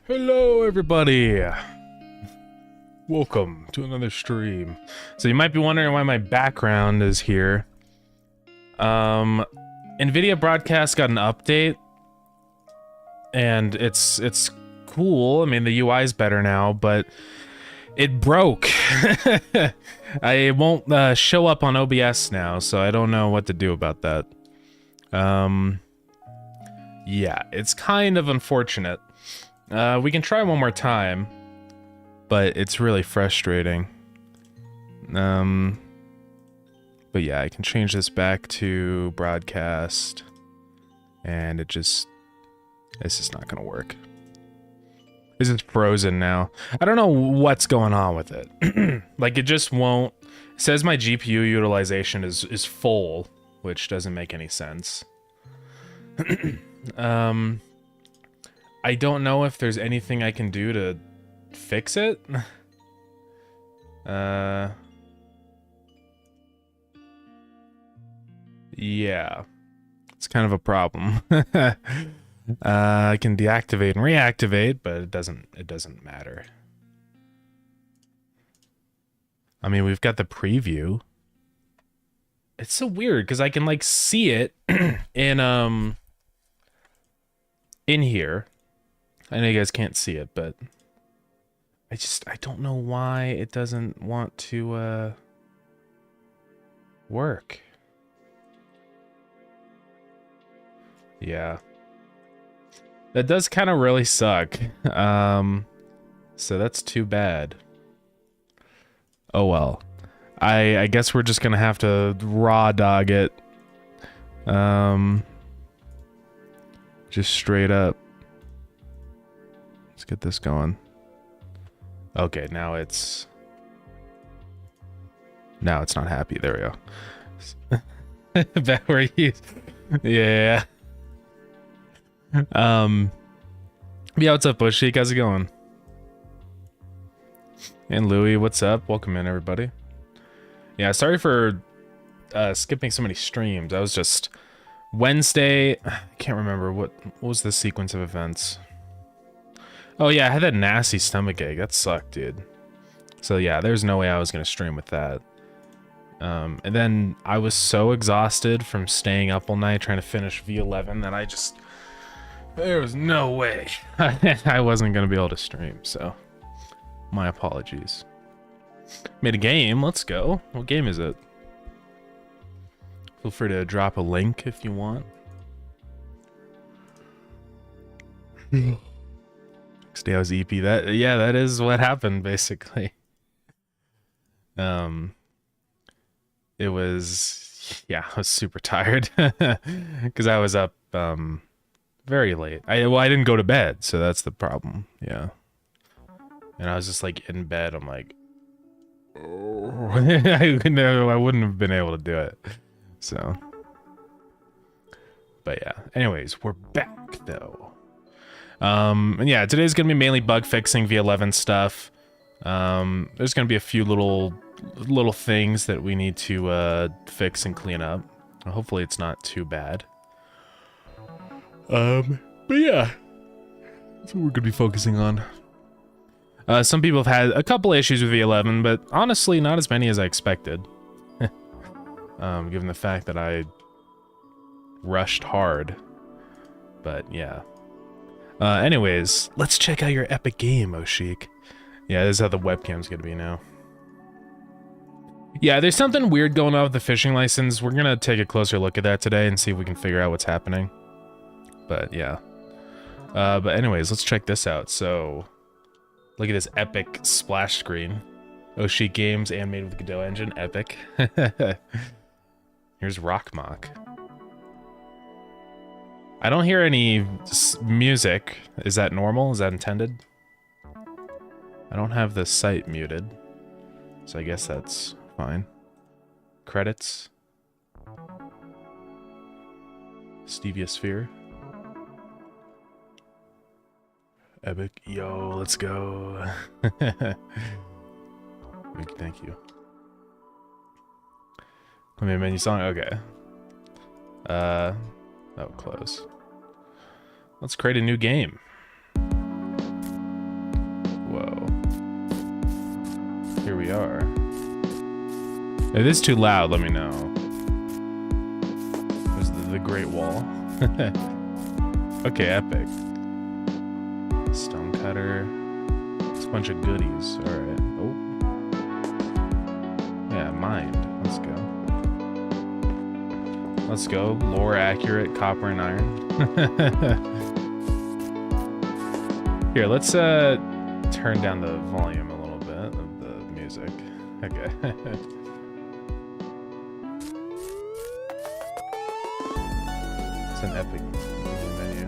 Hello everybody, welcome to another stream. So you might be wondering why my background is here. NVIDIA Broadcast got an update and it's cool. I mean, the UI is better now, but it broke. I won't show up on OBS now, so I don't know what to do about that. Yeah, it's kind of unfortunate. We can try one more time, but it's really frustrating. But yeah, I can change this back to broadcast, and it's just not gonna work. This is frozen now. I don't know what's going on with it. Like, it just won't. It says my GPU utilization is full, which doesn't make any sense. I don't know if there's anything I can do to fix it. Yeah, it's kind of a problem. I can deactivate and reactivate, but it doesn't matter. I mean, we've got the preview. It's so weird because I can like see it in here. I know you guys can't see it, but I don't know why it doesn't want to work. Yeah. That does kind of really suck. So that's too bad. Oh well. I guess we're just gonna have to raw dog it. Just straight up. Let's get this going. Okay, now it's Now it's not happy. There we go. Back where you... Yeah. Yeah, what's up, Bushik? How's it going? And Louie, what's up? Welcome in, everybody. Yeah, sorry for skipping so many streams. I was just... Wednesday... I can't remember. What was the sequence of events? Oh, yeah, I had that nasty stomachache. That sucked, dude. So, yeah, there's no way I was going to stream with that. And then I was so exhausted from staying up all night trying to finish v0.11 that I just... There was no way I wasn't going to be able to stream, so... My apologies. Made a game. Let's go. What game is it? Feel free to drop a link if you want. Next day I was EP. Yeah, that is what happened basically. It was, yeah, I was super tired because I was up very late. I didn't go to bed, so that's the problem. Yeah, and I was just like in bed. I'm like, oh. I wouldn't have been able to do it. So, but yeah. Anyways, we're back though. And yeah, today's gonna be mainly bug fixing v0.11 stuff. There's gonna be a few little things that we need to fix and clean up. Hopefully it's not too bad. But yeah, that's what we're gonna be focusing on. Some people have had a couple issues with v0.11, but honestly, not as many as I expected. Given the fact that I rushed hard. But yeah. Anyways, let's check out your epic game, Oshik. Yeah, this is how the webcam's gonna be now. Yeah, there's something weird going on with the fishing license. We're gonna take a closer look at that today and see if we can figure out what's happening. But yeah. But anyways, let's check this out. So, look at this epic splash screen. Oshik Games animated with the Godot engine, epic. Here's Rockmock. I don't hear any music. Is that normal? Is that intended? I don't have the site muted, so I guess that's fine. Credits. Stevia Sphere. Epic. Yo, let's go. Thank you. Let me menu song. Okay. Oh, close. Let's create a new game. Whoa. Here we are. If it is too loud, let me know. There's the Great Wall. Okay, epic. Stonecutter. It's a bunch of goodies. Alright. Oh. Yeah, mind. Let's go. Let's go. Lore accurate, copper and iron. Here, let's turn down the volume a little bit of the music. Okay. It's an epic menu.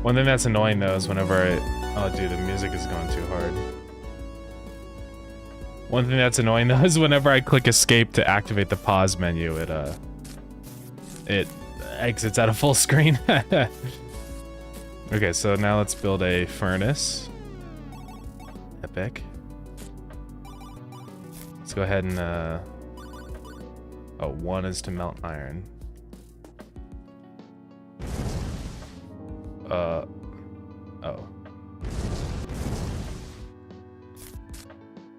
One thing that's annoying though is whenever oh dude, the music is going too hard. One thing that's annoying though is whenever I click escape to activate the pause menu, it exits out of full screen. Okay, so now let's build a furnace. Epic. Let's go ahead and oh, one is to melt iron. Oh.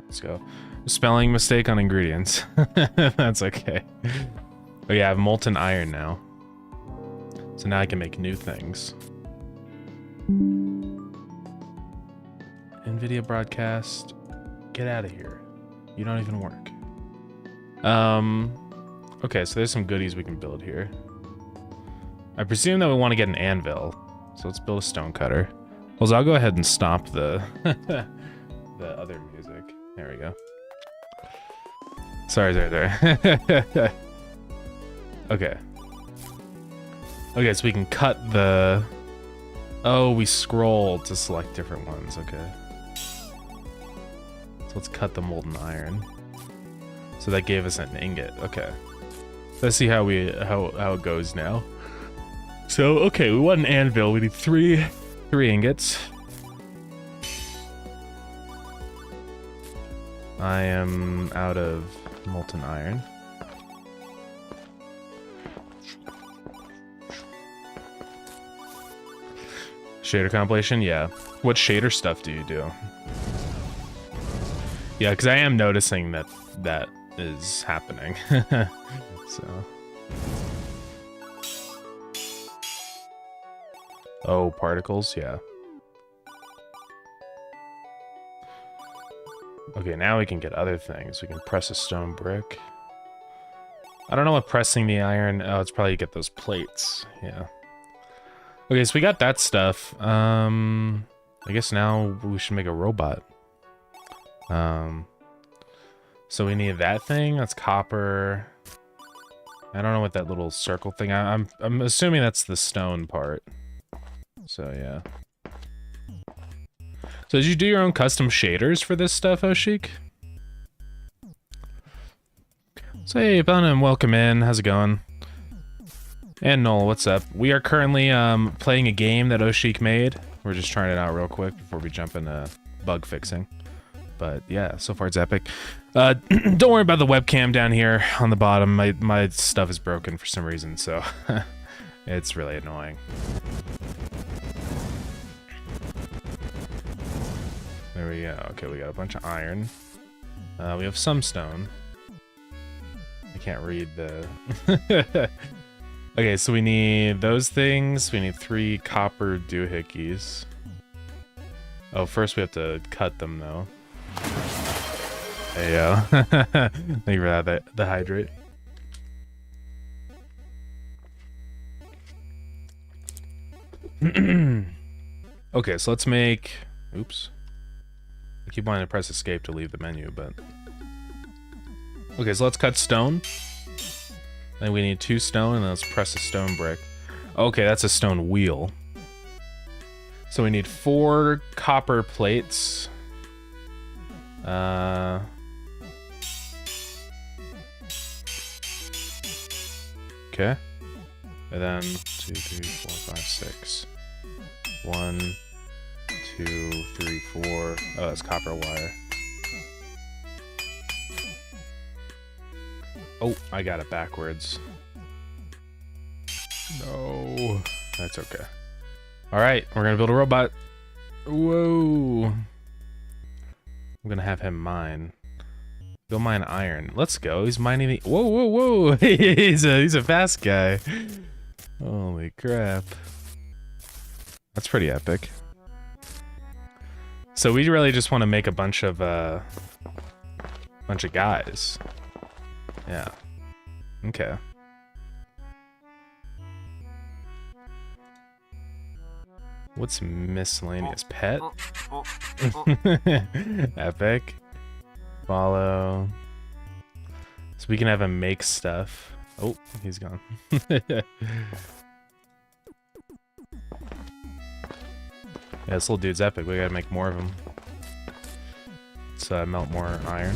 Let's go. Spelling mistake on ingredients. That's okay. Oh yeah, I have molten iron now. So now I can make new things. NVIDIA broadcast. Get out of here. You don't even work. Okay, so there's some goodies we can build here. I presume that we want to get an anvil. So let's build a stonecutter. Well, so I'll go ahead and stop the the other music. There we go. Sorry. Okay. Okay, so we can cut the... Oh, we scroll to select different ones. Okay. So let's cut the molten iron. So that gave us an ingot. Okay. Let's see how it goes now. So, okay, we want an anvil. We need three ingots. I am out of molten iron. Shader compilation? Yeah. What shader stuff do you do? Yeah, because I am noticing that is happening. So. Oh, particles? Yeah. Okay, now we can get other things. We can press a stone brick. I don't know what pressing the iron... Oh, it's probably get those plates. Yeah. Okay, so we got that stuff. I guess now we should make a robot. So we need that thing. That's copper. I don't know what that little circle thing... I'm assuming that's the stone part. So, yeah. So did you do your own custom shaders for this stuff, Oshik? So hey, Bana, welcome in. How's it going? And Noel, what's up? We are currently playing a game that Oshik made. We're just trying it out real quick before we jump into bug fixing. But yeah, so far it's epic. Don't worry about the webcam down here on the bottom. My stuff is broken for some reason, so it's really annoying. There we go. Okay, we got a bunch of iron. We have some stone. I can't read the... Okay, so we need those things. We need 3 copper doohickeys. Oh, first we have to cut them, though. There you go. Thank you for that, the hydrate. Okay, so let's make... Oops. I keep wanting to press escape to leave the menu, but... Okay, so let's cut stone. Then we need 2 stone, and then let's press a stone brick. Okay, that's a stone wheel. So we need 4 copper plates. Okay. And then 2, 3, 4, 5, 6. 1, 2, 3, 4. Oh, that's copper wire. Oh, I got it backwards. No. That's okay. Alright, we're gonna build a robot. Whoa. I'm gonna have him mine. Go mine iron. Let's go. He's mining the... Whoa, whoa, whoa. he's a fast guy. Holy crap. That's pretty epic. So we really just want to make a bunch of guys. Yeah. Okay. What's miscellaneous? Pet? Epic. Follow. So we can have him make stuff. Oh, he's gone. Yeah, this little dude's epic. We gotta make more of him. Let's melt more iron.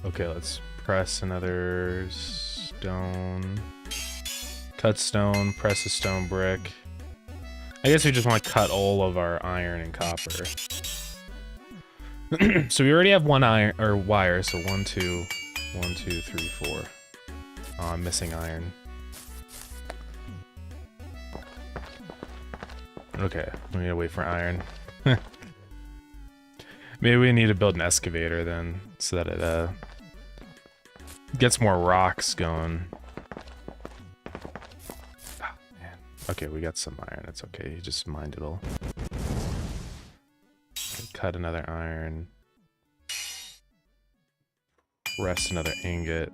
Okay, let's press another stone. Cut stone, press a stone brick. I guess we just want to cut all of our iron and copper. So we already have 1 iron or wire, so 1, 2, 1, 2, 3, 4. Oh, I'm missing iron. Okay, we need to wait for iron. Maybe we need to build an excavator then, so that it gets more rocks going. Oh, man. Okay, we got some iron. It's okay. You just mined it all. Cut another iron. Rest another ingot.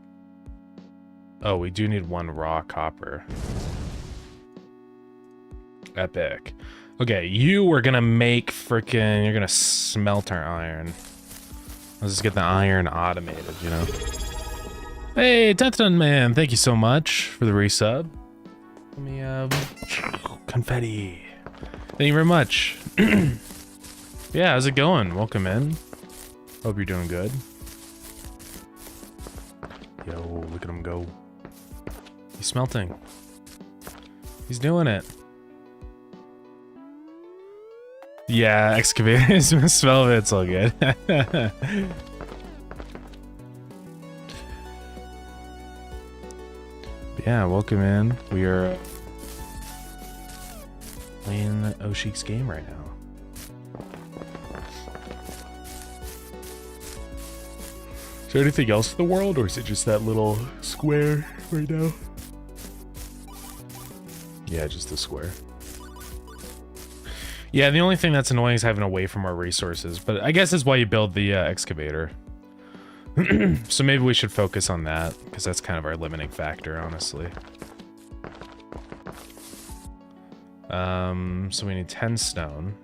Oh, we do need 1 raw copper. Epic. Okay, you were gonna make frickin'... You're gonna smelt our iron. Let's just get the iron automated, you know? Hey, Tenton Man, thank you so much for the resub. Let me, confetti. Thank you very much. Yeah, how's it going? Welcome in. Hope you're doing good. Yo, look at him go. He's smelting. He's doing it. Yeah, excavators smell of it, it's all good. Yeah, welcome in. We are playing Oshik's game right now. Is there anything else in the world, or is it just that little square right now? Yeah, just the square. Yeah, the only thing that's annoying is having away from our resources, but I guess that's why you build the excavator. So maybe we should focus on that, because that's kind of our limiting factor, honestly. So we need 10 stone.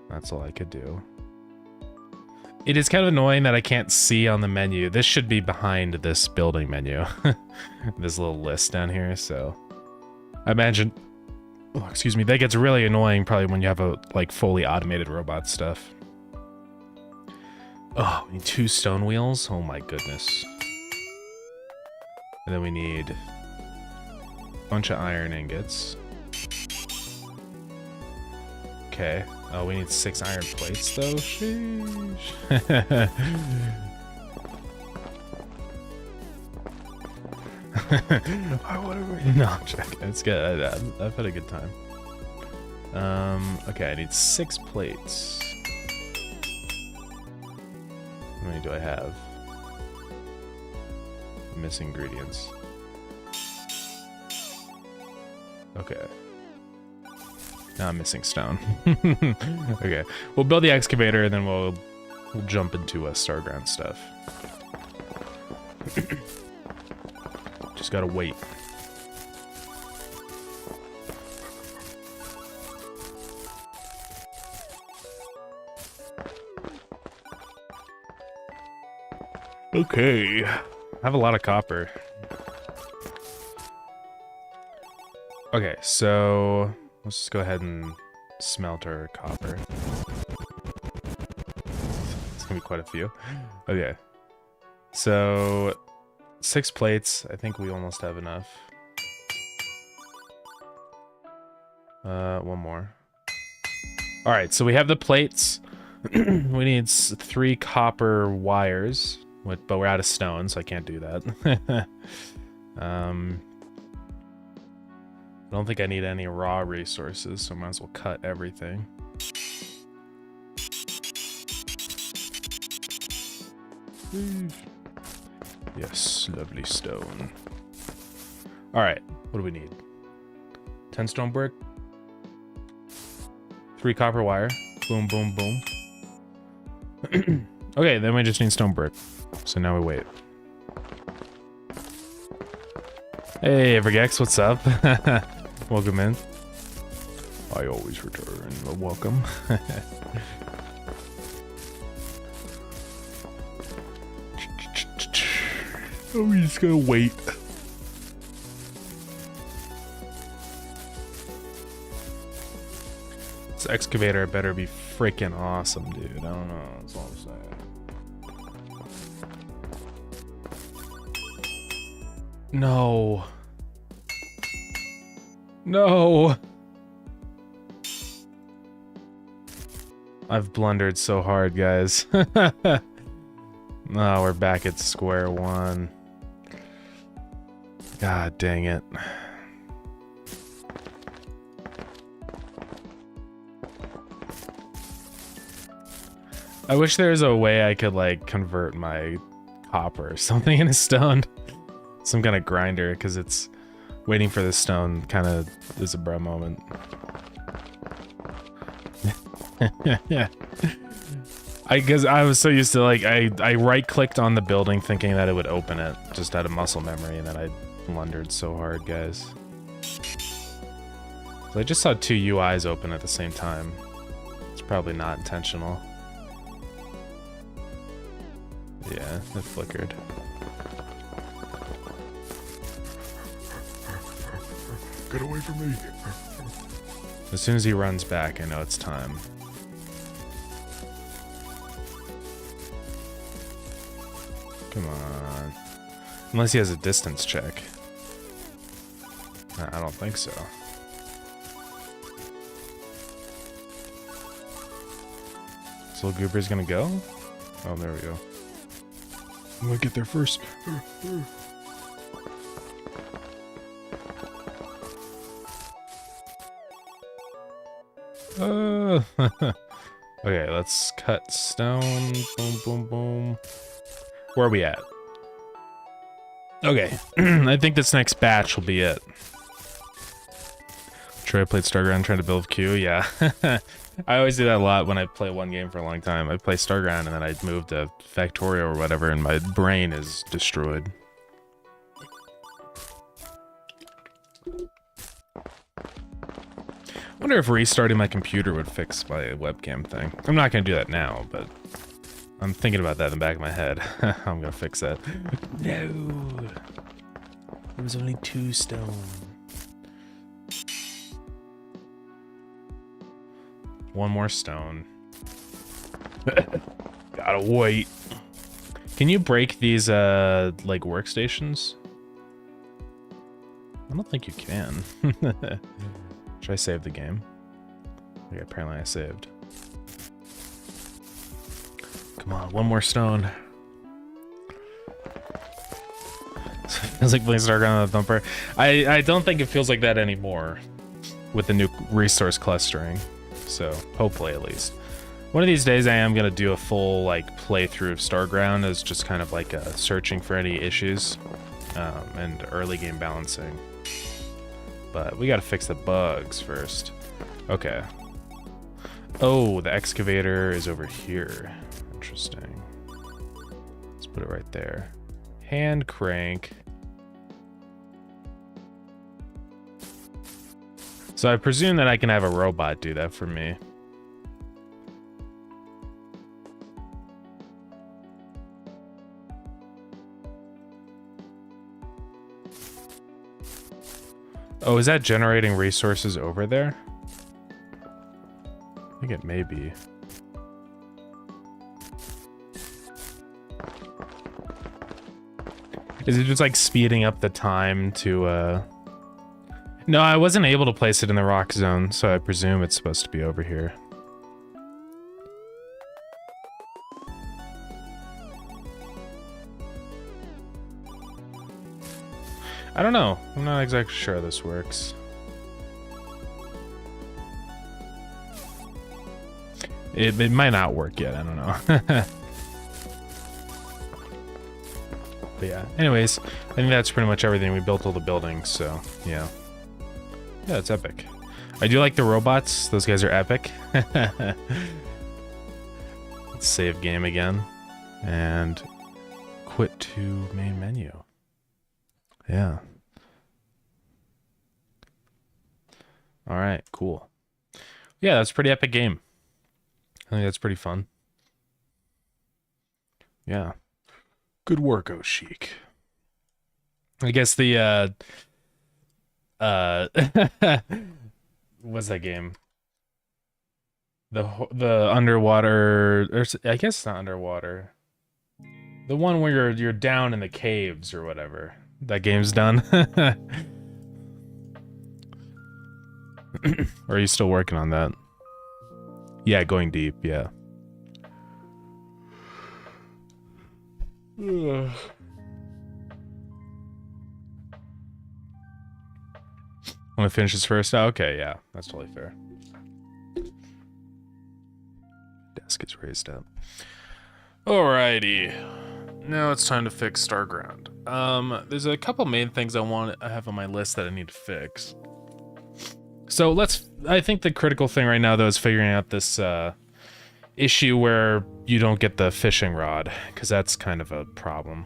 That's all I could do. It is kind of annoying that I can't see on the menu. This should be behind this building menu. This little list down here, so... I imagine... Oh, excuse me, that gets really annoying probably when you have a, like, fully automated robot stuff. Oh, we need 2 stone wheels? Oh my goodness. And then we need... a bunch of iron ingots. Okay. Oh, we need 6 iron plates, though? Sheesh. No, I'm joking. It's good. I've had a good time. Okay, I need 6 plates. How many do I have? Missing ingredients. Okay. Now I'm missing stone. Okay, we'll build the excavator and then we'll jump into Starground stuff. Just gotta wait. Okay, I have a lot of copper. Okay, so let's just go ahead and smelt our copper. It's gonna be quite a few. Okay. So 6 plates. I think we almost have enough. One more. Alright, so we have the plates. We need 3 copper wires, but we're out of stone, so I can't do that. I don't think I need any raw resources, so I might as well cut everything. Yes, lovely stone. Alright, what do we need? 10 stone brick. 3 copper wire. Boom, boom, boom. Okay, then we just need stone brick. So now we wait. Hey, Evergex, what's up? Welcome in. I always return. Welcome. Oh, we just gotta wait. This excavator better be freaking awesome, dude. I don't know. That's all I'm saying. No. No. I've blundered so hard, guys. Oh, we're back at square one. God dang it. I wish there was a way I could, like, convert my copper or something into stone. Some kind of grinder, because it's waiting for the stone kind of is a bro moment. Yeah. Because I was so used to, like, I right-clicked on the building thinking that it would open it, just out of muscle memory, and then I blundered so hard, guys. So I just saw 2 UIs open at the same time. It's probably not intentional. Yeah, it flickered. Get away from me. As soon as he runs back, I know it's time. Come on. Unless he has a distance check. I don't think so. This little goober's gonna go? Oh, there we go. I'm gonna get there first. Okay, let's cut stone. Boom, boom, boom. Where are we at? Okay, I think this next batch will be it. Troy played Starground trying to build Q. Yeah, I always do that a lot when I play one game for a long time. I play Starground and then I move to Factorio or whatever, and my brain is destroyed. I wonder if restarting my computer would fix my webcam thing. I'm not gonna do that now, but I'm thinking about that in the back of my head. I'm gonna fix that. No! It was only 2 stone. One more stone. Gotta wait. Can you break these, like, workstations? I don't think you can. Should I save the game? Okay, apparently I saved. Come on, one more stone. Feels like playing Starground on the thumper. I don't think it feels like that anymore with the new resource clustering. So, hopefully at least. One of these days I am going to do a full like playthrough of Starground as just kind of like searching for any issues and early game balancing. But we got to fix the bugs first. Okay. Oh, the excavator is over here. Interesting. Let's put it right there. Hand crank. So I presume that I can have a robot do that for me. Oh, is that generating resources over there? I think it may be. Is it just like speeding up the time to, No, I wasn't able to place it in the rock zone, so I presume it's supposed to be over here. I don't know. I'm not exactly sure how this works. It might not work yet, I don't know. But yeah, anyways, I think that's pretty much everything. We built all the buildings, so yeah. Yeah, it's epic. I do like the robots. Those guys are epic. Let's save game again. And quit to main menu. Yeah. Alright, cool. Yeah, that's a pretty epic game. I think that's pretty fun. Yeah. Good work, Oshik. I guess the, what's that game? The underwater, or I guess it's not underwater. The one where you're down in the caves or whatever. That game's done. Or are you still working on that? Yeah, going deep, yeah. Want to finish this first? Oh, okay, yeah, that's totally fair. Desk is raised up. Alrighty. Now it's time to fix Starground. There's a couple main things I have on my list that I need to fix. So I think the critical thing right now though is figuring out this issue where you don't get the fishing rod, because that's kind of a problem.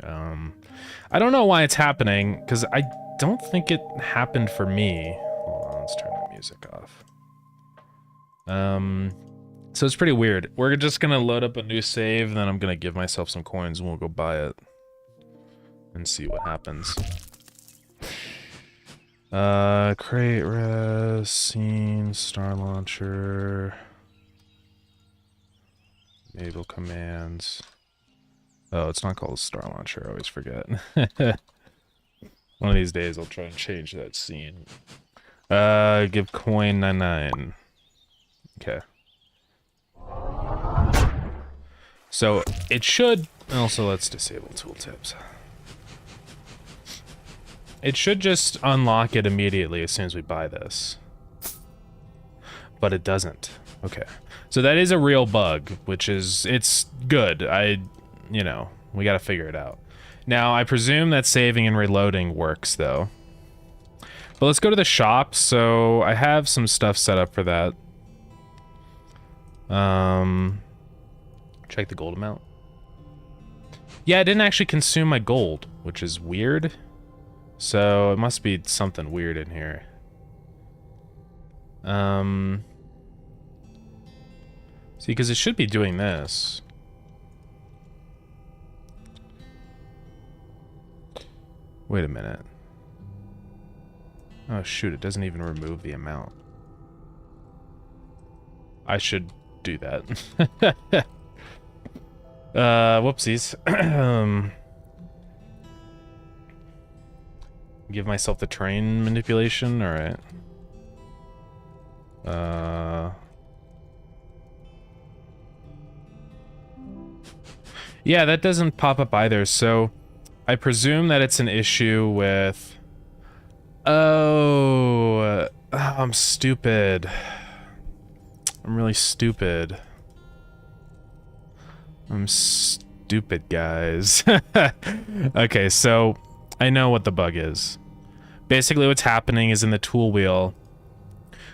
I don't know why it's happening, because I don't think it happened for me. Hold on, let's turn the music off. So it's pretty weird. We're just gonna load up a new save, and then I'm gonna give myself some coins and we'll go buy it. And see what happens. Crate res, scene, star launcher. Enable commands. Oh, it's not called a Star Launcher. I always forget. One of these days I'll try and change that scene. Give coin 99. Okay. So it should also, let's disable tooltips. It should just unlock it immediately as soon as we buy this. But it doesn't. Okay. So that is a real bug, which is, it's good. You know, we gotta figure it out. Now, I presume that saving and reloading works, though. But let's go to the shop. So I have some stuff set up for that. Check the gold amount. Yeah, I didn't actually consume my gold, which is weird. So it must be something weird in here. See, because it should be doing this. Wait a minute. Oh shoot, it doesn't even remove the amount. I should do that. Whoopsies. Give myself the train manipulation, alright. Yeah, that doesn't pop up either, so I presume that it's an issue with... Oh, I'm stupid. I'm really stupid. I'm stupid, guys. Okay, so I know what the bug is. Basically what's happening is in the tool wheel.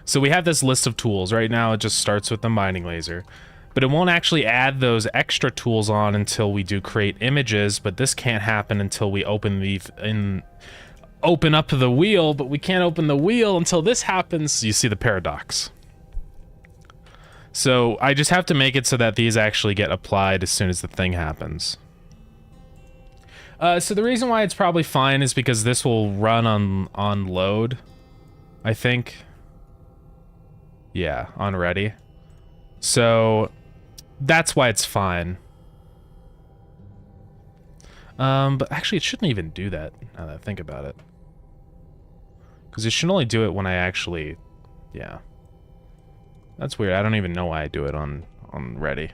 So we have this list of tools. Right now it just starts with the mining laser. But it won't actually add those extra tools on until we do create images, but this can't happen until we open up the wheel, but we can't open the wheel until this happens. You see the paradox. So I just have to make it so that these actually get applied as soon as the thing happens. So the reason why it's probably fine is because this will run on load, I think. Yeah, on ready. So that's why it's fine. But actually it shouldn't even do that, now that I think about it. Because it should only do it when I actually... Yeah. That's weird. I don't even know why I do it on ready.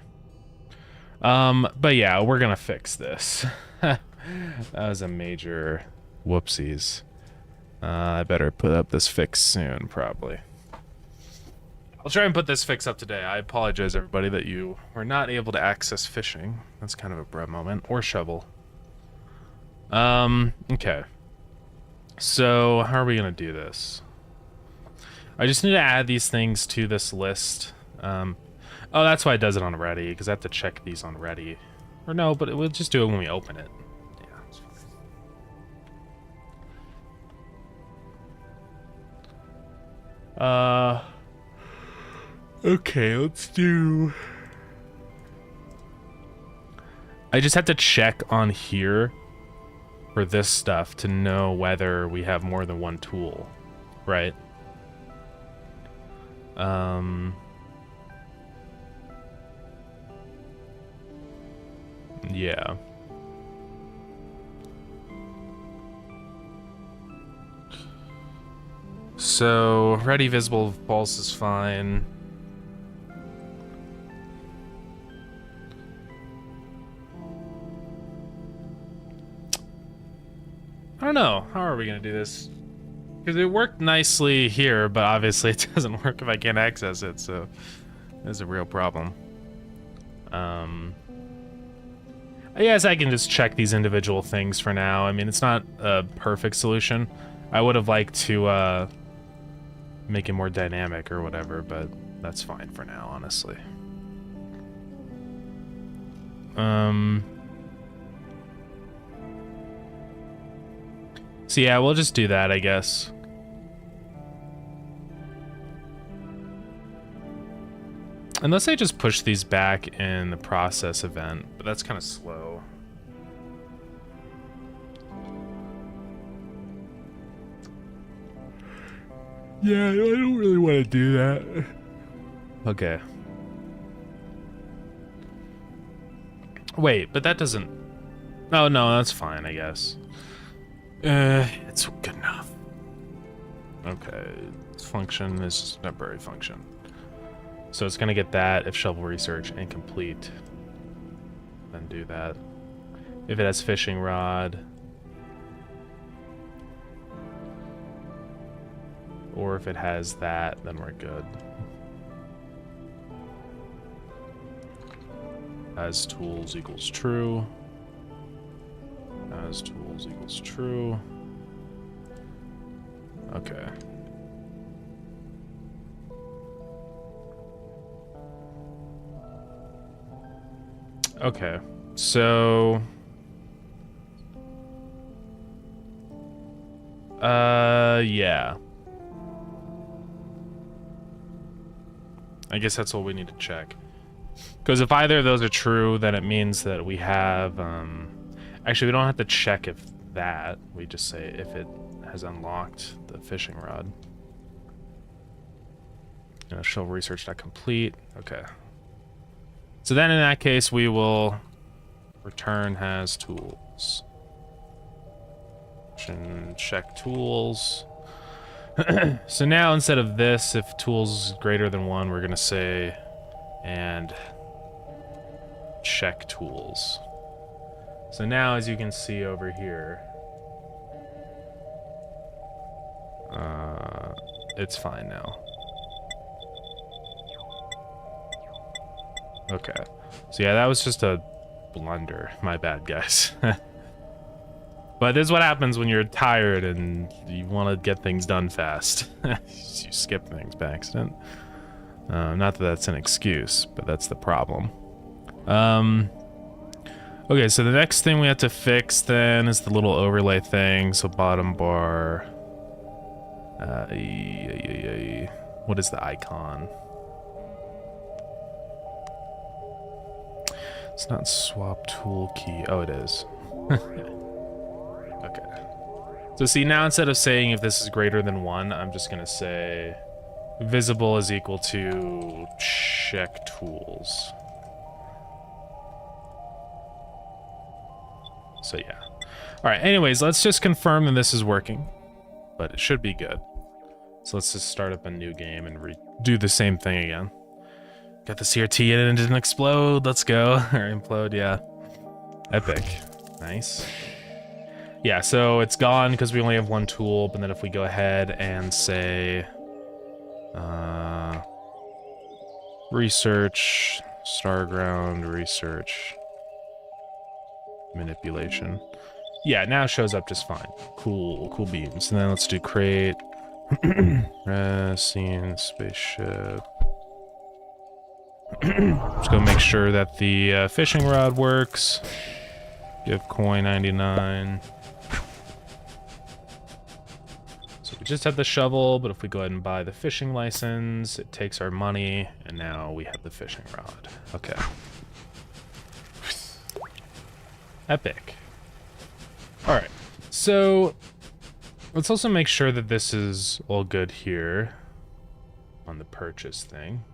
But yeah, we're gonna fix this. That was a major whoopsies. I better put up this fix soon, probably. I'll try and put this fix up today. I apologize, everybody, that you were not able to access fishing. That's kind of a bruh moment. Or shovel. Okay. So, how are we gonna do this? I just need to add these things to this list. Oh, that's why it does it on ready, because I have to check these on ready. Or no, but we'll just do it when we open it. Yeah, that's fine. Okay, let's do... I just have to check on here for this stuff to know whether we have more than one tool, right? Yeah. So, ready visible pulse is fine. I don't know. How are we gonna do this? Because it worked nicely here, but obviously it doesn't work if I can't access it, so there's a real problem. I guess I can just check these individual things for now. I mean, it's not a perfect solution. I would have liked to make it more dynamic or whatever, but that's fine for now, honestly. So yeah, we'll just do that, I guess. Unless I just push these back in the process event, but that's kind of slow. Yeah, I don't really want to do that. Okay. Wait, but that doesn't... Oh, no, that's fine, I guess. It's good enough. Okay, function is just a temporary function. So it's gonna get that if shovel research incomplete. Then do that. If it has fishing rod. Or if it has that, then we're good. As tools equals true. As tools equals true. Okay. Okay, so... yeah. I guess that's what we need to check. Because if either of those are true, then it means that we have, actually, we don't have to check if that. We just say if it has unlocked the fishing rod. You know, show research not complete. Okay. So then in that case, we will return has tools. Check tools. So now instead of this, if tools is greater than 1, we're going to say and check tools. So now, as you can see over here, it's fine now. Okay. So yeah, that was just a blunder. My bad, guys. But this is what happens when you're tired and you want to get things done fast. You skip things by accident. Not that that's an excuse, but that's the problem. Okay, so the next thing we have to fix then is the little overlay thing. So bottom bar. What is the icon? It's not swap tool key. Oh, it is. Okay. So see, now instead of saying if this is greater than 1, I'm just going to say visible is equal to check tools. So yeah. All right, anyways, let's just confirm that this is working. But it should be good. So let's just start up a new game and do the same thing again. Got the CRT in and it didn't explode. Let's go. Or implode, yeah. Epic. Nice. Yeah, so it's gone because we only have 1 tool, but then if we go ahead and say research, Starground, research, manipulation. Yeah, now it shows up just fine. Cool beams. And then let's do crate, scene, spaceship. Just go make sure that the fishing rod works. Give coin 99. So we just have the shovel, but if we go ahead and buy the fishing license, it takes our money, and now we have the fishing rod. Okay. Epic. Alright, so let's also make sure that this is all good here on the purchase thing.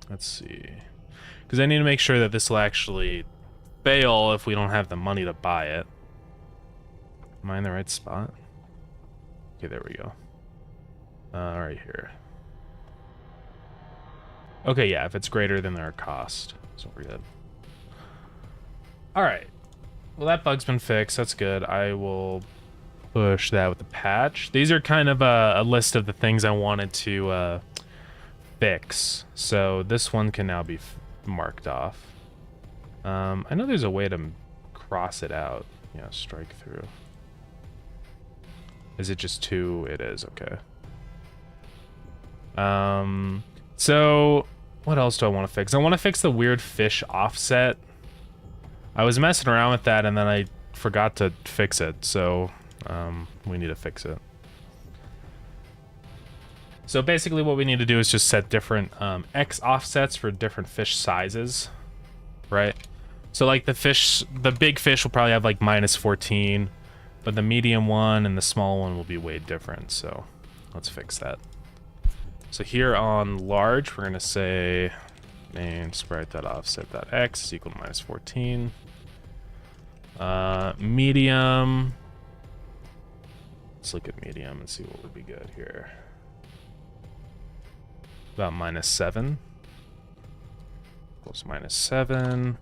Let's see. Because I need to make sure that this will actually fail if we don't have the money to buy it. Am I in the right spot? Okay, there we go. Right here. Okay, yeah, if it's greater than our cost. So we're good. Alright. Well, that bug's been fixed. That's good. I will push that with the patch. These are kind of a list of the things I wanted to fix. So this one can now be marked off. I know there's a way to cross it out. Yeah, strike through. Is it just 2? It is, okay. So what else do I want to fix? I want to fix the weird fish offset. I was messing around with that and then I forgot to fix it, so we need to fix it. So basically what we need to do is just set different X offsets for different fish sizes, right? So like the big fish will probably have like -14, but the medium one and the small one will be way different, so let's fix that. So here on large, we're gonna say main sprite.offset.x is equal to -14. Medium. Let's look at medium and see what would be good here. About -7. Equals -7.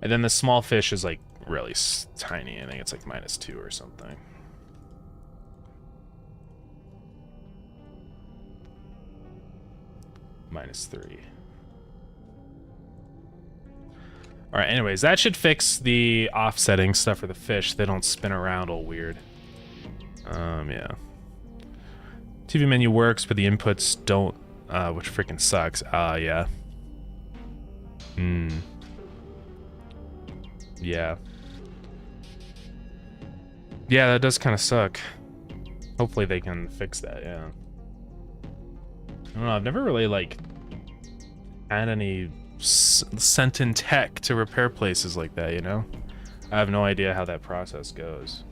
And then the small fish is like really tiny. I think it's like -2 or something. -3. All right, anyways, that should fix the offsetting stuff for the fish. They don't spin around all weird. Yeah. TV menu works, but the inputs don't, which freaking sucks. Yeah. Yeah. Yeah, that does kind of suck. Hopefully they can fix that, yeah. I don't know, I've never really, like, had any sent in tech to repair places like that, you know? I have no idea how that process goes.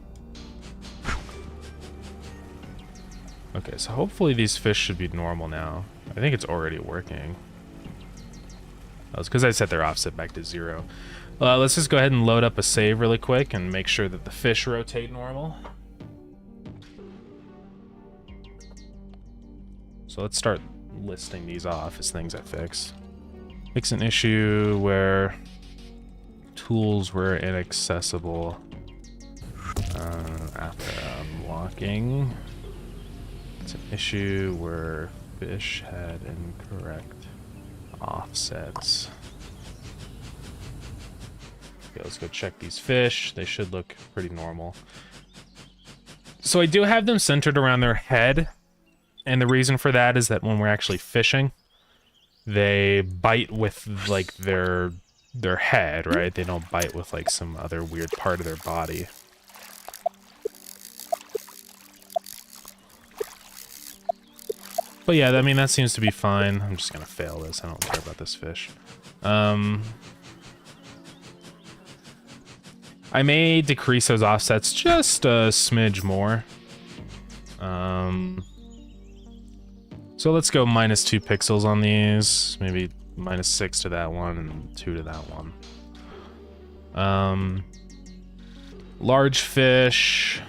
Okay, so hopefully these fish should be normal now. I think it's already working. That's because I set their offset back to 0. Let's just go ahead and load up a save really quick and make sure that the fish rotate normal. So let's start listing these off as things I fixed. Fix an issue where tools were inaccessible after unlocking. It's an issue where fish had incorrect offsets. Okay, let's go check these fish. They should look pretty normal. So I do have them centered around their head, and the reason for that is that when we're actually fishing, they bite with like their head, right? They don't bite with like some other weird part of their body. But yeah, I mean, that seems to be fine. I'm just gonna fail this. I don't care about this fish. I may decrease those offsets just a smidge more. So let's go -2 pixels on these. Maybe -6 to that one and 2 to that one. Large fish.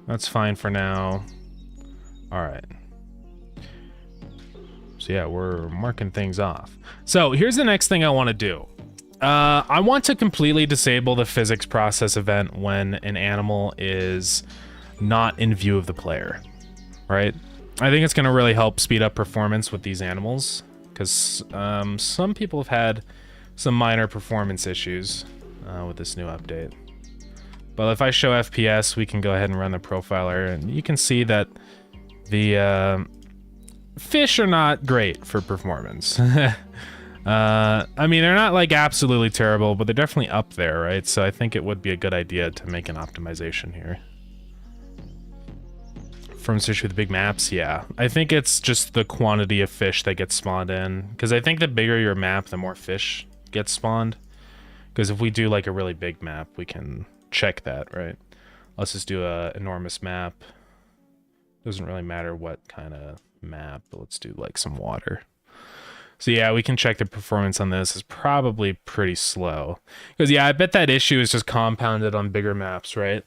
That's fine for now. All right. So yeah, we're marking things off. So here's the next thing I want to do. I want to completely disable the physics process event when an animal is not in view of the player, right? I think it's going to really help speed up performance with these animals, because some people have had some minor performance issues with this new update. But if I show FPS, we can go ahead and run the profiler, and you can see that the fish are not great for performance. I mean, they're not like absolutely terrible, but they're definitely up there, right? So I think it would be a good idea to make an optimization here. Performance issue with big maps, yeah. I think it's just the quantity of fish that gets spawned in, because I think the bigger your map, the more fish gets spawned. Because if we do like a really big map, we can check that, right? Let's just do a enormous map. Doesn't really matter what kind of map, but let's do like some water. So yeah, we can check the performance on this. It's probably pretty slow. Because yeah, I bet that issue is just compounded on bigger maps, right?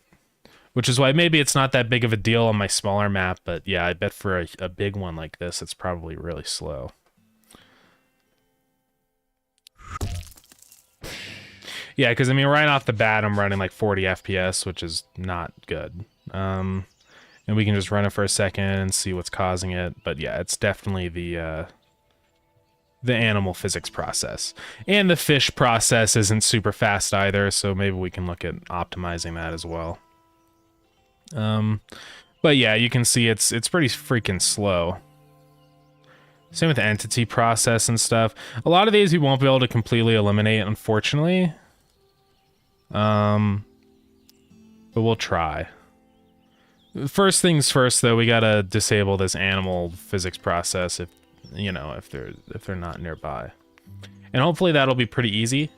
Which is why maybe it's not that big of a deal on my smaller map, but yeah, I bet for a big one like this, it's probably really slow. Yeah, because I mean, right off the bat, I'm running like 40 FPS, which is not good. And we can just run it for a second and see what's causing it. But yeah, it's definitely the animal physics process. And the fish process isn't super fast either, so maybe we can look at optimizing that as well. But yeah, you can see it's pretty freaking slow. Same with the entity process and stuff. A lot of these we won't be able to completely eliminate, unfortunately. But we'll try. First things first, though, we gotta disable this animal physics process if you know if they're not nearby, and hopefully that'll be pretty easy.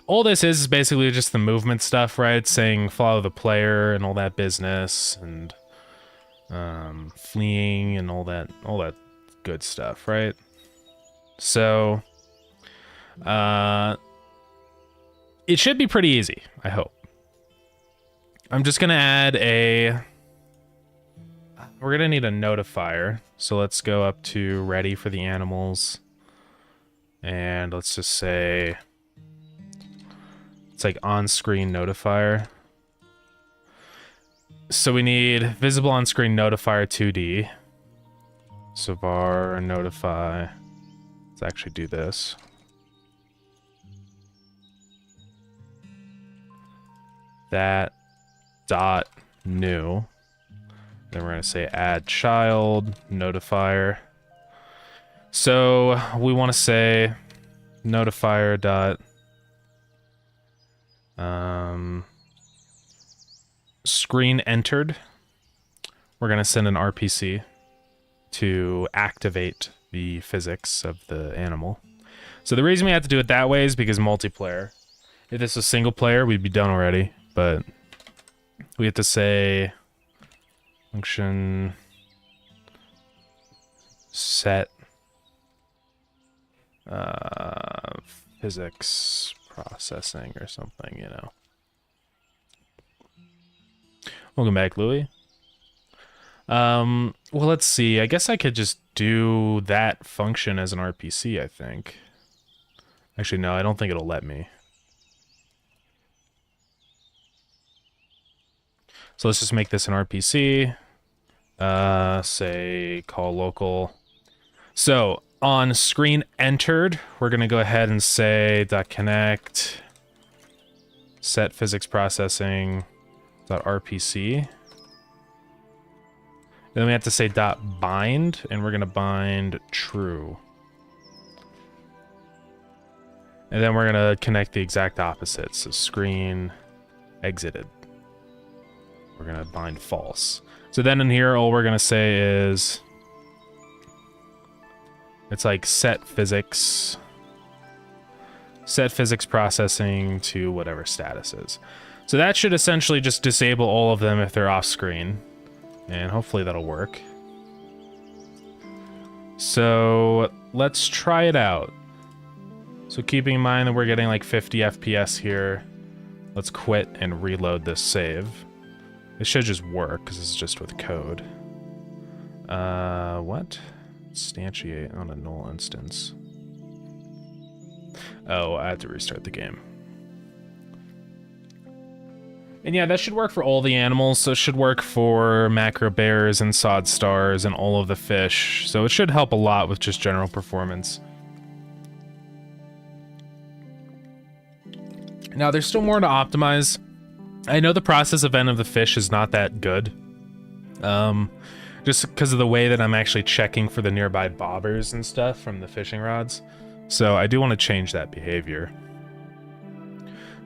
All this is basically just the movement stuff, right? Saying follow the player and all that business, and fleeing and all that good stuff, right? So, it should be pretty easy, I hope. I'm just gonna add a... We're gonna need a notifier. So let's go up to ready for the animals. And let's just say... It's like on-screen notifier. So we need visible on-screen notifier 2D. So var notify. Let's actually do this. That dot new. Then we're going to say add child notifier. So we want to say notifier dot screen entered. We're going to send an RPC to activate the physics of the animal. So the reason we have to do it that way is because multiplayer. If this was single player, we'd be done already, but we have to say function set physics processing or something, you know. Welcome back, Louis. Well, let's see. I guess I could just do that function as an RPC, I think. Actually, no, I don't think it'll let me. So let's just make this an RPC. Say call local. So on screen entered, we're going to go ahead and say .connect set physics processing .rpc. And then we have to say .bind, and we're going to bind true. And then we're going to connect the exact opposite. So screen exited. We're going to bind false. So then in here, all we're going to say is... It's like set physics processing to whatever status is. So that should essentially just disable all of them if they're off screen. And hopefully that'll work. So let's try it out. So keeping in mind that we're getting like 50 FPS here, let's quit and reload this save. It should just work because it's just with code. What? Instantiate on a null instance. Oh, I have to restart the game. And yeah, that should work for all the animals, so it should work for macro bears and sod stars and all of the fish. So it should help a lot with just general performance. Now, there's still more to optimize. I know the process event of the fish is not that good. Just because of the way that I'm actually checking for the nearby bobbers and stuff from the fishing rods. So I do want to change that behavior.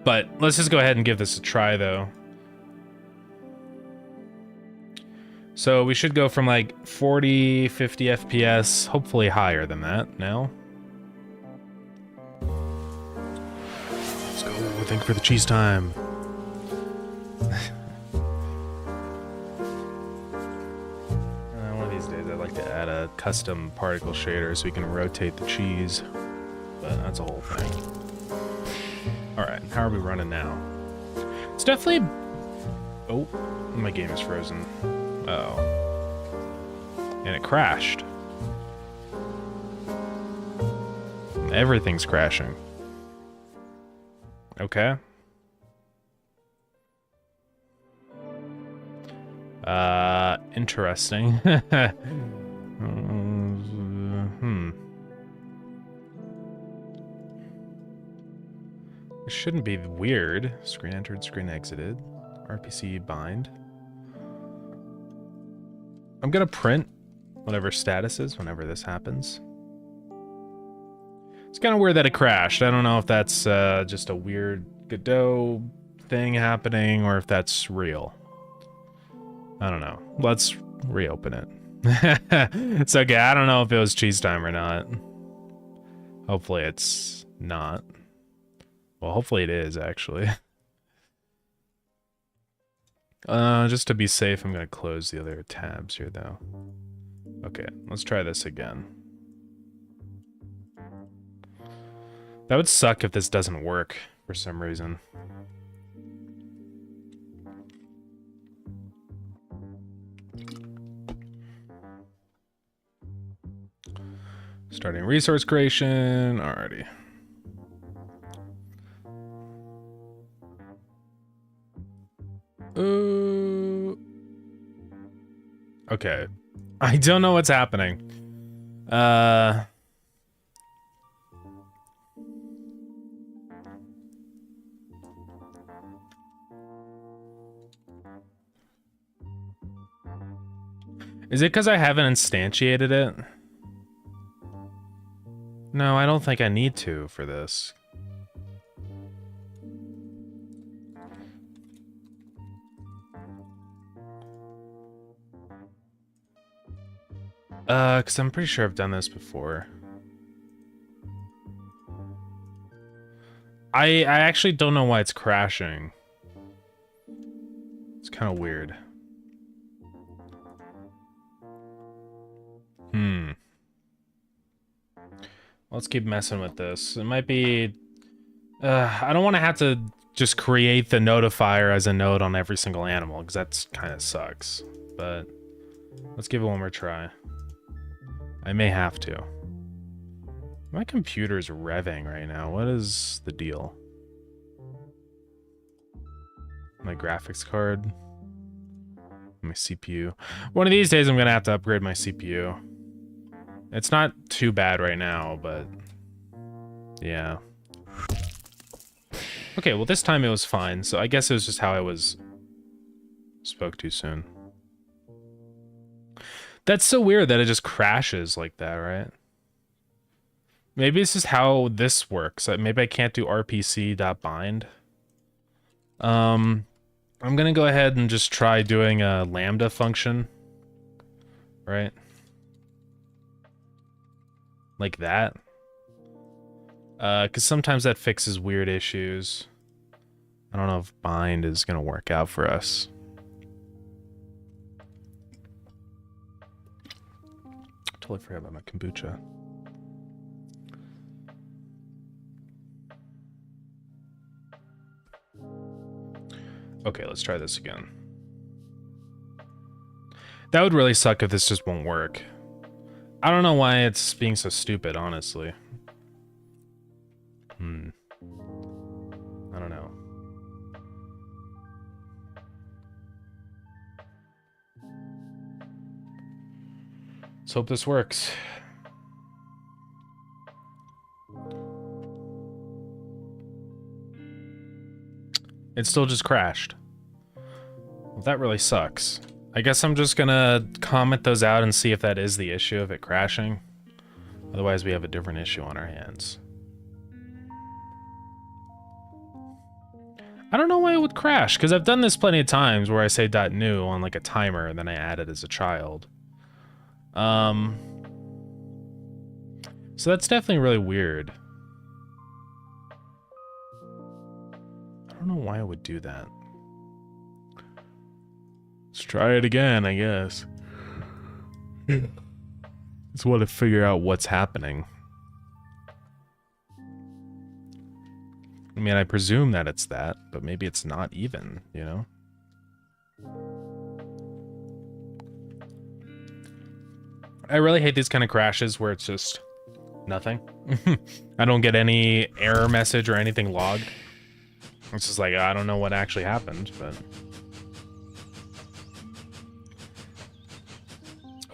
But let's just go ahead and give this a try, though. So we should go from like 40, 50 FPS, hopefully higher than that now. Let's go, think for the cheese time. One of these days I'd like to add a custom particle shader so we can rotate the cheese. But that's a whole thing. Alright, how are we running now? It's definitely... Oh, my game is frozen. Oh. And it crashed. Everything's crashing. Okay. Interesting. It shouldn't be weird. Screen entered, screen exited. RPC bind. I'm gonna print whatever status is whenever this happens. It's kind of weird that it crashed. I don't know if that's just a weird Godot thing happening or if that's real. I don't know. Let's reopen it. It's okay. I don't know if it was cheese time or not. Hopefully it's not. Well, hopefully it is, actually. Just to be safe, I'm going to close the other tabs here, though. Okay, let's try this again. That would suck if this doesn't work for some reason. Starting resource creation, alrighty. Okay. I don't know what's happening. Is it because I haven't instantiated it? No, I don't think I need to for this. Because I'm pretty sure I've done this before. I actually don't know why it's crashing. It's kind of weird. Let's keep messing with this. It might be... I don't want to have to just create the notifier as a node on every single animal, because that kind of sucks. But let's give it one more try. I may have to. My computer's revving right now. What is the deal? My graphics card. My CPU. One of these days I'm going to have to upgrade my CPU. It's not too bad right now, but... yeah. Okay, well this time it was fine, so I guess it was just how I was... spoke too soon. That's so weird that it just crashes like that, right? Maybe this is how this works. Maybe I can't do rpc.bind. I'm gonna go ahead and just try doing a lambda function. Right? Like that. Because sometimes that fixes weird issues. I don't know if bind is gonna work out for us. Totally forgot about my kombucha. Okay, let's try this again. That would really suck if this just won't work. I don't know why it's being so stupid, honestly. I don't know. Let's hope this works. It still just crashed. Well, that really sucks. I guess I'm just gonna comment those out and see if that is the issue of it crashing. Otherwise, we have a different issue on our hands. I don't know why it would crash, because I've done this plenty of times where I say .new on like a timer and then I add it as a child. So that's definitely really weird. I don't know why I would do that. Let's try it again, I guess. Just want to figure out what's happening. I mean, I presume that it's that, but maybe it's not even, you know? I really hate these kind of crashes where it's just nothing. I don't get any error message or anything logged. It's just like, I don't know what actually happened, but...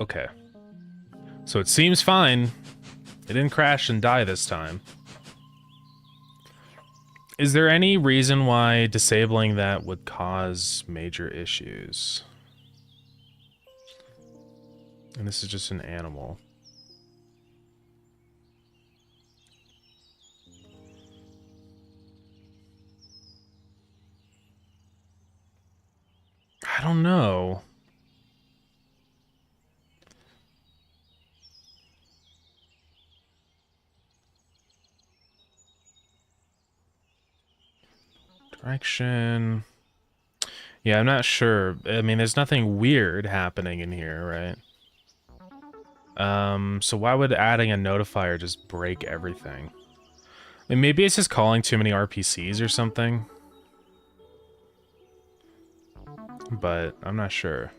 okay. So it seems fine. It didn't crash and die this time. Is there any reason why disabling that would cause major issues? And this is just an animal. I don't know. Direction. Yeah, I'm not sure. I mean, there's nothing weird happening in here, right? So why would adding a notifier just break everything? And maybe it's just calling too many RPCs or something. But I'm not sure.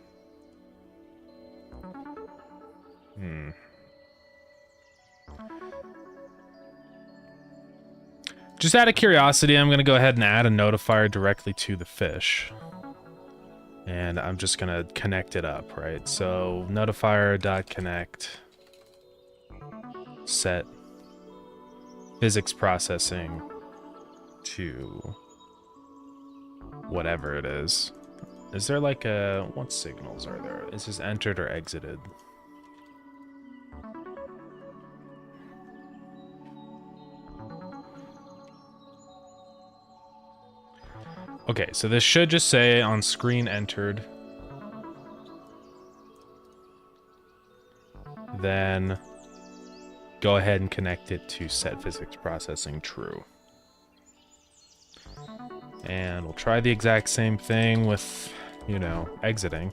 Just out of curiosity, I'm going to go ahead and add a notifier directly to the fish. And I'm just going to connect it up, right? So notifier.connect set physics processing to whatever it is. Is there like a... what signals are there? Is this entered or exited? Okay, so this should just say on screen entered. Then go ahead and connect it to set physics processing true. And we'll try the exact same thing with, you know, exiting.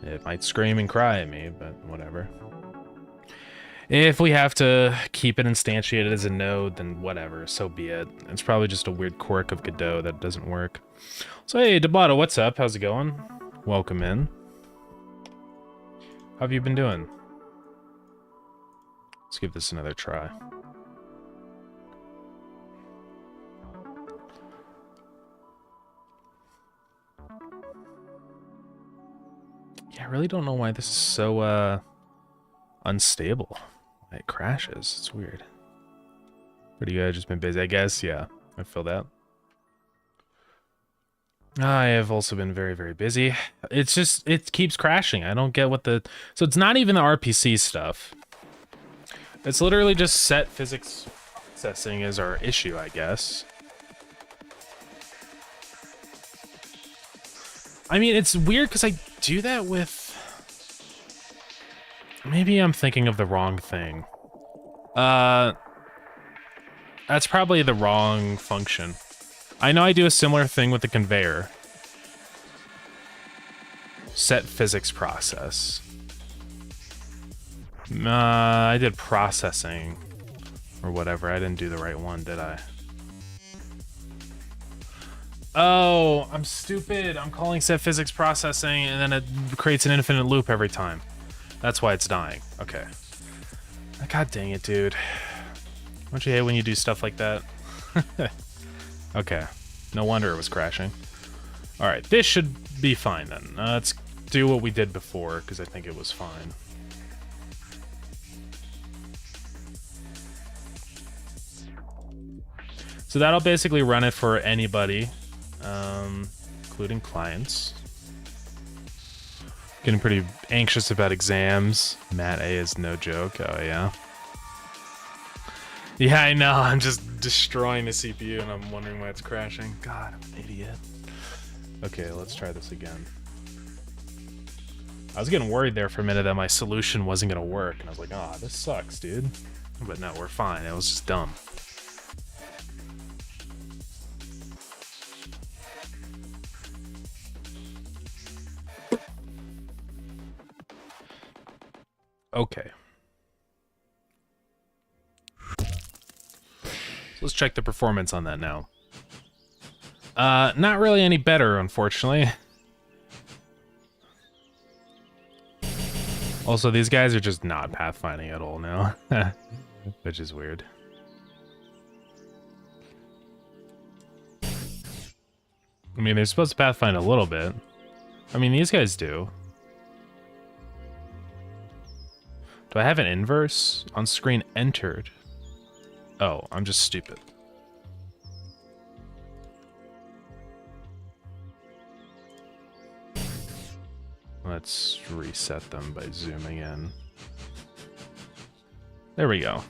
It might scream and cry at me, but whatever. If we have to keep it instantiated as a node, then whatever, so be it. It's probably just a weird quirk of Godot that doesn't work. So hey, Debato, what's up? How's it going? Welcome in. How have you been doing? Let's give this another try. Yeah, I really don't know why this is so, unstable. It crashes. It's weird. Pretty good. Just been busy, I guess. Yeah, I feel that. I have also been very, very busy. It's just, it keeps crashing. I don't get what the... So it's not even the RPC stuff. It's literally just set physics processing is our issue, I guess. I mean, it's weird because I do that with... Maybe I'm thinking of the wrong thing. That's probably the wrong function. I know I do a similar thing with the conveyor. Set physics process. I did processing or whatever. I didn't do the right one, did I? Oh, I'm stupid. I'm calling set physics processing and then it creates an infinite loop every time. That's why it's dying. Okay. God dang it, dude. Don't you hate when you do stuff like that? Okay. No wonder it was crashing. Alright, this should be fine then. Let's do what we did before, because I think it was fine. So that'll basically run it for anybody, including clients. Getting pretty anxious about exams. Matt A is no joke. Oh, yeah. Yeah, I know. I'm just destroying the CPU and I'm wondering why it's crashing. God, I'm an idiot. Okay, let's try this again. I was getting worried there for a minute that my solution wasn't going to work. And I was like, oh, this sucks, dude. But no, we're fine. It was just dumb. Okay. So let's check the performance on that now. Not really any better, unfortunately. Also, these guys are just not pathfinding at all now. Which is weird. I mean, they're supposed to pathfind a little bit. I mean, these guys do. Do I have an inverse? On screen entered. Oh, I'm just stupid. Let's reset them by zooming in. There we go.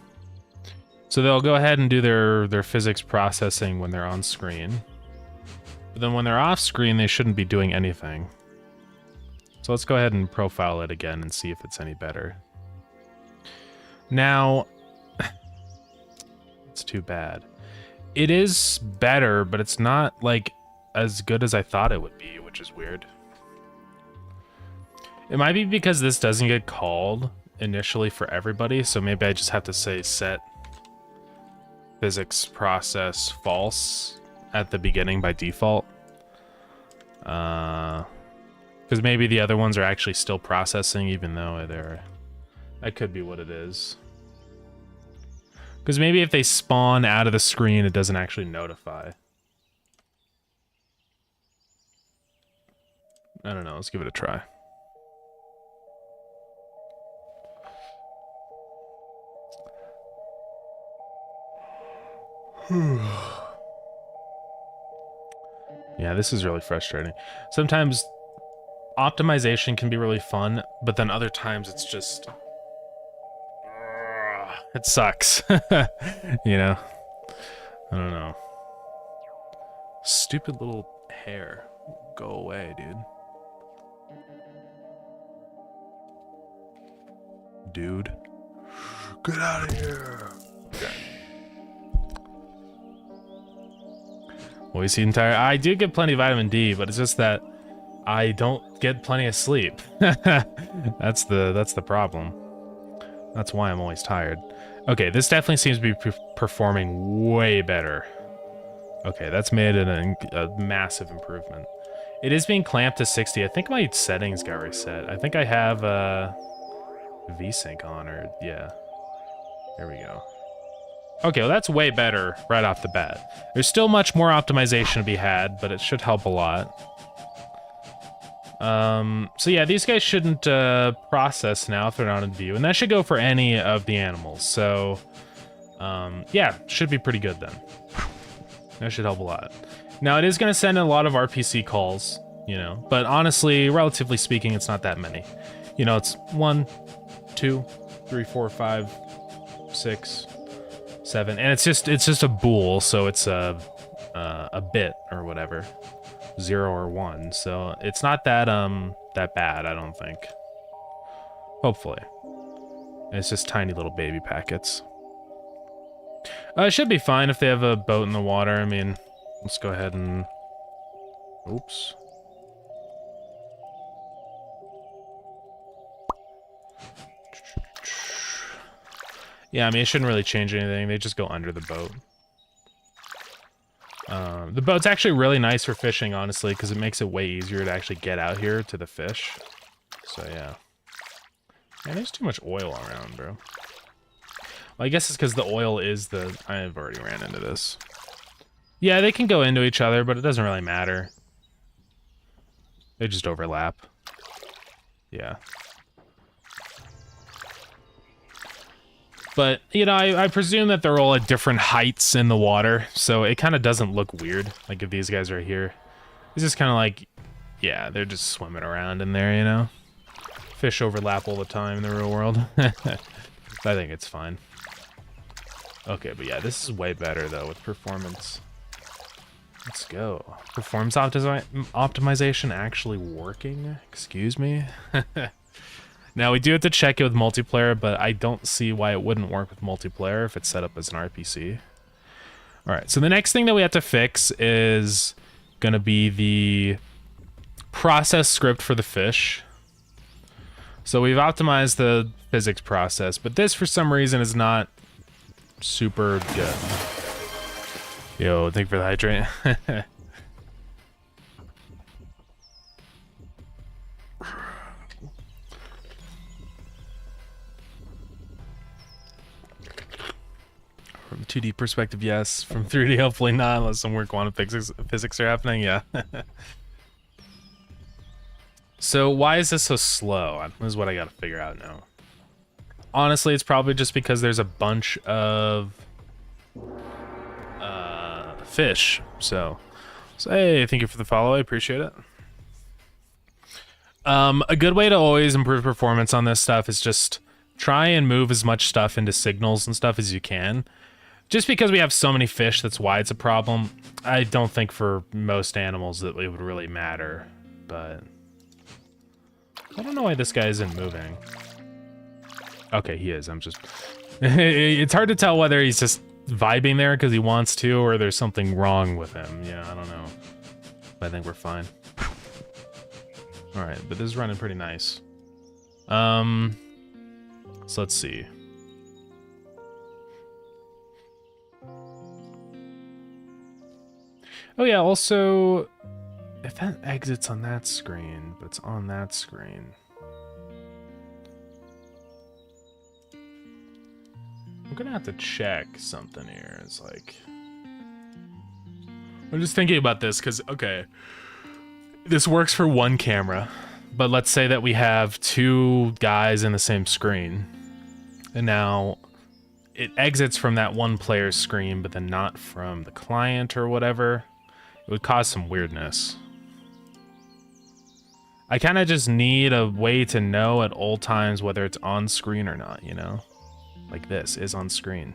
So they'll go ahead and do their physics processing when they're on screen. But then when they're off screen, they shouldn't be doing anything. So let's go ahead and profile it again and see if it's any better. Now, it's too bad. It is better, but it's not, like, as good as I thought it would be, which is weird. It might be because this doesn't get called initially for everybody, so maybe I just have to say set physics process false at the beginning by default. Because maybe the other ones are actually still processing, even though they're... That could be what it is. Because maybe if they spawn out of the screen, it doesn't actually notify. I don't know, let's give it a try. Yeah, this is really frustrating. Sometimes optimization can be really fun, but then other times it's just... It sucks. You know? I don't know. Stupid little hair. Go away, dude. Dude. Get out of here. Okay. Voice entire. I do get plenty of vitamin D, but it's just that I don't get plenty of sleep. That's the problem. That's why I'm always tired. Okay, this definitely seems to be performing way better. Okay, that's made it a massive improvement. It is being clamped to 60. I think my settings got reset. I think I have VSync on, or yeah. There we go. Okay, well that's way better right off the bat. There's still much more optimization to be had, but it should help a lot. So yeah, these guys shouldn't process now if they're not in view, and that should go for any of the animals. So yeah, should be pretty good then. That should help a lot. Now it is going to send a lot of RPC calls, you know, but honestly, relatively speaking, it's not that many. You know, it's 1, 2, 3, 4, 5, 6, 7, and it's just a bool, so it's a bit or whatever, 0 or 1. So it's not that that bad, I don't think. Hopefully, and it's just tiny little baby packets. It should be fine if they have a boat in the water. I mean, let's go ahead and... Oops. Yeah, I mean, it shouldn't really change anything. They just go under the boat. The boat's actually really nice for fishing, honestly, because it makes it way easier to actually get out here to the fish. So, yeah. Man, there's too much oil around, bro. Well, I guess it's because the oil is the... I've already ran into this. Yeah, they can go into each other, but it doesn't really matter. They just overlap. Yeah. But, you know, I presume that they're all at different heights in the water, so it kind of doesn't look weird. Like, if these guys are here. It's just kind of like... Yeah, they're just swimming around in there, you know? Fish overlap all the time in the real world. I think it's fine. Okay, but yeah, this is way better, though, with performance. Let's go. Performance optimization actually working? Excuse me? Now, we do have to check it with multiplayer, but I don't see why it wouldn't work with multiplayer if it's set up as an RPC. Alright, so the next thing that we have to fix is going to be the process script for the fish. So we've optimized the physics process, but this, for some reason, is not super good. Yo, thank you for the hydrate. From 2D perspective, yes. From 3D, hopefully not, unless some weird quantum physics are happening, yeah. So why is this so slow? This is what I gotta figure out now. Honestly, it's probably just because there's a bunch of fish. So hey, thank you for the follow. I appreciate it. A good way to always improve performance on this stuff is just try and move as much stuff into signals and stuff as you can. Just because we have so many fish, that's why it's a problem. I don't think for most animals that it would really matter, but I don't know why this guy isn't moving. Okay, he is. I'm just... It's hard to tell whether he's just vibing there because he wants to, or there's something wrong with him. Yeah, I don't know. But I think we're fine. Alright, but this is running pretty nice. So let's see. Oh yeah, also, if that exits on that screen, but it's on that screen. I'm gonna have to check something here. It's like, I'm just thinking about this because, okay, this works for one camera, but let's say that we have two guys in the same screen, and now it exits from that one player's screen, but then not from the client or whatever. It would cause some weirdness. I kind of just need a way to know at all times whether it's on screen or not, you know? Like this is on screen.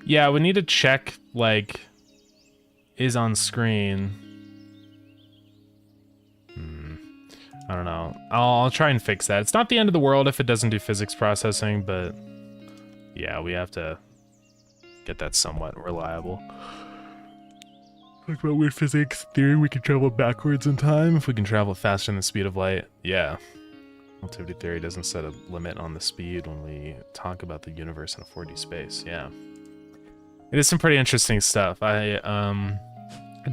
Yeah, we need to check, like, is on screen. I don't know. I'll try and fix that. It's not the end of the world if it doesn't do physics processing, but yeah, we have to get that somewhat reliable. Talk about weird physics theory. We can travel backwards in time if we can travel faster than the speed of light. Yeah. Relativity theory doesn't set a limit on the speed when we talk about the universe in a 4D space. Yeah. It is some pretty interesting stuff. I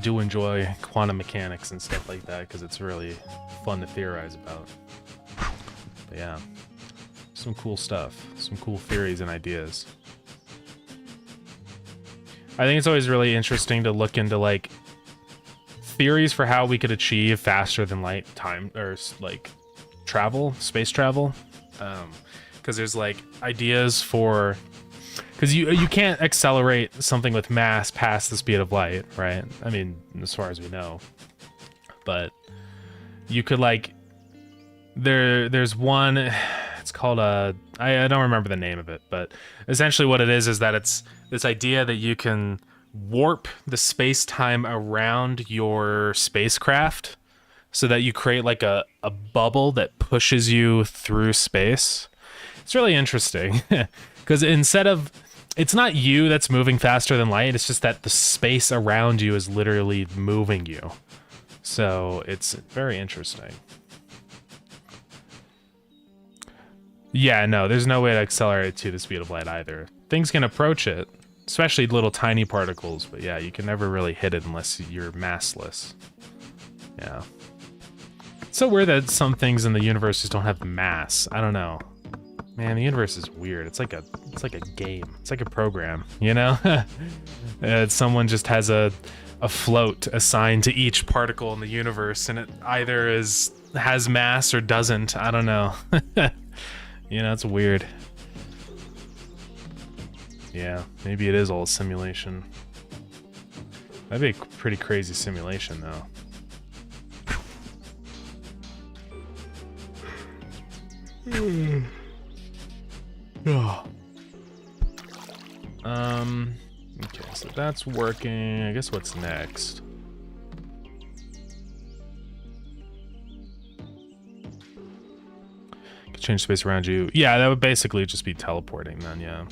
do enjoy quantum mechanics and stuff like that because it's really fun to theorize about. But yeah, some cool stuff, some cool theories and ideas. I think it's always really interesting to look into like theories for how we could achieve faster than light time or like travel, space travel, because there's like ideas for. Because you can't accelerate something with mass past the speed of light, right? I mean, as far as we know. But you could like, there's one, it's called I don't remember the name of it, but essentially what it is that it's this idea that you can warp the space-time around your spacecraft so that you create like a bubble that pushes you through space. It's really interesting because instead of, it's not you that's moving faster than light, it's just that the space around you is literally moving you. So it's very interesting. Yeah, no, there's no way to accelerate to the speed of light either. Things can approach it, especially little tiny particles, but yeah, you can never really hit it unless you're massless. Yeah. It's so weird that some things in the universe just don't have mass. I don't know. Man, the universe is weird. It's like a game. It's like a program, you know? Someone just has a float assigned to each particle in the universe, and it either has mass or doesn't. I don't know. You know, it's weird. Yeah, maybe it is all a simulation. That'd be a pretty crazy simulation, though. Oh. Okay, so that's working. I guess what's next? Could change space around you. Yeah, that would basically just be teleporting then, yeah.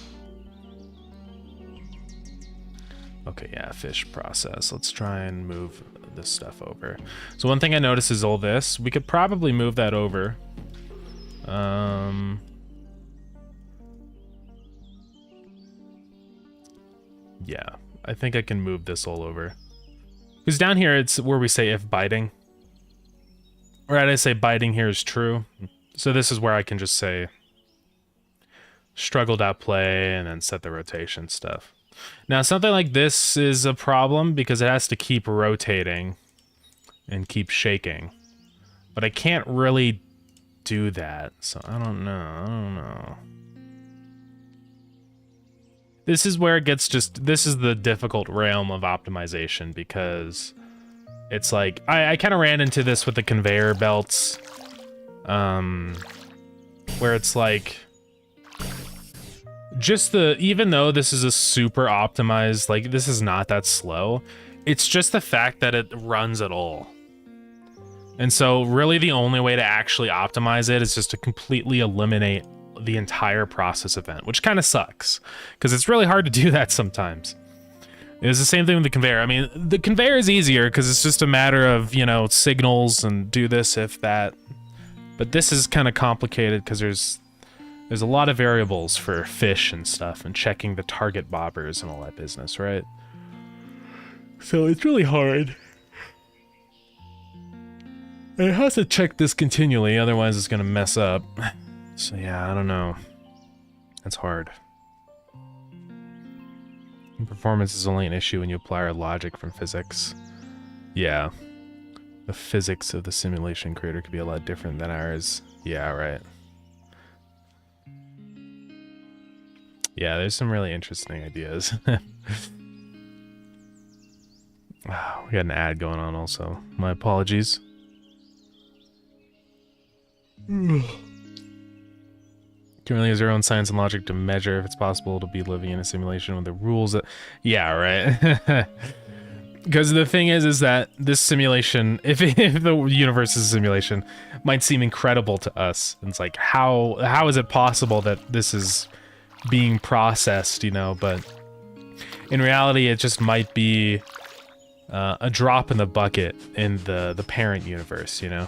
Okay, yeah, fish process. Let's try and move this stuff over. So one thing I noticed is all this. We could probably move that over. Yeah, I think I can move this all over. Because down here, it's where we say if biting. Right, I say biting here is true. So this is where I can just say struggled outplay and then set the rotation stuff. Now, something like this is a problem because it has to keep rotating and keep shaking. But I can't really do that, so I don't know. This is where it gets this is the difficult realm of optimization because it's like, I kind of ran into this with the conveyor belts, where it's like, even though this is a super optimized, like this is not that slow, it's just the fact that it runs at all. And so really the only way to actually optimize it is just to completely eliminate the entire process event, which kind of sucks because it's really hard to do that sometimes. It was the same thing with the conveyor. I mean, the conveyor is easier because it's just a matter of, you know, signals and do this if that. But this is kind of complicated because there's a lot of variables for fish and stuff and checking the target bobbers and all that business, right? So it's really hard. And it has to check this continually, otherwise it's gonna mess up. So yeah, I don't know. That's hard. Performance is only an issue when you apply our logic from physics. Yeah. The physics of the simulation creator could be a lot different than ours. Yeah, right. Yeah, there's some really interesting ideas. Oh, we got an ad going on also. My apologies. Can really use our own science and logic to measure if it's possible to be living in a simulation with the rules that... Yeah, right. Because the thing is that this simulation, if the universe is a simulation, might seem incredible to us. It's like, how is it possible that this is being processed, you know? But in reality, it just might be a drop in the bucket in the parent universe, you know?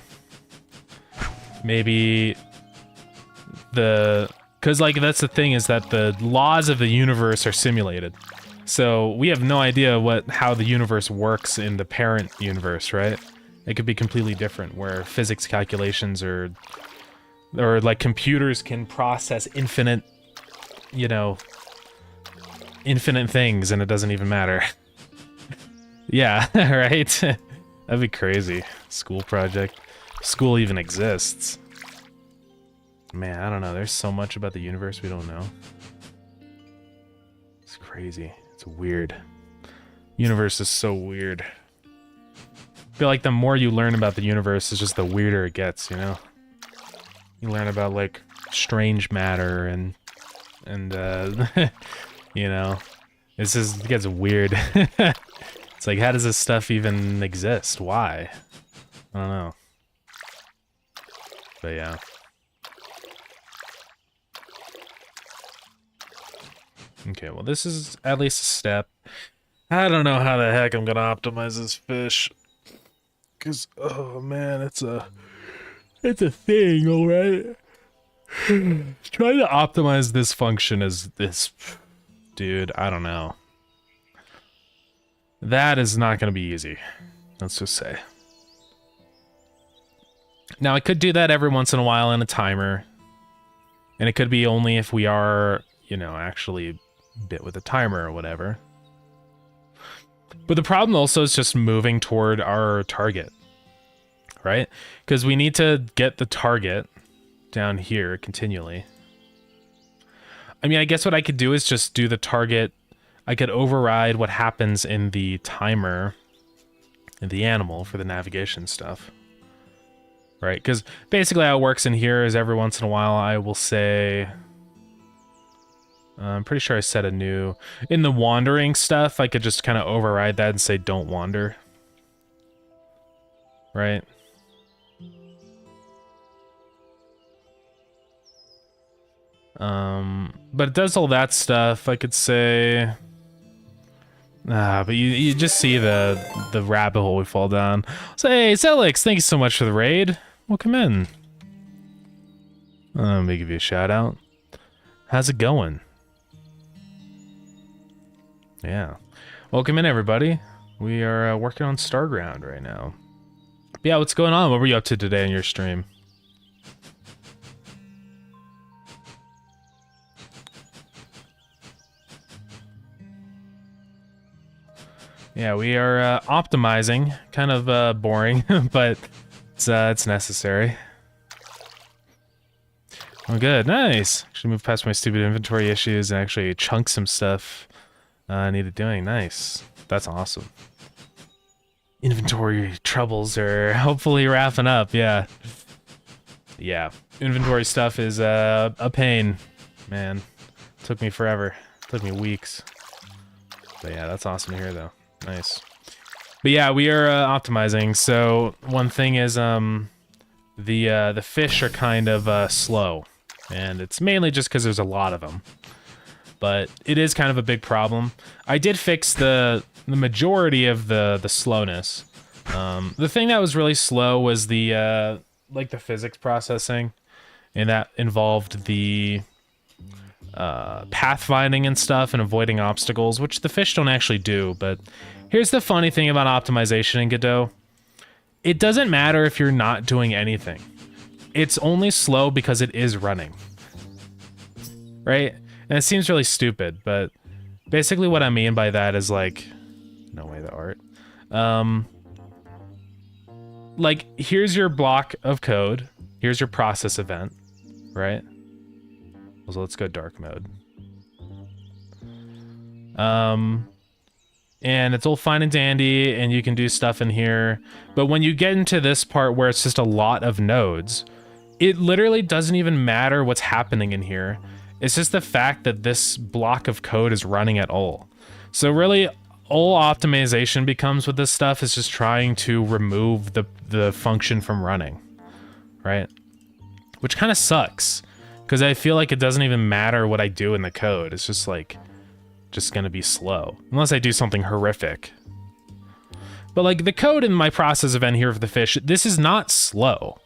Maybe because like that's the thing, is that the laws of the universe are simulated. So we have no idea how the universe works in the parent universe, right? It could be completely different, where physics calculations or like computers can process infinite, you know, infinite things and it doesn't even matter. Yeah, right? That'd be crazy. School project. School even exists. Man, I don't know. There's so much about the universe we don't know. It's crazy. It's weird. Universe is so weird. I feel like the more you learn about the universe, it's just the weirder it gets, you know? You learn about, like, strange matter and you know, it gets weird. It's like, how does this stuff even exist? Why? I don't know. But yeah. Okay, well this is at least a step. I don't know how the heck I'm gonna optimize this fish. Cause, oh man, it's a thing, alright? Trying to optimize this function is this... Dude, I don't know. That is not gonna be easy. Let's just say. Now, I could do that every once in a while in a timer. And it could be only if we are, you know, actually bit with a timer or whatever. But the problem also is just moving toward our target. Right? Because we need to get the target down here continually. I mean, I guess what I could do is just do the target. I could override what happens in the timer in the animal for the navigation stuff. Right, because basically how it works in here is every once in a while I will say... I'm pretty sure I set a new... In the wandering stuff, I could just kind of override that and say don't wander. Right? But it does all that stuff. I could say... but you just see the rabbit hole we fall down. So, hey, Zelix, thank you so much for the raid. Welcome in. Let me give you a shout out. How's it going? Yeah. Welcome in, everybody. We are working on Starground right now. Yeah, what's going on? What were you up to today in your stream? Yeah, we are optimizing. Kind of boring, but it's necessary. Oh, good, nice. Actually moved past my stupid inventory issues and actually chunk some stuff I needed doing. Nice. That's awesome. Inventory troubles are hopefully wrapping up, yeah. Yeah, inventory stuff is a pain, man. Took me forever. Took me weeks. But yeah, that's awesome to hear, though. Nice. But yeah, we are optimizing. So one thing is the fish are kind of slow, and it's mainly just because there's a lot of them. but it is kind of a big problem. I did fix the majority of the slowness. The thing that was really slow was the like the physics processing, and that involved the pathfinding and stuff and avoiding obstacles, which the fish don't actually do. But here's the funny thing about optimization in Godot. It doesn't matter if you're not doing anything. It's only slow because it is running. Right? And it seems really stupid, but basically what I mean by that is like, no way, the art. Like, here's your block of code. Here's your process event, right? So let's go dark mode. And it's all fine and dandy, and you can do stuff in here. But when you get into this part where it's just a lot of nodes, it literally doesn't even matter what's happening in here. It's just the fact that this block of code is running at all. So really, all optimization becomes with this stuff is just trying to remove the function from running, right? Which kind of sucks, because I feel like it doesn't even matter what I do in the code. It's just like, just gonna be slow, unless I do something horrific. But like the code in my process event here for the fish, this is not slow.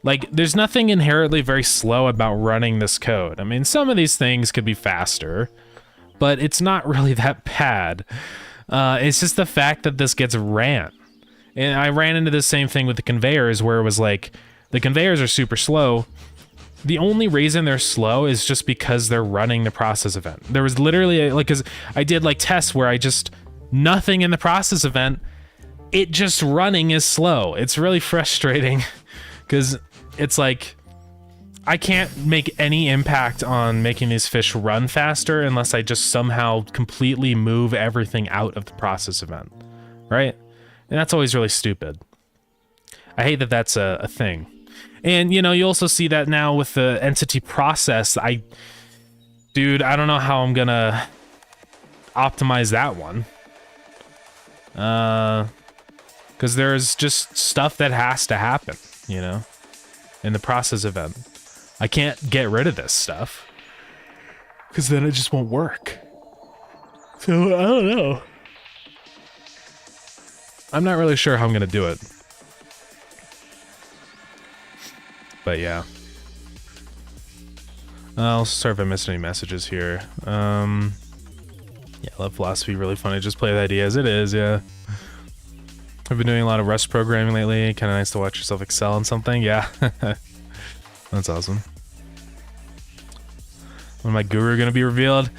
Like, there's nothing inherently very slow about running this code. I mean, some of these things could be faster, but it's not really that bad. It's just the fact that this gets ran. And I ran into the same thing with the conveyors, where it was like, the conveyors are super slow. The only reason they're slow is just because they're running the process event. There was literally, like, because I did like tests where I just, nothing in the process event, it just running is slow. It's really frustrating, because it's like, I can't make any impact on making these fish run faster unless I just somehow completely move everything out of the process event, right? And that's always really stupid. I hate that that's a thing. And, you know, you also see that now with the entity process. Dude, I don't know how I'm gonna optimize that one. Because there's just stuff that has to happen, you know, in the process event. I can't get rid of this stuff, because then it just won't work. So, I don't know. I'm not really sure how I'm gonna do it. But yeah. I'll sorry if I missed any messages here. Yeah, love philosophy, really funny. Just play the idea as it is, yeah. I've been doing a lot of Rust programming lately. Kind of nice to watch yourself excel on something. Yeah. That's awesome. When my guru gonna be revealed?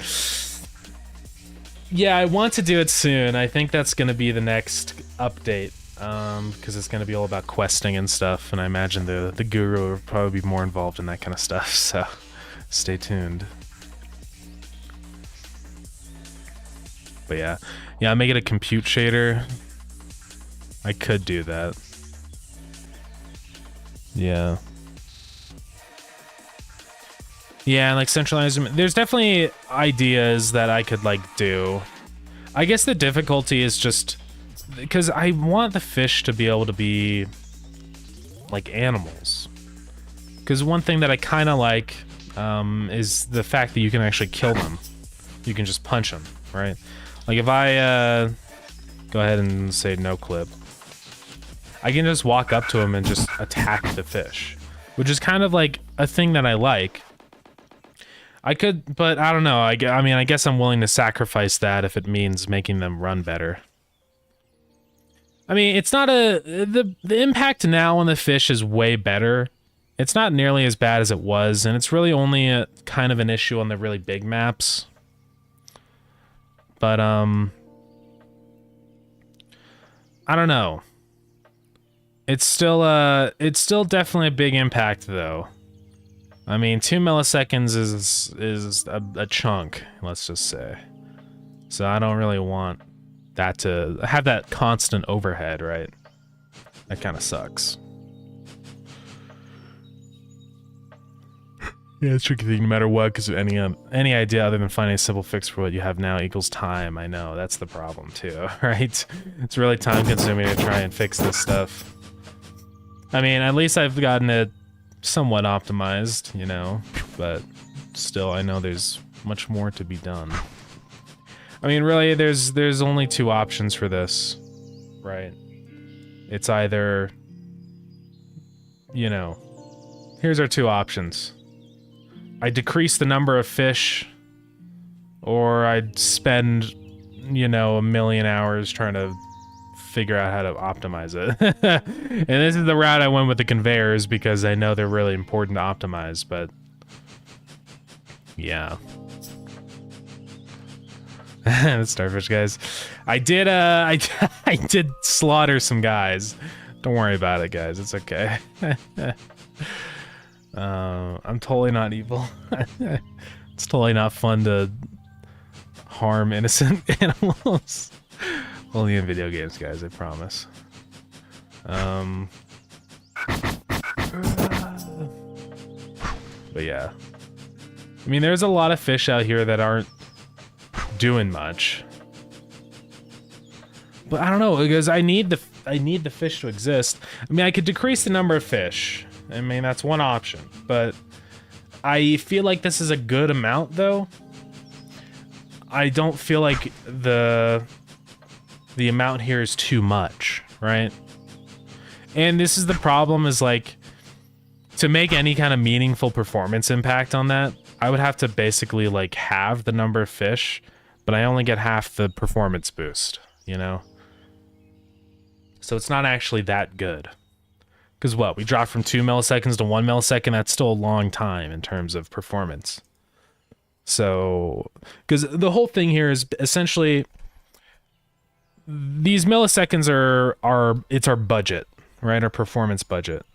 Yeah, I want to do it soon. I think that's gonna be the next update. Because it's gonna be all about questing and stuff, and I imagine the guru will probably be more involved in that kind of stuff, so stay tuned. But yeah, I make it a compute shader. I could do that. Yeah. Yeah, like centralized. There's definitely ideas that I could like do. I guess the difficulty is just because I want the fish to be able to be like animals. Because one thing that I kind of like is the fact that you can actually kill them. You can just punch them, right? Like if I go ahead and say no clip, I can just walk up to him and just attack the fish, which is kind of like a thing that I like. I could, but I don't know. I mean, I guess I'm willing to sacrifice that if it means making them run better. I mean, it's not the impact now on the fish is way better. It's not nearly as bad as it was, and it's really only a kind of an issue on the really big maps. But I don't know. It's still definitely a big impact though. I mean, 2 milliseconds is a chunk, let's just say. So I don't really want that to have that constant overhead, right? That kind of sucks. Yeah, it's a tricky thing no matter what, because any idea other than finding a simple fix for what you have now equals time. I know, that's the problem too, right? It's really time consuming to try and fix this stuff. I mean, at least I've gotten it somewhat optimized, you know, but still I know there's much more to be done. I mean, really, there's only two options for this, right? It's either, you know, here's our two options. I decrease the number of fish, or I'd spend, you know, 1 million hours trying to figure out how to optimize it. And this is the route I went with the conveyors because I know they're really important to optimize, but yeah. The starfish guys. I did I did slaughter some guys. Don't worry about it, guys. It's okay. I'm totally not evil. It's totally not fun to harm innocent animals. Only in video games, guys, I promise. But yeah. I mean, there's a lot of fish out here that aren't doing much. But I don't know, because I need the fish to exist. I mean, I could decrease the number of fish. I mean, that's one option. But I feel like this is a good amount, though. I don't feel like the amount here is too much, right? And this is the problem, is like, to make any kind of meaningful performance impact on that, I would have to basically like halve the number of fish, but I only get half the performance boost, you know? So it's not actually that good. Because what, we dropped from 2 milliseconds to 1 millisecond, that's still a long time in terms of performance. So, because the whole thing here is essentially, these milliseconds it's our budget, right? Our performance budget.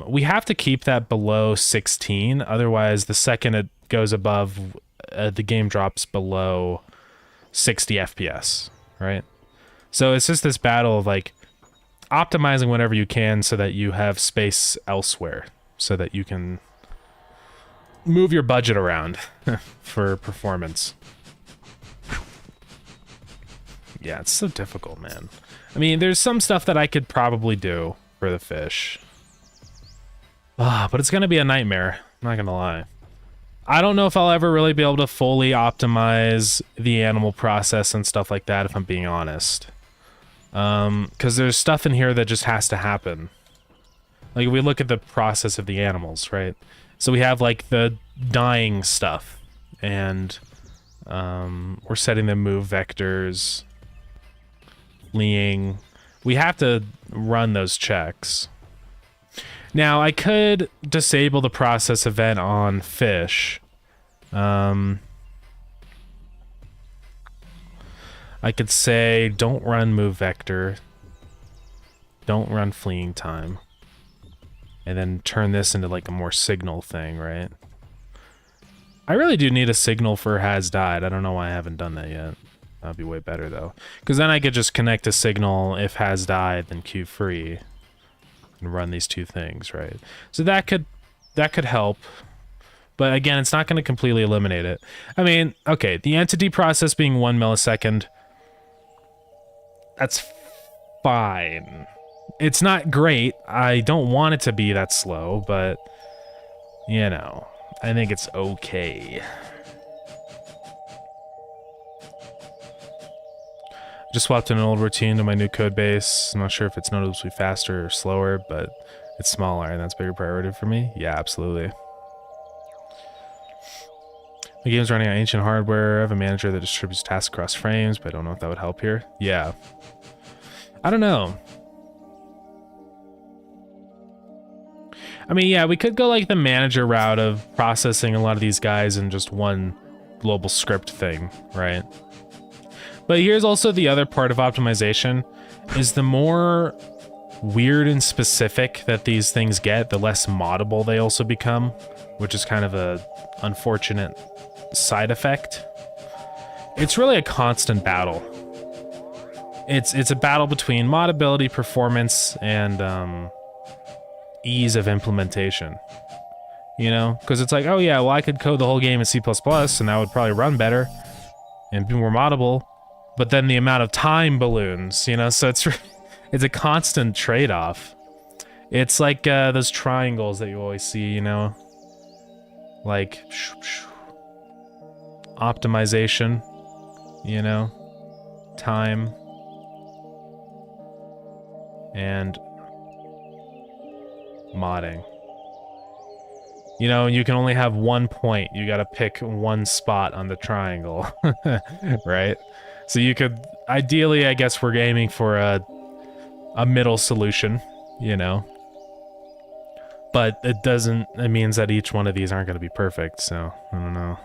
We have to keep that below 16, otherwise the second it goes above, the game drops below 60 FPS, right? So it's just this battle of like optimizing whatever you can so that you have space elsewhere, so that you can move your budget around for performance. Yeah, it's so difficult, man. I mean, there's some stuff that I could probably do for the fish. But it's gonna be a nightmare, I'm not gonna lie. I don't know if I'll ever really be able to fully optimize the animal process and stuff like that, if I'm being honest. Because there's stuff in here that just has to happen. Like, if we look at the process of the animals, right? So we have, like, the dying stuff, and we're setting them move vectors, fleeing. We have to run those checks. Now, I could disable the process event on fish. I could say, don't run move vector. Don't run fleeing time. And then turn this into like a more signal thing, right? I really do need a signal for has died. I don't know why I haven't done that yet. That'd be way better though. Because then I could just connect a signal if has died, then queue free. And run these two things, right? So that could help. But again, it's not going to completely eliminate it. I mean, okay, the entity process being 1 millisecond, that's fine. It's not great. I don't want it to be that slow, but, you know, I think it's okay. Just swapped in an old routine to my new code base. I'm not sure if it's noticeably faster or slower, but it's smaller, and that's a bigger priority for me. Yeah, absolutely. My game's running on ancient hardware. I have a manager that distributes tasks across frames, but I don't know if that would help here. Yeah. I don't know. I mean, yeah, we could go like the manager route of processing a lot of these guys in just one global script thing, right? But here's also the other part of optimization, is the more weird and specific that these things get, the less moddable they also become, which is kind of a unfortunate side effect. It's really a constant battle. It's a battle between modability, performance, and ease of implementation. You know? Because it's like, oh yeah, well I could code the whole game in C++ and that would probably run better and be more moddable. But then the amount of time balloons, you know, so it's a constant trade-off. It's like those triangles that you always see, you know, like optimization, you know, time, and modding. You know, you can only have one point. You gotta pick one spot on the triangle, right? So you could, ideally, I guess we're aiming for a middle solution, you know? But it means that each one of these aren't gonna be perfect, so, I don't know.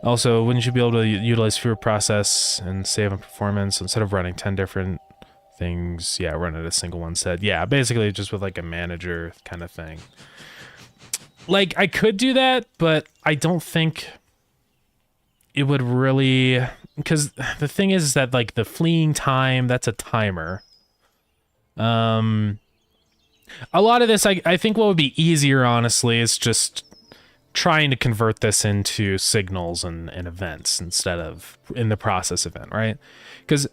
Also, wouldn't you be able to utilize fewer process and save on performance instead of running 10 different things? Yeah, run it a single one set. Yeah, basically just with like a manager kind of thing. Like, I could do that, but I don't think it would really... Because the thing is that, like, the fleeing time, that's a timer. A lot of this, I think what would be easier, honestly, is just trying to convert this into signals and events instead of in the process event, right? Because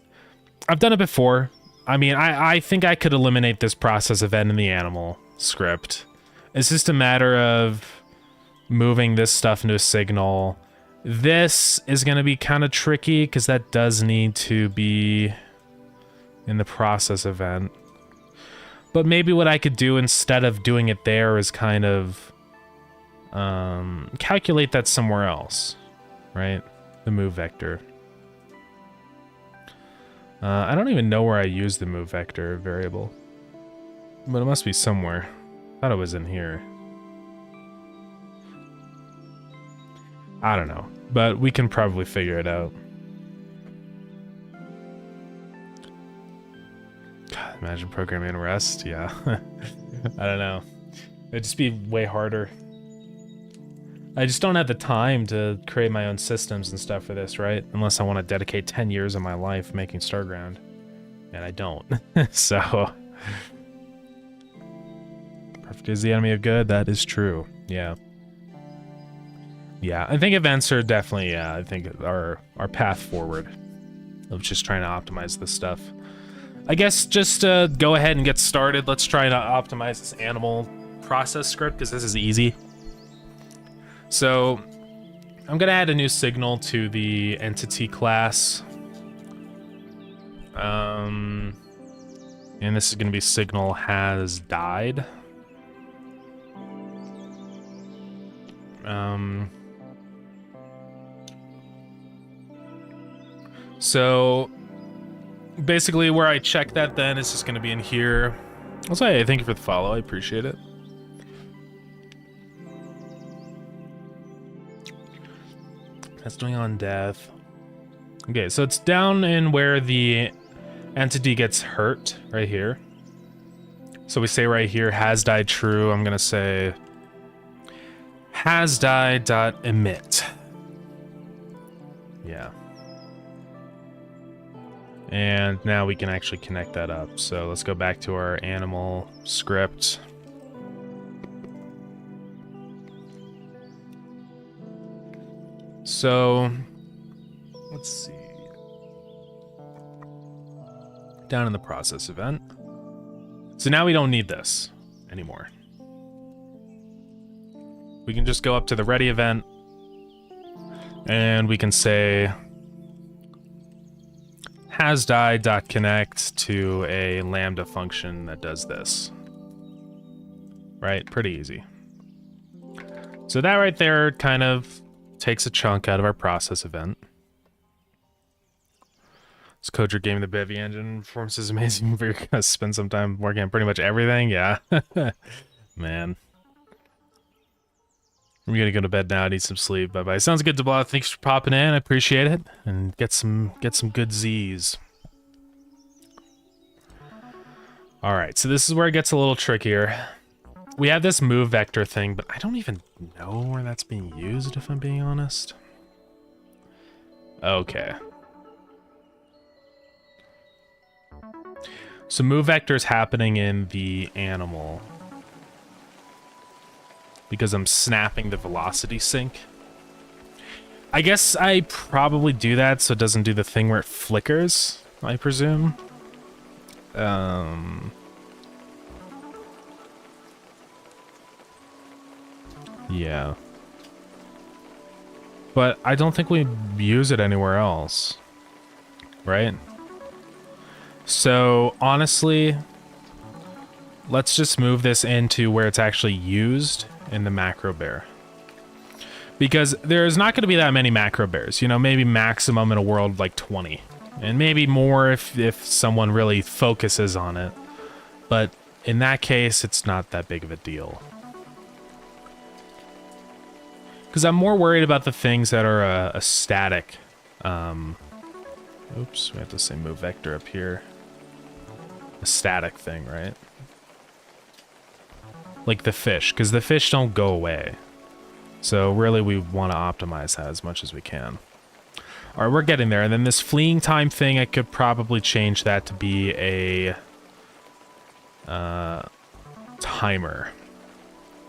I've done it before. I mean, I think I could eliminate this process event in the animal script. It's just a matter of moving this stuff into a signal. This is going to be kind of tricky because that does need to be in the process event. But maybe what I could do instead of doing it there is kind of calculate that somewhere else, right? The move vector. I don't even know where I use the move vector variable, but it must be somewhere. I thought it was in here. I don't know, but we can probably figure it out. God, imagine programming in Rust. Yeah, I don't know. It'd just be way harder. I just don't have the time to create my own systems and stuff for this, right? Unless I want to dedicate 10 years of my life making Starground. And I don't. So... Perfect is the enemy of good. That is true. Yeah. Yeah, I think events are definitely, yeah, I think our path forward of just trying to optimize this stuff. I guess just go ahead and get started. Let's try to optimize this animal process script, because this is easy. So I'm gonna add a new signal to the entity class. And this is gonna be signal has died. So basically where I check that then is just gonna be in here. I'll say thank you for the follow, I appreciate it. That's doing on death. Okay, so it's down in where the entity gets hurt, right here. So we say right here, has died true. I'm gonna say has died dot emit. Yeah. And now we can actually connect that up. So let's go back to our animal script. So, let's see. Down in the process event. So now we don't need this anymore. We can just go up to the ready event and we can say has died.connect to a lambda function that does this. Right? Pretty easy. So that right there kind of takes a chunk out of our process event. This Godot Gamedev engine performance is amazing. We're gonna spend some time working on pretty much everything. Yeah, man. I'm gonna go to bed now. I need some sleep. Bye bye. Sounds good, Debla. Thanks for popping in. I appreciate it. And get some good Z's. All right, so this is where it gets a little trickier. We have this move vector thing, but I don't even know where that's being used, if I'm being honest. Okay. So move vector is happening in the animal because I'm snapping the velocity sync. I guess I probably do that so it doesn't do the thing where it flickers, I presume. Yeah. But I don't think we use it anywhere else. Right? So, honestly, let's just move this into where it's actually used in the macro bear. Because there's not going to be that many macro bears. You know, maybe maximum in a world like 20. And maybe more if someone really focuses on it. But in that case, it's not that big of a deal. Because I'm more worried about the things that are a static. Oops, we have to say move vector up here. A static thing, right? Like the fish, because the fish don't go away. So really we want to optimize that as much as we can. All right, we're getting there. And then this fleeing time thing, I could probably change that to be a timer,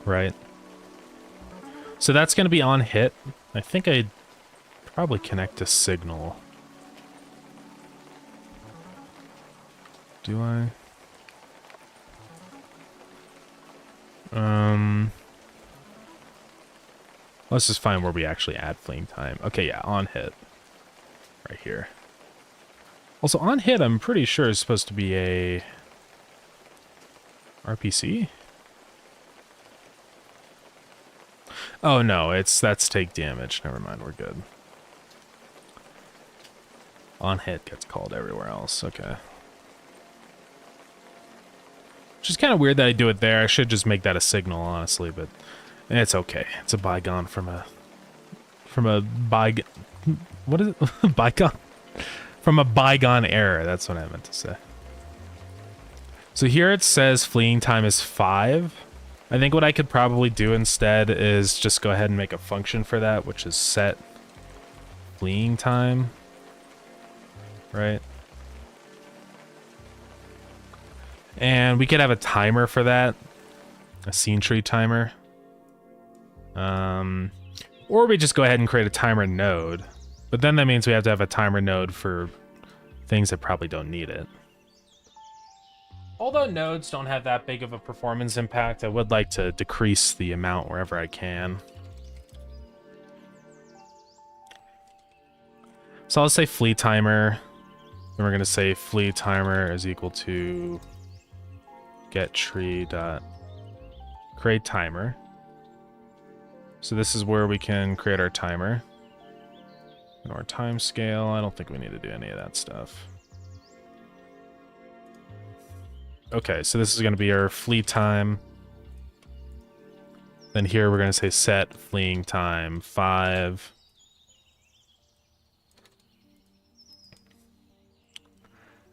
right? So that's going to be on hit. I think I'd probably connect to signal. Do I? Let's just find where we actually add fleeing time. Okay, yeah, on hit. Right here. Also, on hit, I'm pretty sure is supposed to be a RPC? Oh no, that's take damage. Never mind, we're good. On hit gets called everywhere else. Okay. Which is kind of weird that I do it there. I should just make that a signal, honestly, but it's okay. It's a bygone from a bygone. What is it? Bygone? From a bygone era. That's what I meant to say. So here it says fleeing time is 5. I think what I could probably do instead is just go ahead and make a function for that, which is set fleeing time. Right? And we could have a timer for that. A scene tree timer. Or we just go ahead and create a timer node. But then that means we have to have a timer node for things that probably don't need it. Although nodes don't have that big of a performance impact, I would like to decrease the amount wherever I can. So I'll say flee timer. Then we're going to say flee timer is equal to get tree dot create timer. So this is where we can create our timer. And our time scale, I don't think we need to do any of that stuff. Okay, so this is going to be our flee time. Then here we're going to say set fleeing time 5.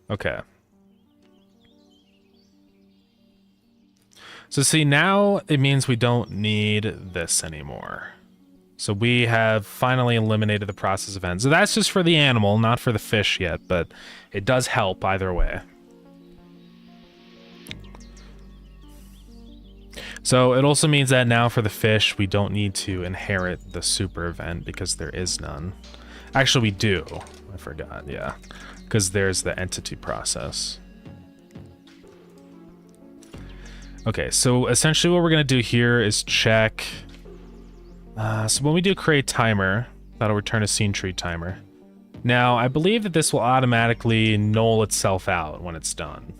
Okay. So see, now it means we don't need this anymore. So we have finally eliminated the process event. So that's just for the animal, not for the fish yet, but it does help either way. So it also means that now for the fish, we don't need to inherit the super event because there is none. Actually, we do. I forgot, yeah. Because there's the entity process. Okay, so essentially what we're going to do here is check. So when we do create timer, that'll return a scene tree timer. Now, I believe that this will automatically null itself out when it's done.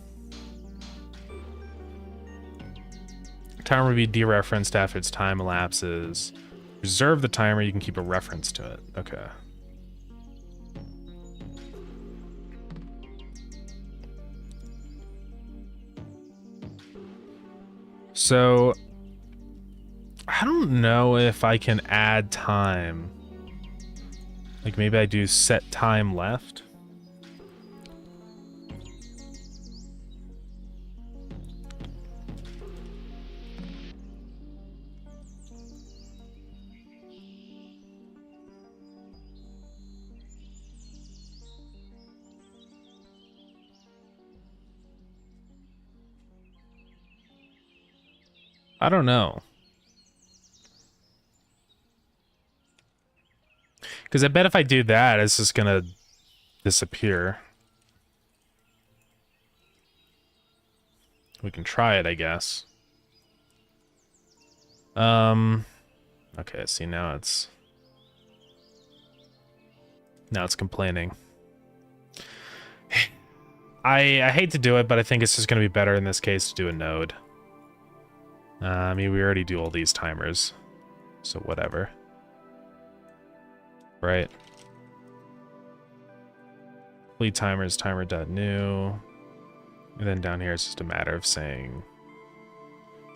Timer will be dereferenced after its time elapses. Reserve the timer, you can keep a reference to it. Okay. So, I don't know if I can add time. Like maybe I do set time left. I don't know. Because I bet if I do that, it's just gonna disappear. We can try it, I guess. Okay, see now it's... Now it's complaining. I hate to do it, but I think it's just going to be better in this case to do a node. I mean, we already do all these timers, so whatever. Right? Fleet timers, timer.new. And then down here, it's just a matter of saying,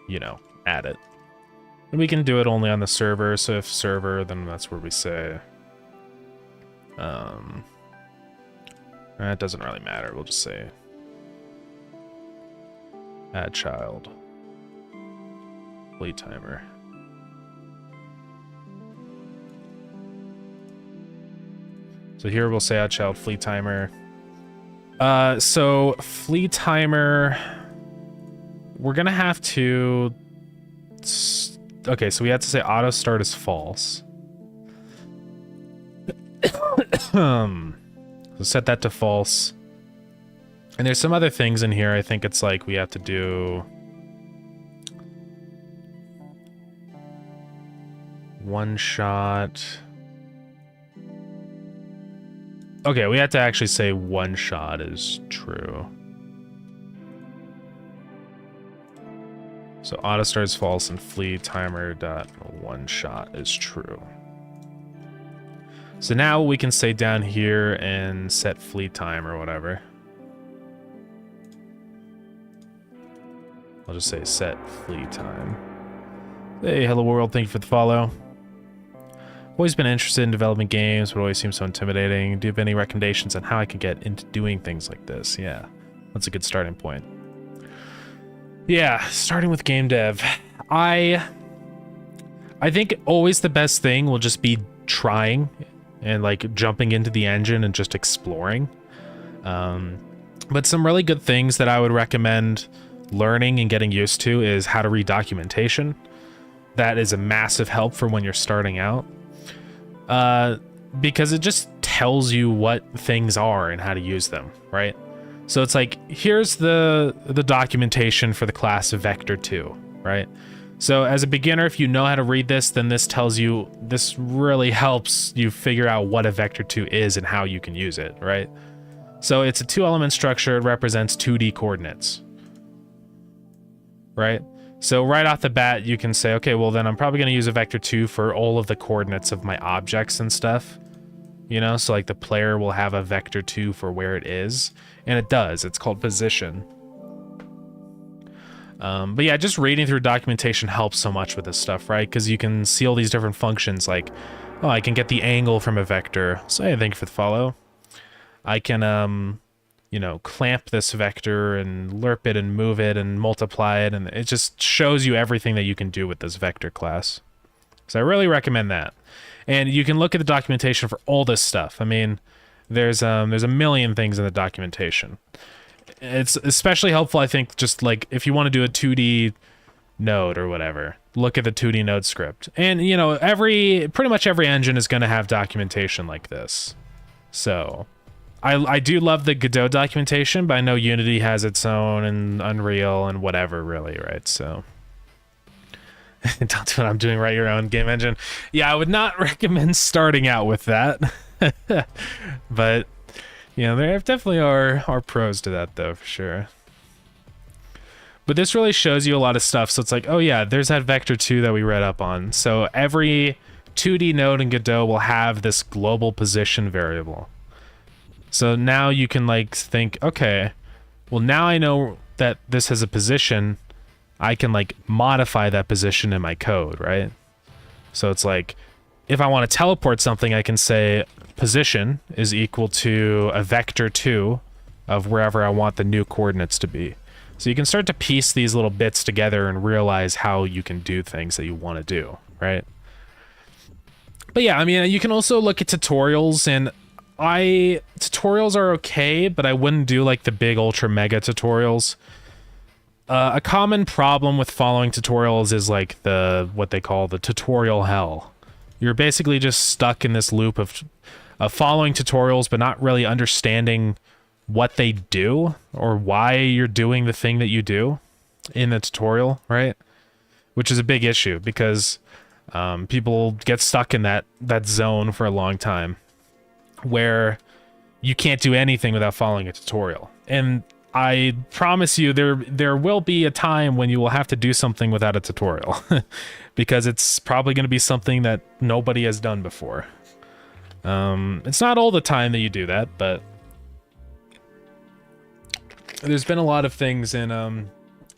you know, add it. And we can do it only on the server, so if server, then that's where we say... It doesn't really matter. We'll just say add child fleet timer. So here we'll say add child fleet timer. So fleet timer, we're gonna have to. Okay, so we have to say auto start is false. So set that to false. And there's some other things in here. I think it's like we have to do one shot. Okay, we have to actually say one shot is true. So auto start is false and flee timer dot one shot is true. So now we can say down here and set fleet time or whatever. I'll just say set fleet time. Hey, hello world, thank you for the follow. Always been interested in developing games, but always seems so intimidating. Do you have any recommendations on how I can get into doing things like this? Yeah, that's a good starting point. Yeah, starting with game dev. I think always the best thing will just be trying and like jumping into the engine and just exploring. But some really good things that I would recommend learning and getting used to is how to read documentation. That is a massive help for when you're starting out. Because it just tells you what things are and how to use them, right? So it's like, here's the documentation for the class of Vector 2, right? So as a beginner, if you know how to read this, then this tells you, this really helps you figure out what a Vector 2 is and how you can use it, right? So it's a 2-element structure. It represents 2D coordinates, right? So right off the bat, you can say, okay, well then I'm probably going to use a Vector 2 for all of the coordinates of my objects and stuff. You know, so like the player will have a Vector 2 for where it is. And it does. It's called position. But yeah, just reading through documentation helps so much with this stuff, right? Because you can see all these different functions like, oh, I can get the angle from a vector. So hey, thank you for the follow. I can, you know, clamp this vector and lerp it and move it and multiply it. And it just shows you everything that you can do with this vector class. So I really recommend that. And you can look at the documentation for all this stuff. I mean, there's a million things in the documentation. It's especially helpful, I think, just like if you want to do a 2D node or whatever, look at the 2D node script. And, you know, pretty much every engine is going to have documentation like this. So I do love the Godot documentation, but I know Unity has its own and Unreal and whatever, really, right? So don't do what I'm doing, write your own game engine. Yeah, I would not recommend starting out with that. But you know, there definitely are pros to that, though, for sure. But this really shows you a lot of stuff. So it's like, oh yeah, there's that Vector 2 that we read up on. So every 2D node in Godot will have this global position variable. So now you can like think, okay, well now I know that this has a position. I can like modify that position in my code, right? So it's like, if I want to teleport something, I can say position is equal to a vector 2 of wherever I want the new coordinates to be. So you can start to piece these little bits together and realize how you can do things that you want to do, right? But yeah, I mean, you can also look at tutorials, and tutorials are okay, but I wouldn't do like the big ultra mega tutorials. A common problem with following tutorials is like what they call the tutorial hell. You're basically just stuck in this loop of following tutorials, but not really understanding what they do or why you're doing the thing that you do in the tutorial, right? Which is a big issue because people get stuck in that zone for a long time. where you can't do anything without following a tutorial. And I promise you there will be a time when you will have to do something without a tutorial because it's probably going to be something that nobody has done before. It's not all the time that you do that, but there's been a lot of things in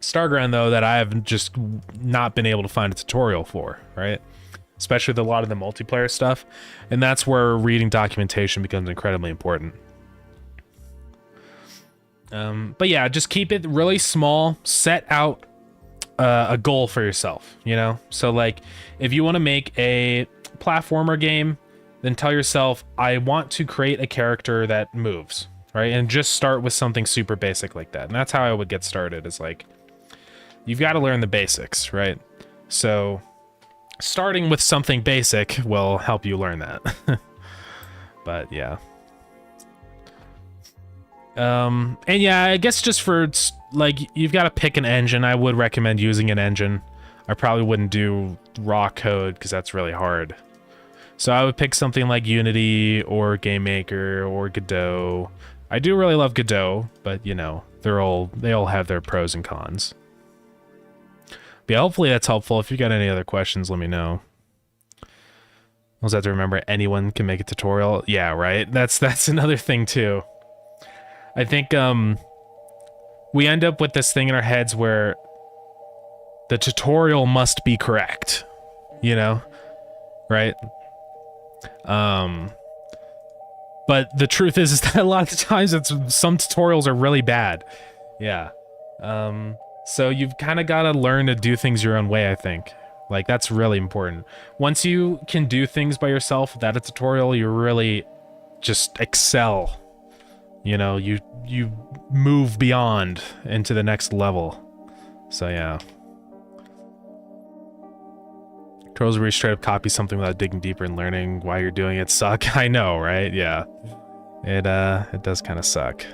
Starground though that I have just not been able to find a tutorial for, right? Especially with a lot of the multiplayer stuff, and that's where reading documentation becomes incredibly important. But yeah, just keep it really small. Set out a goal for yourself, you know? So like, if you want to make a platformer game, then tell yourself, I want to create a character that moves, right? And just start with something super basic like that. And that's how I would get started, is like, you've got to learn the basics, right? So starting with something basic will help you learn that. But yeah. And yeah, I guess just for, like, you've got to pick an engine. I would recommend using an engine. I probably wouldn't do raw code because that's really hard. So I would pick something like Unity or GameMaker or Godot. I do really love Godot, but you know, they all have their pros and cons. But yeah, hopefully that's helpful. If you got any other questions, let me know. I also have to remember anyone can make a tutorial. Yeah, right. That's another thing too. I think we end up with this thing in our heads where the tutorial must be correct, you know, right? But the truth is that a lot of times some tutorials are really bad. Yeah. So you've kind of got to learn to do things your own way, I think. Like, that's really important. Once you can do things by yourself without a tutorial, you really just excel. You know, you move beyond into the next level. So yeah. Tutorials where you straight up copy something without digging deeper and learning why you're doing it suck. I know, right? Yeah. It does kind of suck.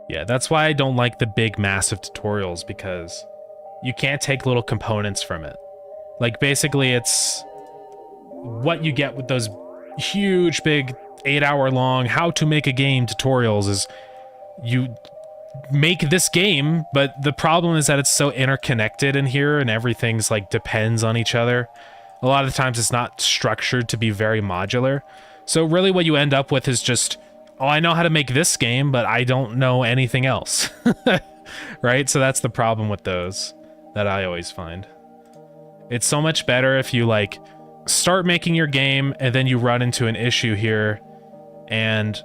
Yeah, that's why I don't like the big massive tutorials, because you can't take little components from it. Like, basically it's what you get with those huge big 8-hour long how to make a game tutorials is you make this game, but the problem is that it's so interconnected in here and everything's like depends on each other. A lot of the times it's not structured to be very modular. So really what you end up with is just, oh, I know how to make this game, but I don't know anything else. Right? So that's the problem with those that I always find. It's so much better if you like start making your game and then you run into an issue here and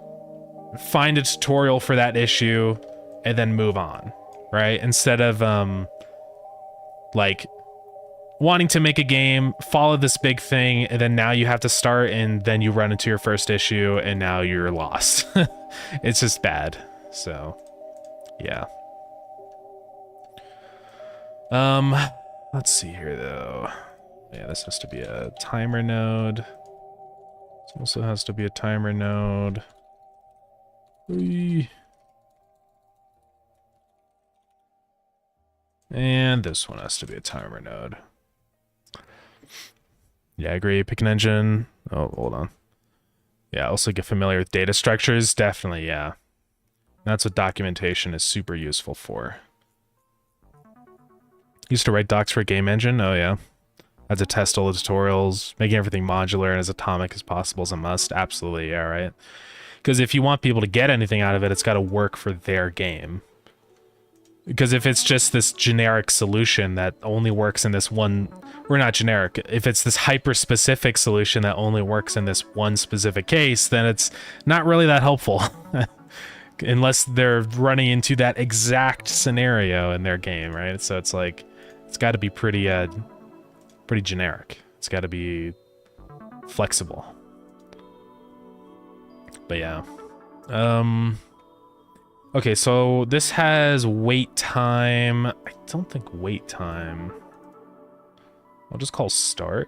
find a tutorial for that issue and then move on, right? Instead of like wanting to make a game, follow this big thing, and then now you have to start and then you run into your first issue and now you're lost. It's just bad. So yeah. Let's see here though. Yeah, this has to be a timer node. This also has to be a timer node. Whee. And this one has to be a timer node. Yeah, I agree. Pick an engine. Oh, hold on. Yeah, also get familiar with data structures. Definitely, yeah. That's what documentation is super useful for. Used to write docs for a game engine. Oh, yeah. Had to test all the tutorials. Making everything modular and as atomic as possible is a must. Absolutely, yeah, right? Because if you want people to get anything out of it, it's got to work for their game. Because if it's just this generic solution that only works in this one, or not generic, if it's this hyper-specific solution that only works in this one specific case, then it's not really that helpful. Unless they're running into that exact scenario in their game, right? So it's like, it's got to be pretty generic. It's got to be flexible. But yeah. Okay, so this has wait time. I don't think wait time. I'll just call start.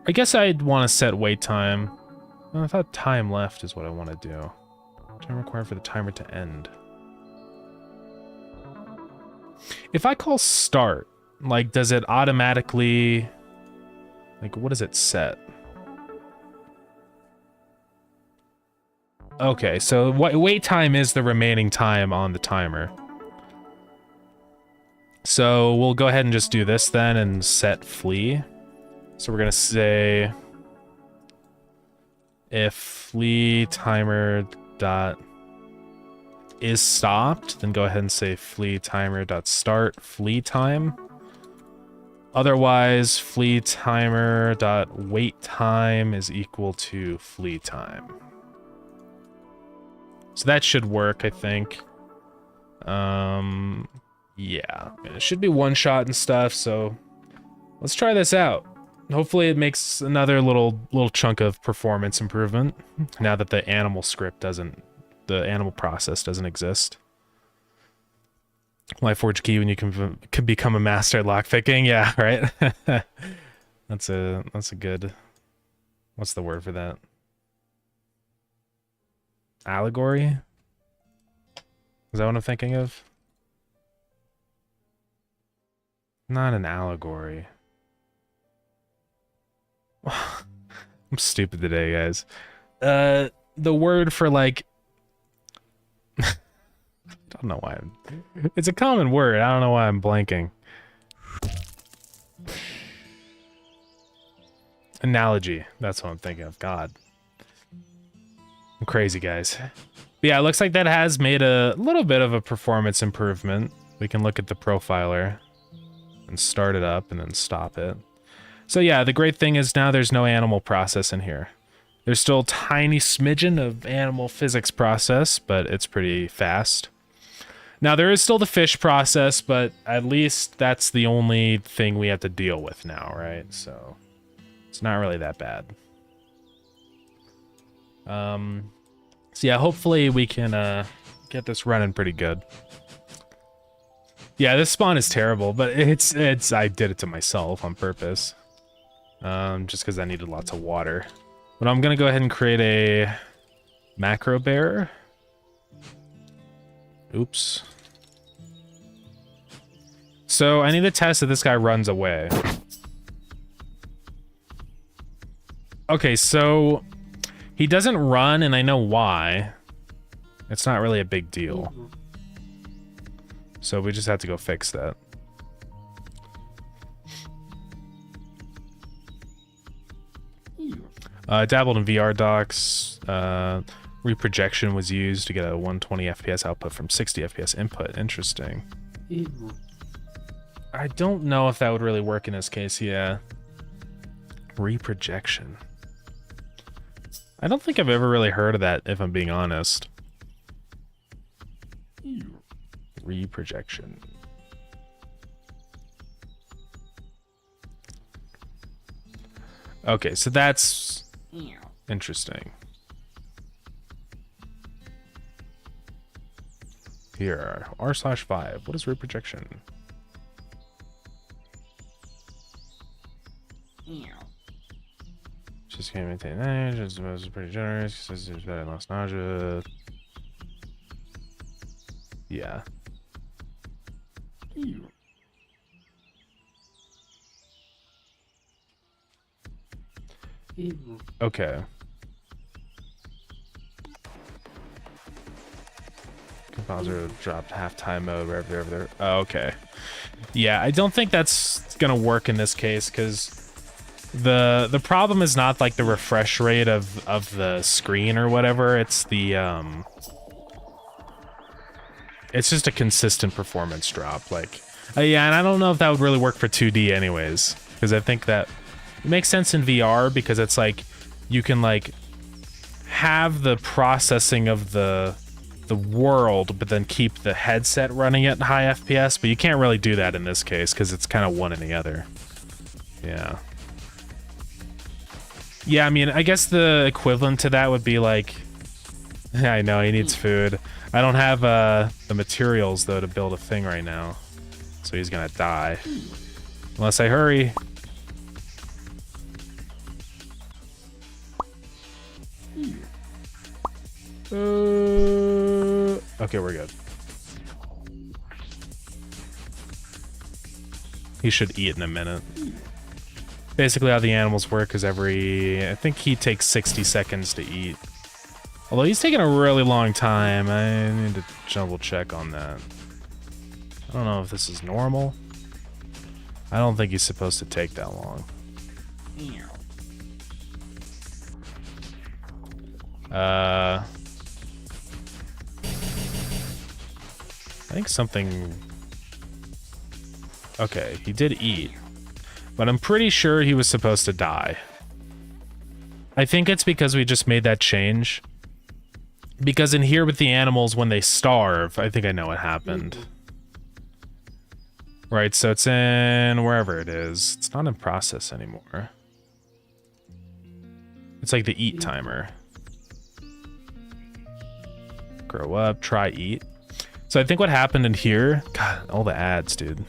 I guess I'd want to set wait time. Oh, I thought time left is what I want to do. Time required for the timer to end. If I call start, like, does it automatically Like, what is it set? Okay, so wait time is the remaining time on the timer. So we'll go ahead and just do this then and set flee. So we're gonna say if flee timer dot is stopped, then go ahead and say flee timer dot start flee time. Otherwise, flee timer dot wait time is equal to flee time. So that should work, I think. Yeah, it should be one shot and stuff, so let's try this out. Hopefully it makes another little chunk of performance improvement now that the animal process doesn't exist. Life-forge key when you can become a master at lockpicking. Yeah, right. That's a good, what's the word for that? Allegory? Is that what I'm thinking of? Not an allegory. I'm stupid today, guys. The word for like... I don't know why it's a common word. I don't know why I'm blanking. Analogy. That's what I'm thinking of. God. I'm crazy, guys. But yeah, it looks like that has made a little bit of a performance improvement. We can look at the profiler and start it up and then stop it. So yeah, the great thing is now there's no animal process in here. There's still a tiny smidgen of animal physics process, but it's pretty fast. Now there is still the fish process, but at least that's the only thing we have to deal with now, right? So it's not really that bad. So yeah, hopefully we can get this running pretty good. Yeah, this spawn is terrible, but it's I did it to myself on purpose. Just because I needed lots of water. But I'm gonna go ahead and create a macro bearer. Oops. So I need to test that this guy runs away. Okay, so he doesn't run, and I know why. It's not really a big deal. So we just have to go fix that. Dabbled in VR docs. Reprojection was used to get a 120 FPS output from 60 FPS input. Interesting. I don't know if that would really work in this case, yeah. Reprojection. I don't think I've ever really heard of that, if I'm being honest. Reprojection. Okay, so that's interesting. Here, r/5. What is reprojection? Just can't maintain age. It's pretty generous. It's better than lost nausea. Yeah. Okay. Composer dropped halftime mode wherever there. Oh, okay. Yeah, I don't think that's gonna work in this case because the problem is not like the refresh rate of the screen or whatever. It's the it's just a consistent performance drop. Like, yeah, and I don't know if that would really work for 2D anyways, because I think that it makes sense in VR because it's like you can like have the processing of the world, but then keep the headset running at high FPS. But you can't really do that in this case because it's kind of one and the other. Yeah. Yeah, I mean, I guess the equivalent to that would be like, I know he needs food. I don't have the materials though to build a thing right now, so he's gonna die unless I hurry. Okay, we're good. He should eat in a minute. Basically how the animals work is I think he takes 60 seconds to eat. Although he's taking a really long time. I need to double check on that. I don't know if this is normal. I don't think he's supposed to take that long. I think something... Okay, he did eat. But I'm pretty sure he was supposed to die. I think it's because we just made that change. Because in here with the animals, when they starve, I think I know what happened. Right, so it's in wherever it is. It's not in process anymore. It's like the eat timer. Grow up, try eat. So I think what happened in here... God, all the ads, dude.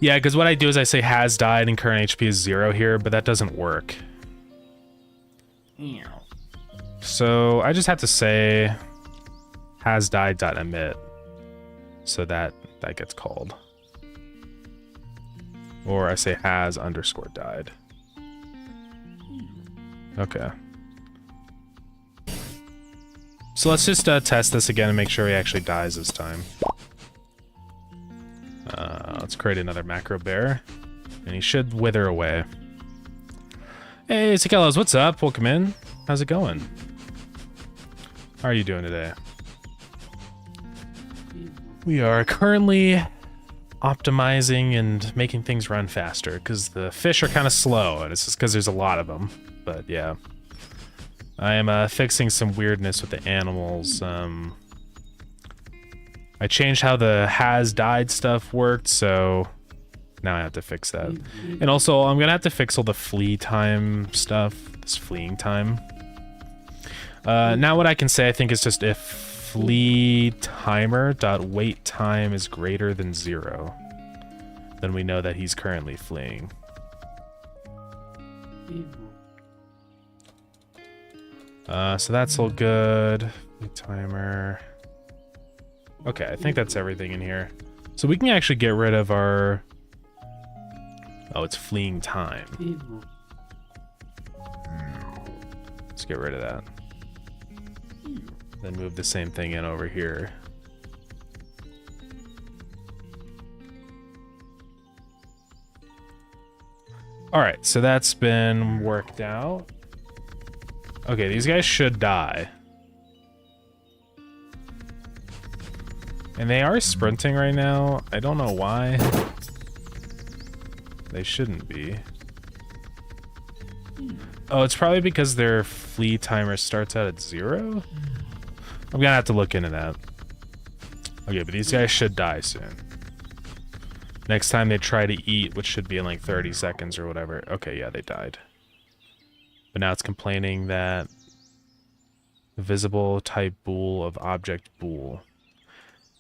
Yeah, because what I do is I say has died and current HP is 0 here, but that doesn't work. So I just have to say has died.emit so that gets called. Or I say has underscore died. Okay. So let's just test this again and make sure he actually dies this time. Let's create another macro bear, and he should wither away. Hey, Sikelos, what's up? Welcome in. How's it going? How are you doing today? We are currently optimizing and making things run faster, because the fish are kind of slow, and it's just because there's a lot of them. But yeah. I am fixing some weirdness with the animals. I changed how the has died stuff worked, so now I have to fix that. And also, I'm gonna have to fix all the flee time stuff, this fleeing time. Now what I can say, I think, is just if flee timer.wait time is greater than 0, then we know that he's currently fleeing. So that's all good. Timer. Okay, I think that's everything in here. So we can actually get rid of our... Oh, it's fleeing time. Let's get rid of that. Then move the same thing in over here. Alright, so that's been worked out. Okay, these guys should die. And they are sprinting right now. I don't know why. They shouldn't be. Oh, it's probably because their flee timer starts out at 0? I'm gonna have to look into that. Okay, but these guys should die soon. Next time they try to eat, which should be in like 30 seconds or whatever. Okay, yeah, they died. But now it's complaining that visible type bool of object bool.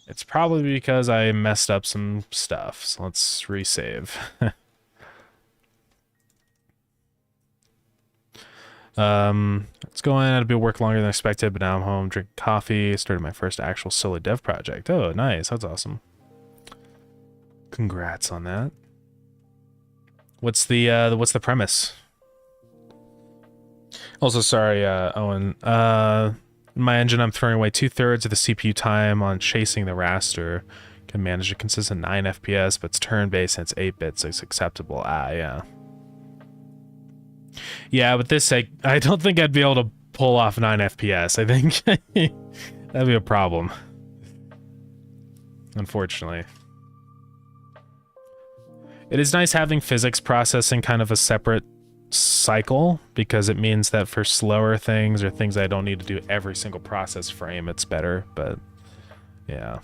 It's probably because I messed up some stuff. So let's resave. It's going to be work longer than expected, but now I'm home drinking coffee. Started my first actual solo dev project. Oh, nice. That's awesome. Congrats on that. What's the premise? Also, sorry, Owen. In my engine, I'm throwing away 2/3 of the CPU time on chasing the raster. Can manage a consistent 9 FPS, but it's turn-based and it's 8 bits, so it's acceptable. Ah, yeah. Yeah, with this, I don't think I'd be able to pull off 9 FPS. I think that'd be a problem. Unfortunately. It is nice having physics processing kind of a separate cycle, because it means that for slower things or things I don't need to do every single process frame, it's better. But yeah,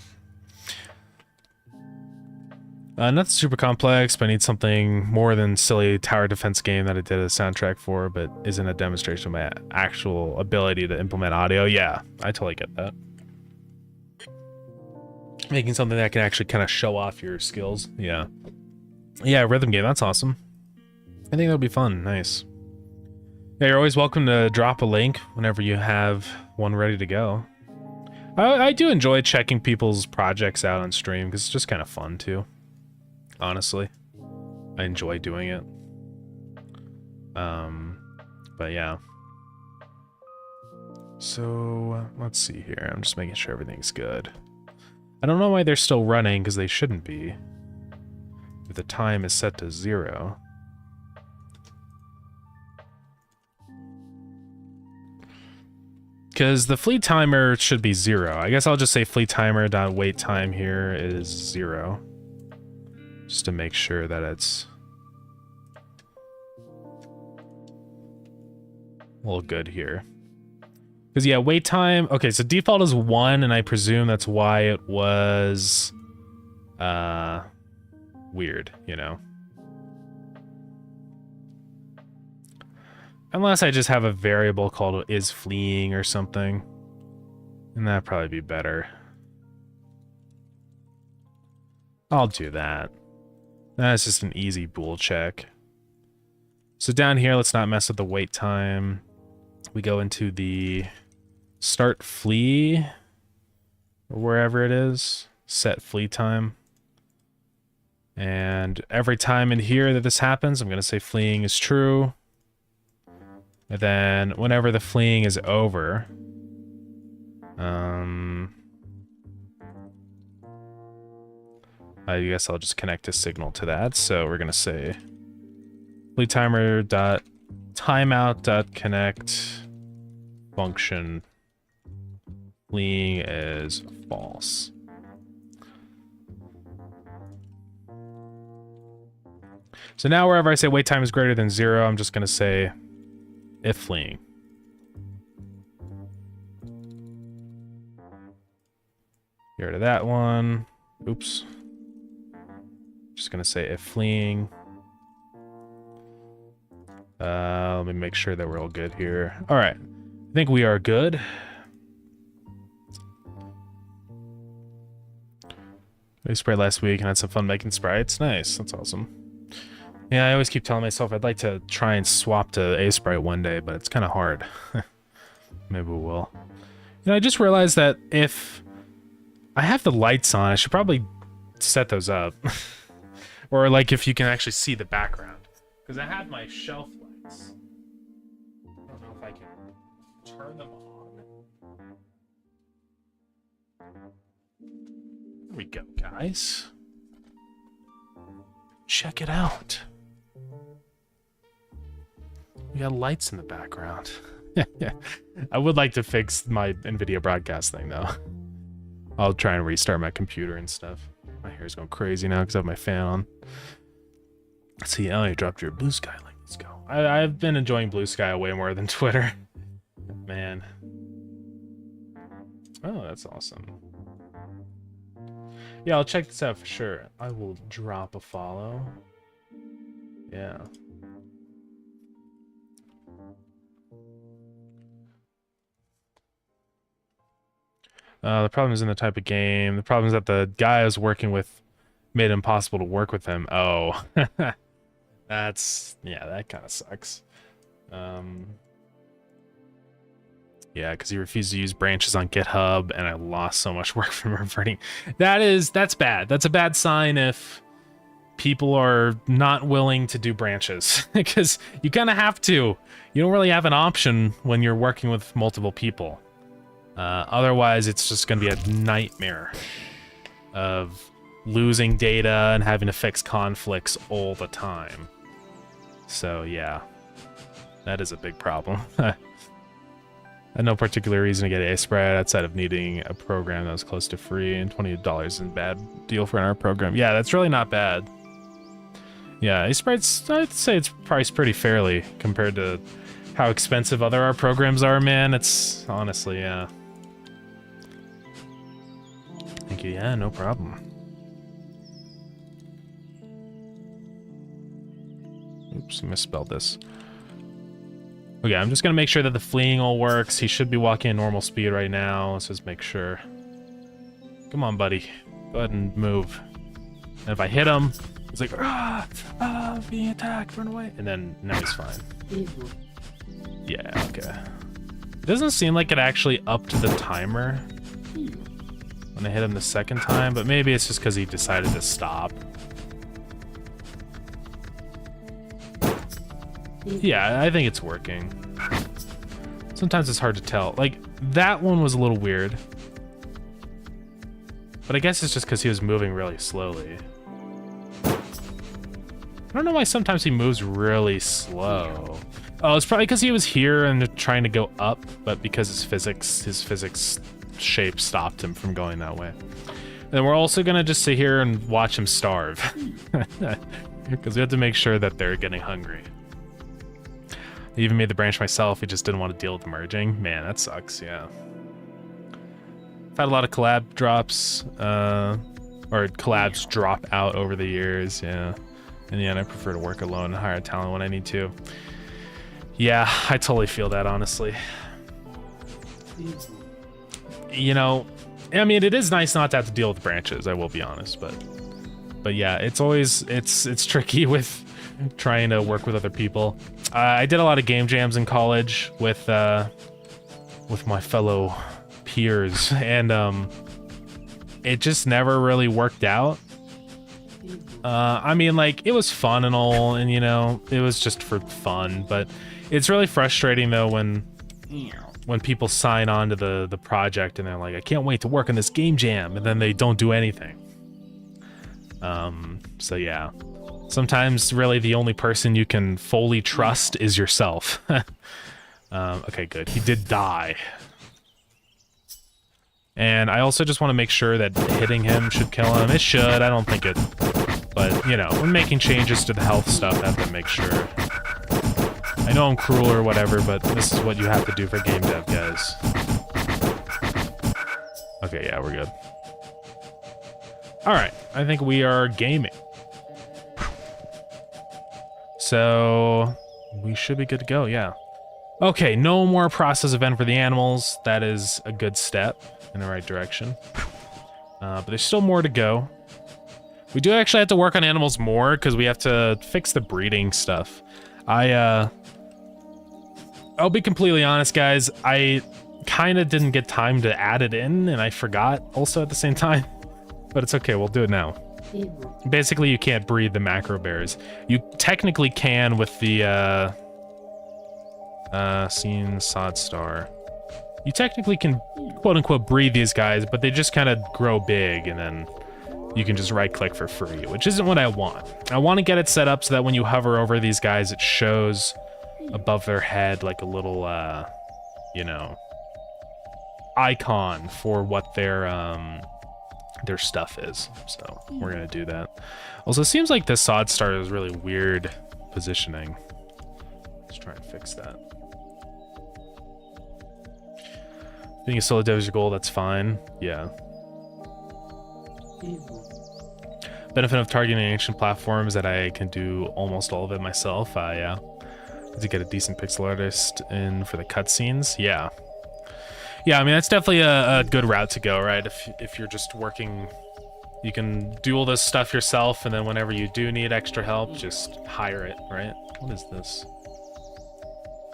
not super complex, but I need something more than silly tower defense game that I did a soundtrack for, but isn't a demonstration of my actual ability to implement audio. Yeah, I totally get that. Making something that can actually kind of show off your skills. Yeah, rhythm game, that's awesome. I think that'll be fun. Nice. Yeah, you're always welcome to drop a link whenever you have one ready to go. I do enjoy checking people's projects out on stream because it's just kind of fun too. Honestly, I enjoy doing it. But yeah. So let's see here. I'm just making sure everything's good. I don't know why they're still running because they shouldn't be. If the time is set to 0. Because the fleet timer should be 0. I guess I'll just say fleet timer.wait time here is 0. Just to make sure that it's a little good here. Because, yeah, wait time... Okay, so default is 1, and I presume that's why it was... weird, you know? Unless I just have a variable called is fleeing or something. And that'd probably be better. I'll do that. That's just an easy bool check. So down here, let's not mess with the wait time. We go into the start flee, or wherever it is, set flee time. And every time in here that this happens, I'm going to say fleeing is true. And then whenever the fleeing is over, I guess I'll just connect a signal to that. So we're going to say flee timer dot timeout dot connect function fleeing is false. So now wherever I say wait time is greater than 0, I'm just going to say if fleeing. Get rid of that one. Oops. Just going to say if fleeing. Let me make sure that we're all good here. All right. I think we are good. We sprayed last week and had some fun making sprites. Nice. That's awesome. Yeah, I always keep telling myself I'd like to try and swap to A Sprite one day, but it's kind of hard. Maybe we will. You know, I just realized that if I have the lights on, I should probably set those up. Or, like, if you can actually see the background. Because I have my shelf lights. I don't know if I can turn them on. There we go, guys. Check it out. We got lights in the background. I would like to fix my NVIDIA broadcast thing, though. I'll try and restart my computer and stuff. My hair's going crazy now because I have my fan on. Let's see, oh, you dropped your Blue Sky link. Let's go. I've been enjoying Blue Sky way more than Twitter. Man. Oh, that's awesome. Yeah, I'll check this out for sure. I will drop a follow. Yeah. The problem is in the type of game. The problem is that the guy I was working with made it impossible to work with him. Oh. That's... yeah, that kind of sucks. Yeah, because he refused to use branches on GitHub, and I lost so much work from reverting. That's bad. That's a bad sign if people are not willing to do branches. Because you kind of have to. You don't really have an option when you're working with multiple people. Otherwise, it's just going to be a nightmare of losing data and having to fix conflicts all the time. So, yeah. That is a big problem. I had no particular reason to get A-Sprite outside of needing a program that was close to free, and $20 isn't a bad deal for our program. Yeah, that's really not bad. Yeah, A-Sprite's, I'd say it's priced pretty fairly compared to how expensive other art programs are, man. It's honestly, yeah. Thank you, yeah, no problem. Oops, I misspelled this. Okay, I'm just gonna make sure that the fleeing all works. He should be walking at normal speed right now. Let's just make sure. Come on, buddy. Go ahead and move. And if I hit him, he's like, being attacked, run away. And then now he's fine. Yeah, okay. It doesn't seem like it actually upped the timer when I hit him the second time, but maybe it's just because he decided to stop. Yeah, I think it's working. Sometimes it's hard to tell. Like, that one was a little weird. But I guess it's just because he was moving really slowly. I don't know why sometimes he moves really slow. Oh, it's probably because he was here and trying to go up, but because his physics shape stopped him from going that way. And then we're also gonna just sit here and watch him starve. Because we have to make sure that they're getting hungry. I even made the branch myself, we just didn't want to deal with the merging. Man, that sucks, yeah. I've had a lot of collab drops, or collabs drop out over the years, yeah. In the end, I prefer to work alone and hire talent when I need to. Yeah, I totally feel that, honestly. You know, I mean, it is nice not to have to deal with branches, I will be honest, but yeah, it's always, it's tricky with trying to work with other people. I did a lot of game jams in college with my fellow peers, and it just never really worked out. I mean, like, it was fun and all, and, you know, it was just for fun, but it's really frustrating, though, when people sign on to the project and they're like, I can't wait to work on this game jam, and then they don't do anything. So yeah. Sometimes, really, the only person you can fully trust is yourself. Okay, good. He did die. And I also just want to make sure that hitting him should kill him. It should. I don't think it... But, you know, when making changes to the health stuff, I have to make sure. I know I'm cruel or whatever, but this is what you have to do for game dev, guys. Okay, yeah, we're good. Alright, I think we are gaming. So, we should be good to go, yeah. Okay, no more process event for the animals. That is a good step in the right direction. But there's still more to go. We do actually have to work on animals more because we have to fix the breeding stuff. I'll be completely honest, guys. I kind of didn't get time to add it in, and I forgot also at the same time. But it's okay, we'll do it now. Basically, you can't breed the macro bears. You technically can with the seen sod star. You technically can quote unquote breed these guys, but they just kind of grow big and then you can just right click for free, which isn't what I want. I want to get it set up so that when you hover over these guys, it shows above their head like a little you know, icon for what their stuff is. So we're gonna do that. Also, it seems like this sod star is really weird positioning. Let's try and fix that. Being a solo dev is your goal, that's fine. Yeah. Benefit of targeting ancient platforms that I can do almost all of it myself. Yeah. To get a decent pixel artist in for the cutscenes. Yeah. Yeah, I mean, that's definitely a good route to go, right? If you're just working, you can do all this stuff yourself, and then whenever you do need extra help, just hire it, right? What is this?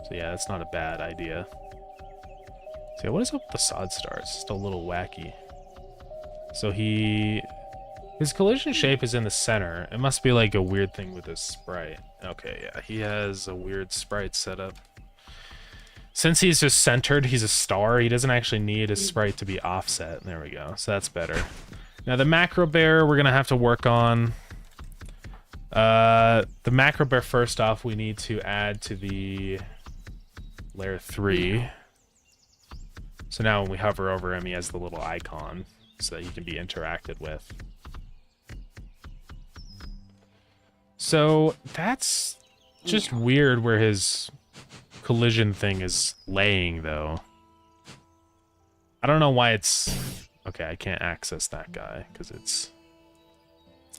So yeah, that's not a bad idea. So yeah, what is up with the sod star? It's just a little wacky. So his collision shape is in the center. It must be like a weird thing with his sprite. Okay, yeah, he has a weird sprite setup. Since he's just centered, he's a star, he doesn't actually need his sprite to be offset. There we go, so that's better. Now the macro bear we're gonna have to work on. The macro bear, first off, we need to add to the layer 3. So now when we hover over him, he has the little icon so that he can be interacted with. So that's just weird where his collision thing is laying, though. I don't know why it's... Okay, I can't access that guy because it's...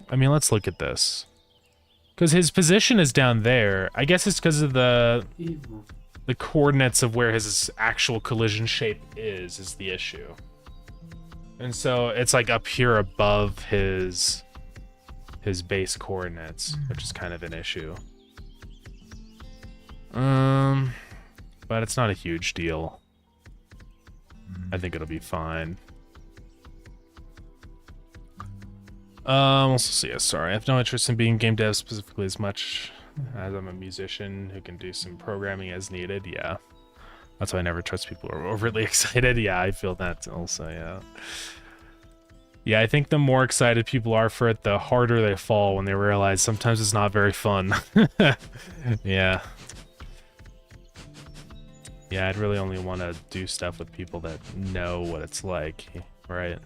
I mean, let's look at this. Because his position is down there. I guess it's because of the coordinates of where his actual collision shape is the issue. And so it's like up here above his base coordinates, which is kind of an issue. but it's not a huge deal. I think it'll be fine. Also, see, sorry, I have no interest in being game dev specifically as much as I'm a musician who can do some programming as needed. Yeah, that's why I never trust people who are overly excited. Yeah, I feel that also. Yeah. Yeah, I think the more excited people are for it, the harder they fall when they realize sometimes it's not very fun. Yeah. Yeah, I'd really only want to do stuff with people that know what it's like, right?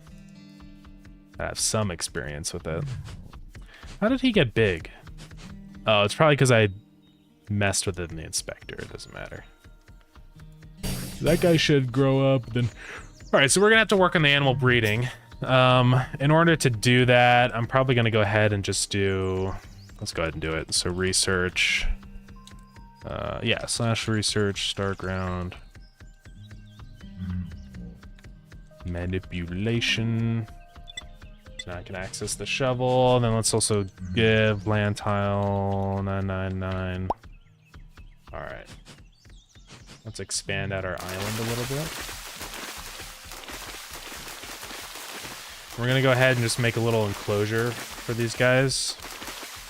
I have some experience with it. How did he get big? Oh, it's probably because I messed with it in the inspector. It doesn't matter. That guy should grow up, then... Alright, so we're gonna have to work on the animal breeding. In order to do that, I'm probably gonna go ahead and just do... Let's go ahead and do it. So research... yeah, /research, Starground. Manipulation. So now I can access the shovel, and then let's also give land tile 999. Alright. Let's expand out our island a little bit. We're gonna go ahead and just make a little enclosure for these guys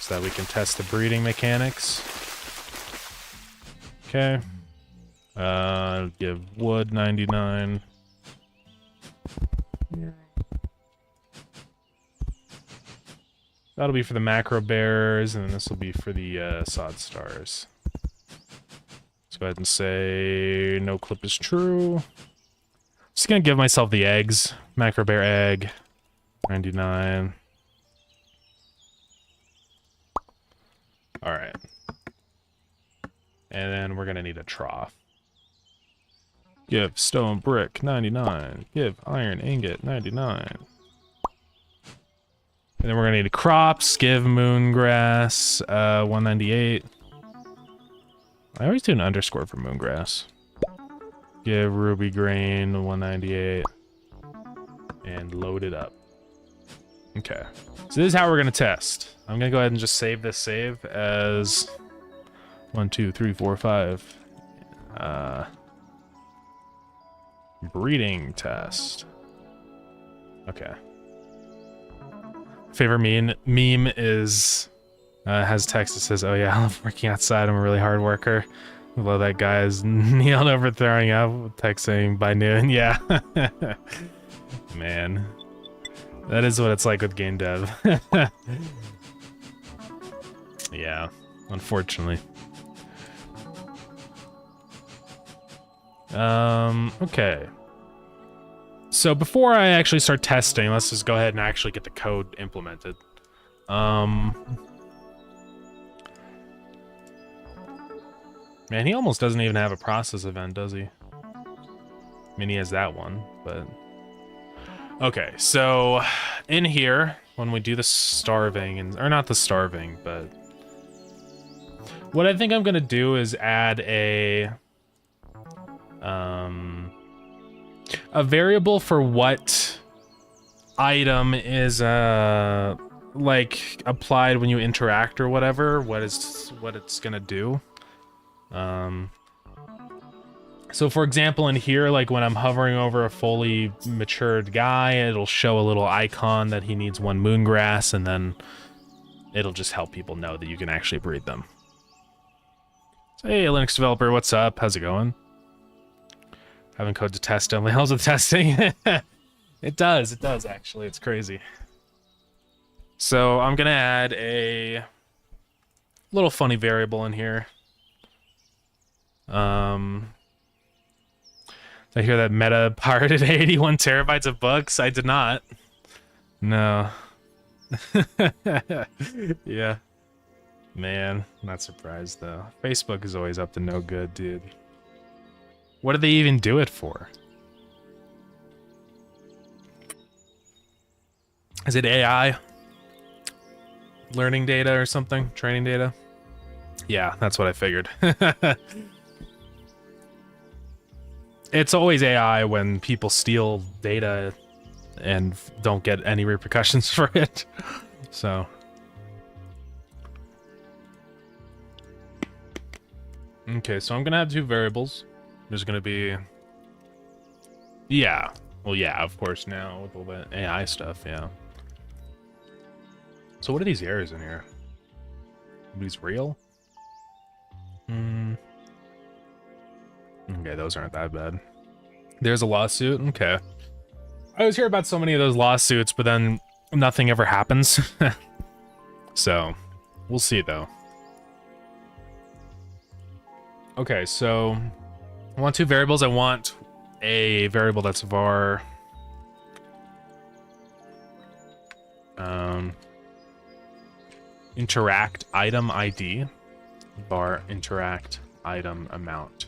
so that we can test the breeding mechanics. Okay. Give wood 99. That'll be for the macro bears, and then this will be for the sod stars. Let's go ahead and say no clip is true. Just gonna give myself the eggs. Macro bear egg 99. All right. And then we're gonna need a trough. Give stone brick 99. Give iron ingot 99. And then we're gonna need crops. Give moongrass 198. I always do an underscore for moongrass. Give ruby grain 198. And load it up. Okay. So this is how we're gonna test. I'm gonna go ahead and just save this save as 1, 2, 3, 4, 5. Breeding test. Okay. Favorite meme is has text that says, "Oh yeah, I love working outside. I'm a really hard worker." Although that guy is kneeled over throwing up, text saying by noon. Yeah. Man. That is what it's like with game dev. Yeah, unfortunately. Okay. So before I actually start testing, let's just go ahead and actually get the code implemented. Man, he almost doesn't even have a process event, does he? I mean, he has that one, but... Okay, so in here, when we do the starving, or not the starving, but... What I think I'm gonna do is add a variable for what item is like applied when you interact or whatever, what it's gonna do. So for example, in here, like when I'm hovering over a fully matured guy, it'll show a little icon that he needs 1 moongrass, and then it'll just help people know that you can actually breed them. So, hey, Linux developer, what's up? How's it going? Having code to test only helps with testing. It does actually. It's crazy. So I'm gonna add a little funny variable in here. Did I hear that Meta pirated 81 terabytes of books? I did not. No. Yeah. Man, not surprised though. Facebook is always up to no good, dude. What do they even do it for? Is it AI? Learning data or something? Training data? Yeah, that's what I figured. It's always AI when people steal data and don't get any repercussions for it. So. Okay, so I'm gonna have 2 variables. There's gonna be... Yeah. Well, yeah, of course, now with all the AI stuff, yeah. So what are these errors in here? Are these real? Okay, those aren't that bad. There's a lawsuit? Okay. I always hear about so many of those lawsuits, but then nothing ever happens. So, we'll see, though. Okay, so... I want two variables. I want a variable that's var... interact item ID, var interact item amount.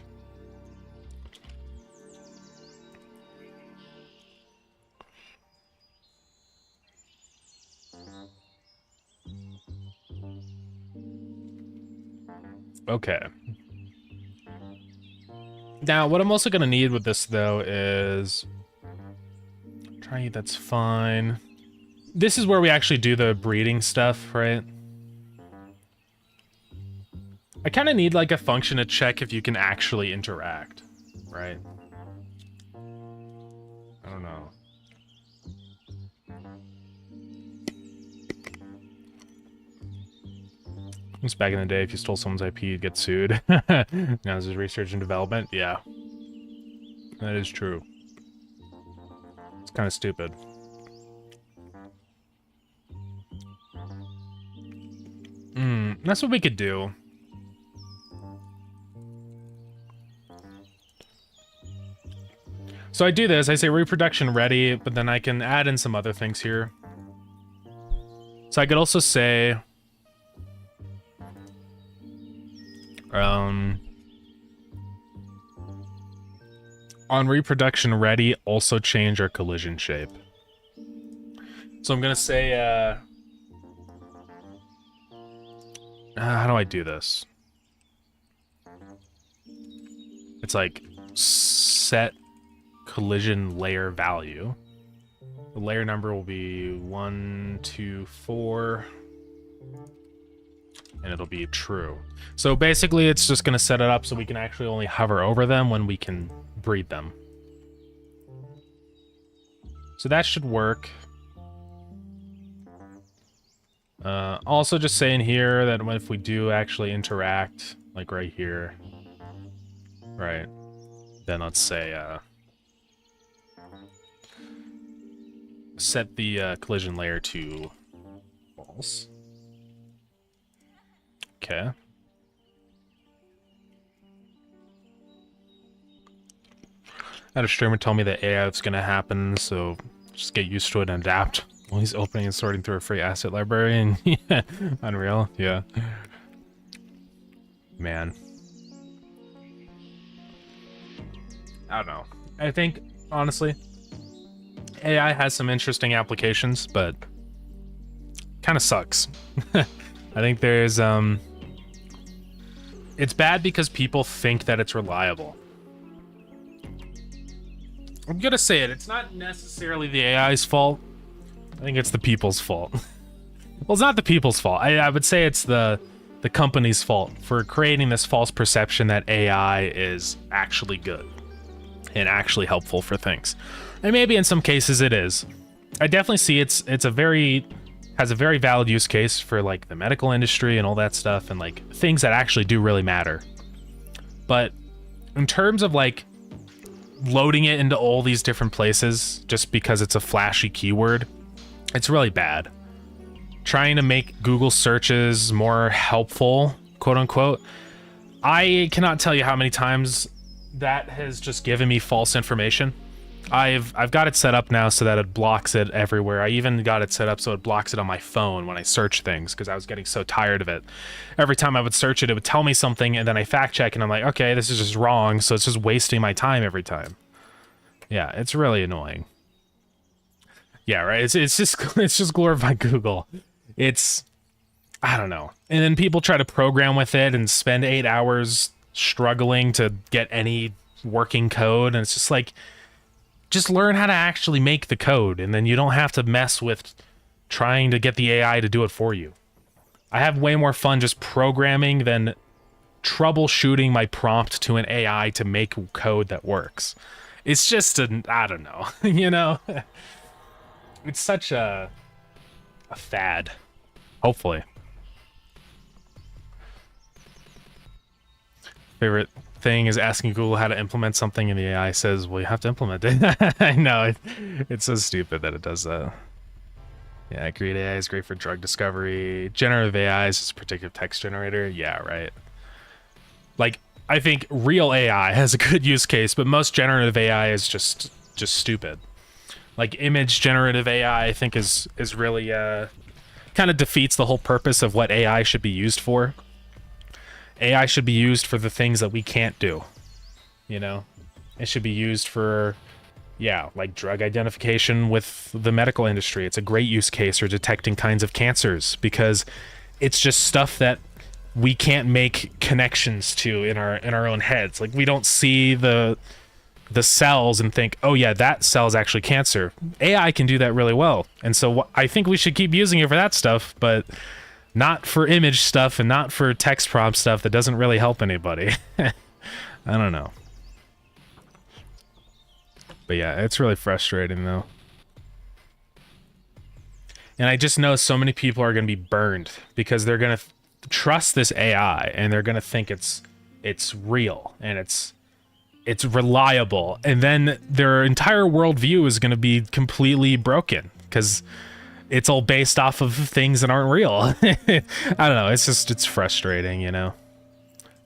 Okay. Now, what I'm also going to need with this, though, is... Try, that's fine. This is where we actually do the breeding stuff, right? I kind of need, like, a function to check if you can actually interact, right? I don't know. It's back in the day, if you stole someone's IP, you'd get sued. Now this is research and development. Yeah. That is true. It's kind of stupid. That's what we could do. So I do this, I say reproduction ready, but then I can add in some other things here. So I could also say... on reproduction ready, also change our collision shape. So I'm gonna say, how do I do this? It's like set collision layer value. The layer number will be 1, 2, 4. And it'll be true. So basically, it's just going to set it up so we can actually only hover over them when we can breed them. So that should work. Also just saying here that if we do actually interact, like right here, right, then let's say, set the collision layer to false. Okay. I had a streamer tell me that AI is going to happen, so just get used to it and adapt. Well, he's opening and sorting through a free asset library, and yeah, Unreal, yeah. Man. I don't know. I think, honestly, AI has some interesting applications, but kind of sucks. I think there's, it's bad because people think that it's reliable. I'm gonna say it, it's not necessarily the AI's fault. I think it's the people's fault. Well, it's not the people's fault. I would say it's the company's fault for creating this false perception that AI is actually good and actually helpful for things. And maybe in some cases it is. I definitely see has a very valid use case for like the medical industry and all that stuff and like things that actually do really matter. But in terms of like loading it into all these different places just because it's a flashy keyword, it's really bad. Trying to make Google searches more helpful, quote unquote. I cannot tell you how many times that has just given me false information. I've got it set up now so that it blocks it everywhere. I even got it set up so it blocks it on my phone when I search things because I was getting so tired of it. Every time I would search it, it would tell me something and then I fact check and I'm like, okay, this is just wrong. So it's just wasting my time every time. Yeah, it's really annoying. Yeah, right. It's just glorified Google. I don't know. And then people try to program with it and spend 8 hours struggling to get any working code. And it's just like, just learn how to actually make the code, and then you don't have to mess with trying to get the AI to do it for you. I have way more fun just programming than troubleshooting my prompt to an AI to make code that works. It's just I don't know, you know? It's such a fad. Hopefully. Favorite thing is asking Google how to implement something and the AI says, well, you have to implement it. I know, it's so stupid that it does that. Yeah, Create AI is great for drug discovery. Generative AI is just a predictive text generator. Yeah, right. Like, I think real AI has a good use case, but most generative AI is just stupid. Like, image generative AI, I think, is really kind of defeats the whole purpose of what AI should be used for. AI should be used for the things that we can't do. You know, it should be used for, yeah, like drug identification with the medical industry. It's a great use case, or detecting kinds of cancers, because it's just stuff that we can't make connections to in our own heads. Like, we don't see the cells and think, oh yeah, that cell is actually cancer. AI can do that really well, and so I think we should keep using it for that stuff, but not for image stuff and not for text prompt stuff that doesn't really help anybody. I don't know. But yeah, it's really frustrating though. And I just know so many people are going to be burned because they're going to trust this AI and they're going to think it's real and it's reliable, and then their entire worldview is going to be completely broken because it's all based off of things that aren't real. I don't know. It's frustrating, you know,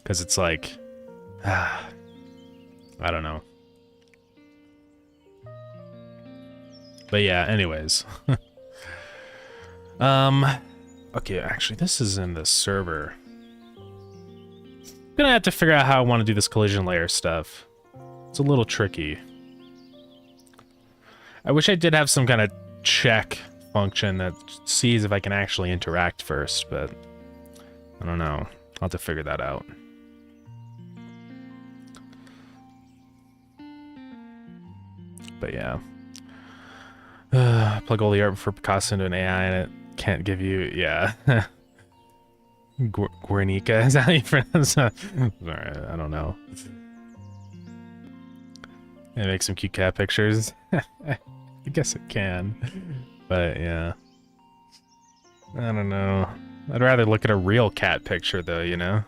because it's like, I don't know. But yeah, anyways. Okay, actually, this is in the server. I'm gonna have to figure out how I want to do this collision layer stuff. It's a little tricky. I wish I did have some kind of check function that sees if I can actually interact first, but I don't know. I'll have to figure that out. But yeah. Plug all the art for Picasso into an AI and it can't give you, yeah. Guernica, is that how you pronounce that? Alright, I don't know. And make some cute cat pictures. I guess it can. But yeah. I don't know. I'd rather look at a real cat picture though, you know?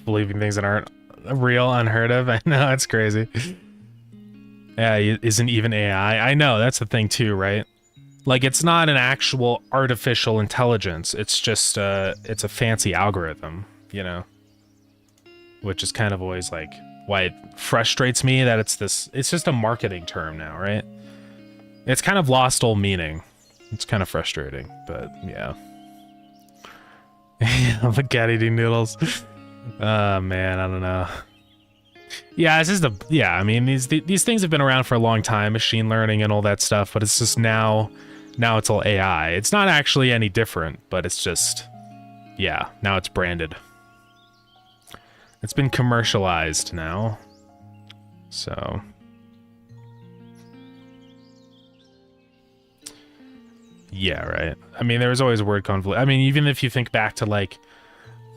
Believing things that aren't real, unheard of. I know, it's crazy. Yeah, isn't even AI. I know, that's the thing too, right? Like, it's not an actual artificial intelligence. It's just it's a fancy algorithm, you know? Which is kind of always like why it frustrates me that it's just a marketing term now, right? It's kind of lost all meaning. It's kind of frustrating, but yeah. The cat eating noodles. Oh man, I don't know. Yeah, it's just I mean, these things have been around for a long time, machine learning and all that stuff, but it's just now it's all AI. It's not actually any different, but it's just, yeah, now it's branded. It's been commercialized now, so. Yeah, right. I mean, there was always word conflict. I mean, even if you think back to like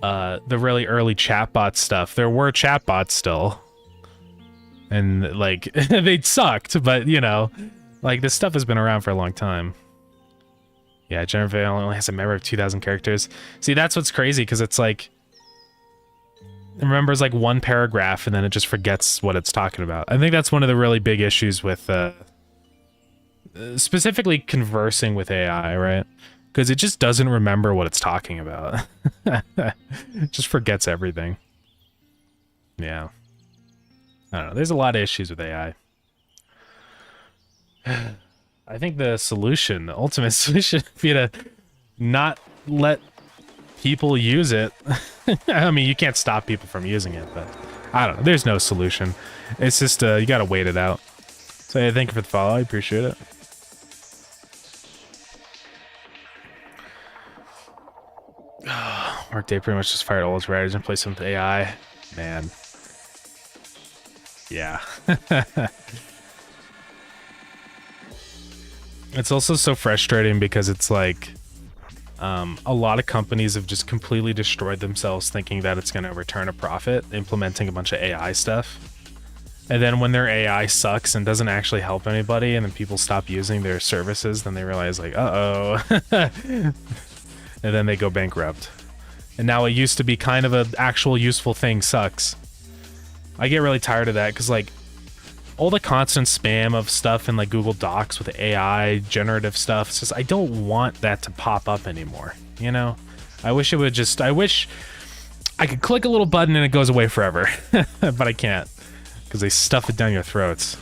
the really early chatbot stuff, there were chatbots still. And like, they sucked, but you know, like this stuff has been around for a long time. Yeah, generative AI only has a memory of 2,000 characters. See, that's what's crazy, because it's like, it remembers like one paragraph and then it just forgets what it's talking about. I think that's one of the really big issues with specifically conversing with AI, right? Because it just doesn't remember what it's talking about. It just forgets everything. Yeah. I don't know. There's a lot of issues with AI. I think the solution, the ultimate solution, would be to not let people use it. I mean, you can't stop people from using it, but I don't know. There's no solution. It's just, you gotta wait it out. So yeah, thank you for the follow. I appreciate it. Workday pretty much just fired all his writers and replaced them with AI. Man. Yeah. It's also so frustrating because it's like, A lot of companies have just completely destroyed themselves thinking that it's going to return a profit, implementing a bunch of AI stuff. And then when their AI sucks and doesn't actually help anybody, and then people stop using their services, then they realize like, uh-oh. And then they go bankrupt. And now it used to be kind of an actual useful thing sucks. I get really tired of that because like all the constant spam of stuff in like Google Docs with AI generative stuff, it's just I don't want that to pop up anymore, you know? I wish it would just, I wish I could click a little button and it goes away forever. But I can't because they stuff it down your throats.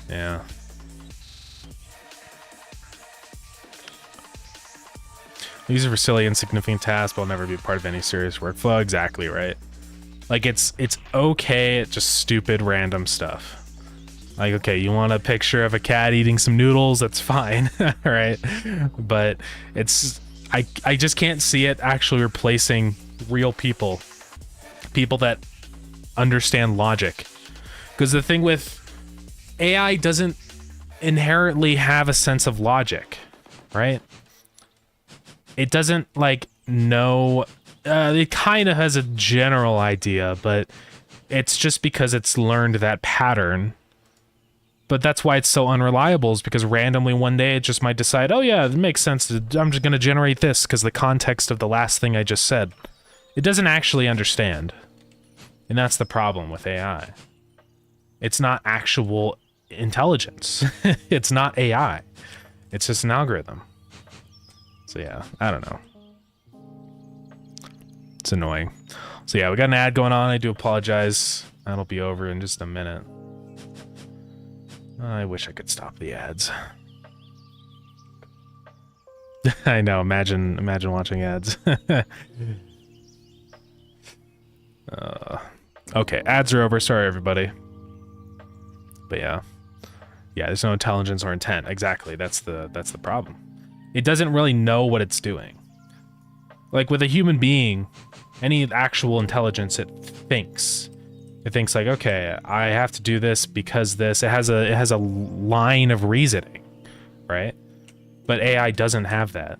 Yeah. Use it for silly, insignificant tasks, but will never be part of any serious workflow. Exactly right. Like it's okay at just stupid random stuff. Like, okay, you want a picture of a cat eating some noodles? That's fine, right? But it's I just can't see it actually replacing real people that understand logic. Because the thing with AI doesn't inherently have a sense of logic, right? It doesn't like know. It kind of has a general idea, but it's just because it's learned that pattern. But that's why it's so unreliable, is because randomly one day it just might decide, oh yeah, it makes sense. I'm just going to generate this because the context of the last thing I just said. It doesn't actually understand. And that's the problem with AI. It's not actual intelligence. It's not AI. It's just an algorithm. So yeah, I don't know. It's annoying. So yeah, we got an ad going on. I do apologize. That'll be over in just a minute. I wish I could stop the ads. I know, imagine watching ads. Okay, ads are over. Sorry, everybody. But yeah. Yeah, there's no intelligence or intent. Exactly, that's the problem. It doesn't really know what it's doing. Like with a human being, any actual intelligence, it thinks. It thinks like, okay, I have to do this because this. It has a line of reasoning, right? But AI doesn't have that.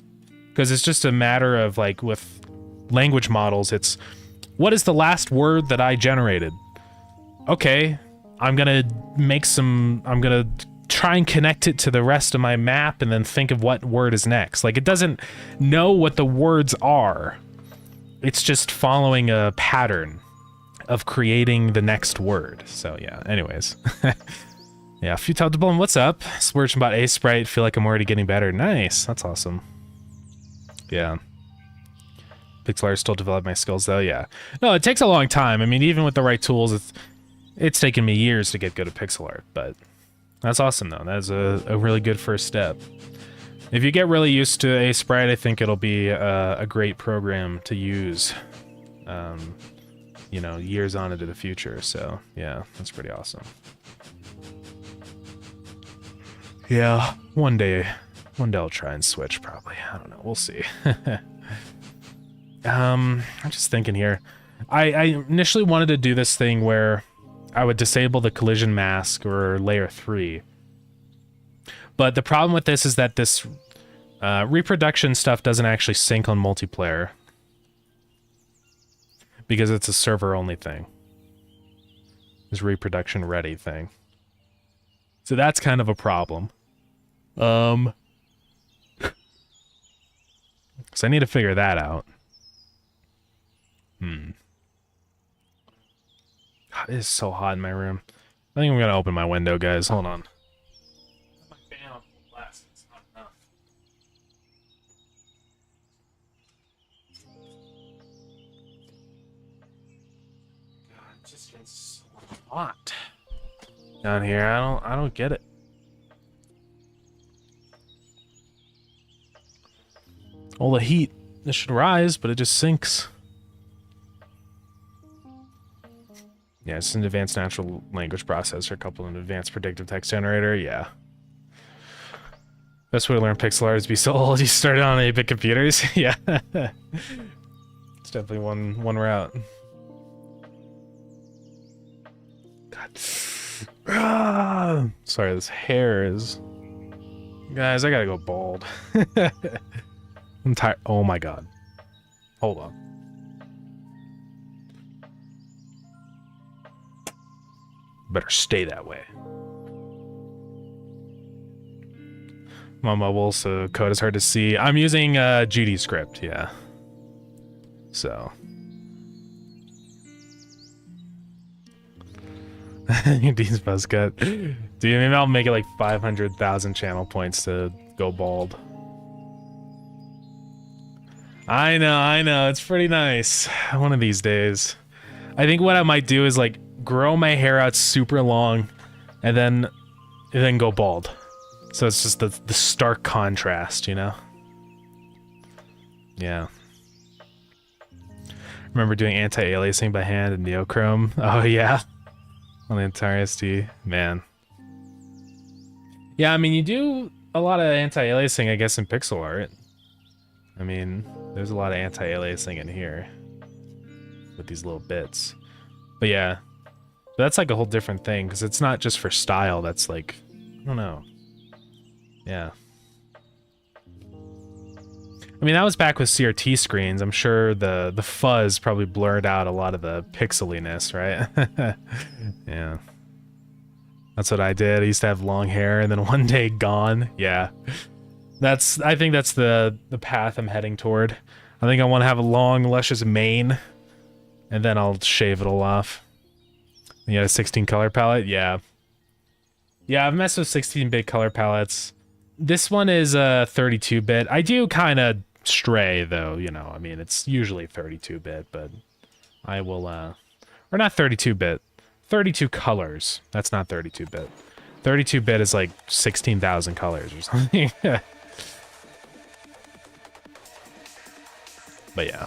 Because it's just a matter of like with language models, it's what is the last word that I generated? Okay, I'm gonna try and connect it to the rest of my map and then think of what word is next. Like it doesn't know what the words are. It's just following a pattern of creating the next word. So yeah, anyways. Yeah, Futile Diploma, what's up? Splurging about A Sprite, feel like I'm already getting better. Nice, that's awesome. Yeah. Pixel art still develop my skills though, yeah. No, it takes a long time. I mean, even with the right tools, it's taken me years to get good at pixel art, but that's awesome though. That's a really good first step. If you get really used to A Sprite, I think it'll be a great program to use, you know, years on into the future. So yeah, that's pretty awesome. Yeah, one day I'll try and switch probably. I don't know. We'll see. I'm just thinking here. I initially wanted to do this thing where I would disable the collision mask or layer 3. But the problem with this is that this reproduction stuff doesn't actually sync on multiplayer. Because it's a server-only thing. This reproduction ready thing. So that's kind of a problem. So I need to figure that out. God, it is so hot in my room. I think I'm gonna open my window, guys. Hold on. My fan on full blast. It's not enough. God, it just gets so hot down here. I don't get it. All the heat, this should rise, but it just sinks. Yeah, it's an advanced natural language processor coupled with an advanced predictive text generator. Yeah. Best way to learn pixel art is to be so old you started on 8-bit computers. Yeah. It's definitely one route. God. Sorry, this hair is... Guys, I gotta go bald. I'm tired. Oh my god. Hold on. Better stay that way. I'm on mobile, so code is hard to see. I'm using GD script, yeah. So. Dean's buzz cut. Dude, maybe I'll make it like 500,000 channel points to go bald. I know, it's pretty nice. One of these days. I think what I might do is like grow my hair out super long and then go bald. So it's just the stark contrast, you know? Yeah. Remember doing anti-aliasing by hand in Neochrome? Oh yeah. On the entire SD. Man. Yeah, I mean, you do a lot of anti-aliasing, I guess, in pixel art. I mean, there's a lot of anti-aliasing in here. With these little bits. But yeah. But that's like a whole different thing, because it's not just for style, that's like... I don't know. Yeah. I mean, that was back with CRT screens. I'm sure the fuzz probably blurred out a lot of the pixeliness, right? Yeah. That's what I did. I used to have long hair and then one day gone. Yeah. I think that's the path I'm heading toward. I think I want to have a long, luscious mane and then I'll shave it all off. You got a 16 color palette? Yeah. Yeah, I've messed with 16-bit color palettes. This one is 32-bit. I do kind of stray, though, you know. I mean, it's usually 32-bit, but I will, or not 32-bit. 32 colors. That's not 32-bit. 32-bit is like 16,000 colors or something. But yeah.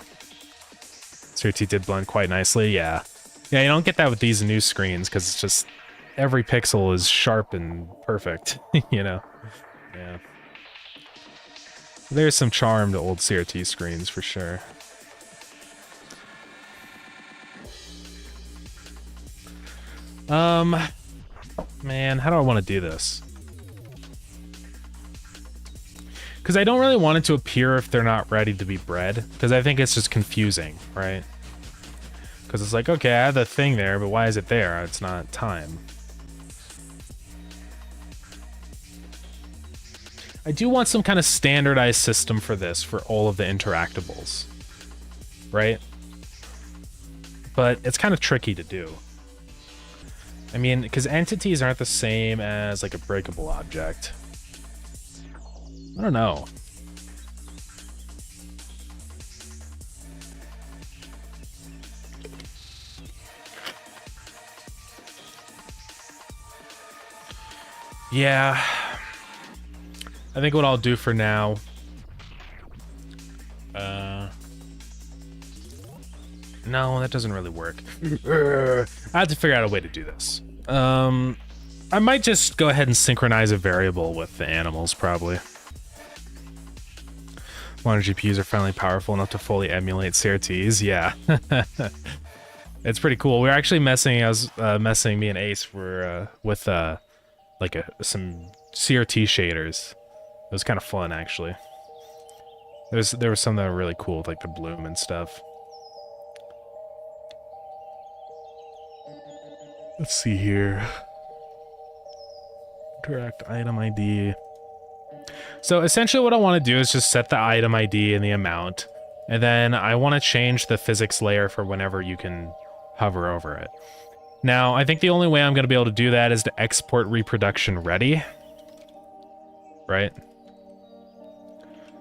CRT did blend quite nicely, yeah. Yeah, you don't get that with these new screens, because it's just... every pixel is sharp and perfect, you know? Yeah. There's some charm to old CRT screens, for sure. Man, how do I want to do this? Because I don't really want it to appear if they're not ready to be bred, because I think it's just confusing, right? Because it's like, okay, I have the thing there, but why is it there? It's not time. I do want some kind of standardized system for this, for all of the interactables, right? But it's kind of tricky to do. I mean, because entities aren't the same as like a breakable object. I don't know. Yeah. I think what I'll do for now... no, that doesn't really work. I have to figure out a way to do this. I might just go ahead and synchronize a variable with the animals, probably. Modern GPUs are finally powerful enough to fully emulate CRTs. Yeah. It's pretty cool. We were actually messing, me and Ace were with like some CRT shaders. It was kind of fun, actually. There was some that were really cool, with, like the bloom and stuff. Let's see here. Interact item ID. So essentially what I want to do is just set the item ID and the amount, and then I want to change the physics layer for whenever you can hover over it. Now, I think the only way I'm going to be able to do that is to export reproduction ready. Right?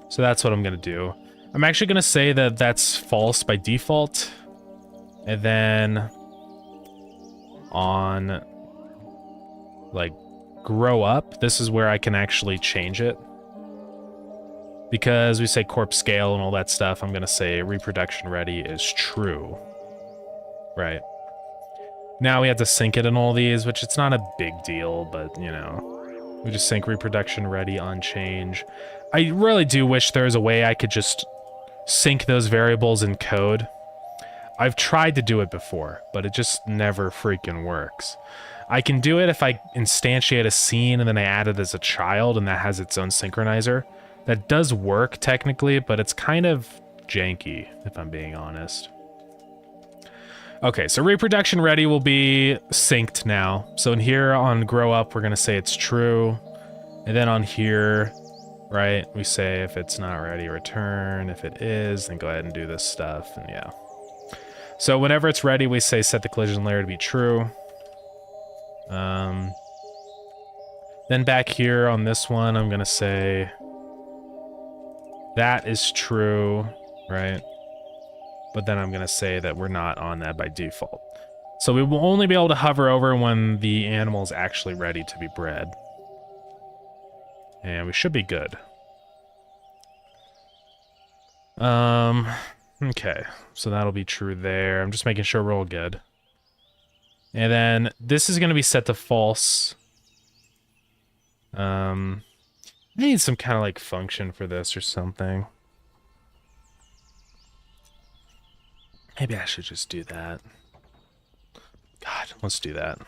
So that's what I'm going to do. I'm actually going to say that that's false by default. And then on like grow up, this is where I can actually change it. Because we say corpse scale and all that stuff, I'm going to say reproduction ready is true. Right. Now we have to sync it in all these, which it's not a big deal, but you know, we just sync reproduction ready on change. I really do wish there was a way I could just sync those variables in code. I've tried to do it before, but it just never freaking works. I can do it if I instantiate a scene and then I add it as a child and that has its own synchronizer. That does work technically, but it's kind of janky, if I'm being honest. Okay, so reproduction ready will be synced now. So in here on grow up, we're gonna say it's true. And then on here, right, we say if it's not ready, return. If it is, then go ahead and do this stuff, and yeah. So whenever it's ready, we say set the collision layer to be true. Then back here on this one, I'm gonna say that is true, right? But then I'm gonna say that we're not on that by default. So we will only be able to hover over when the animal is actually ready to be bred. And we should be good. Okay, so that'll be true there. I'm just making sure we're all good. And then this is gonna be set to false. I need some kind of like function for this or something. Maybe I should just do that. God, let's do that.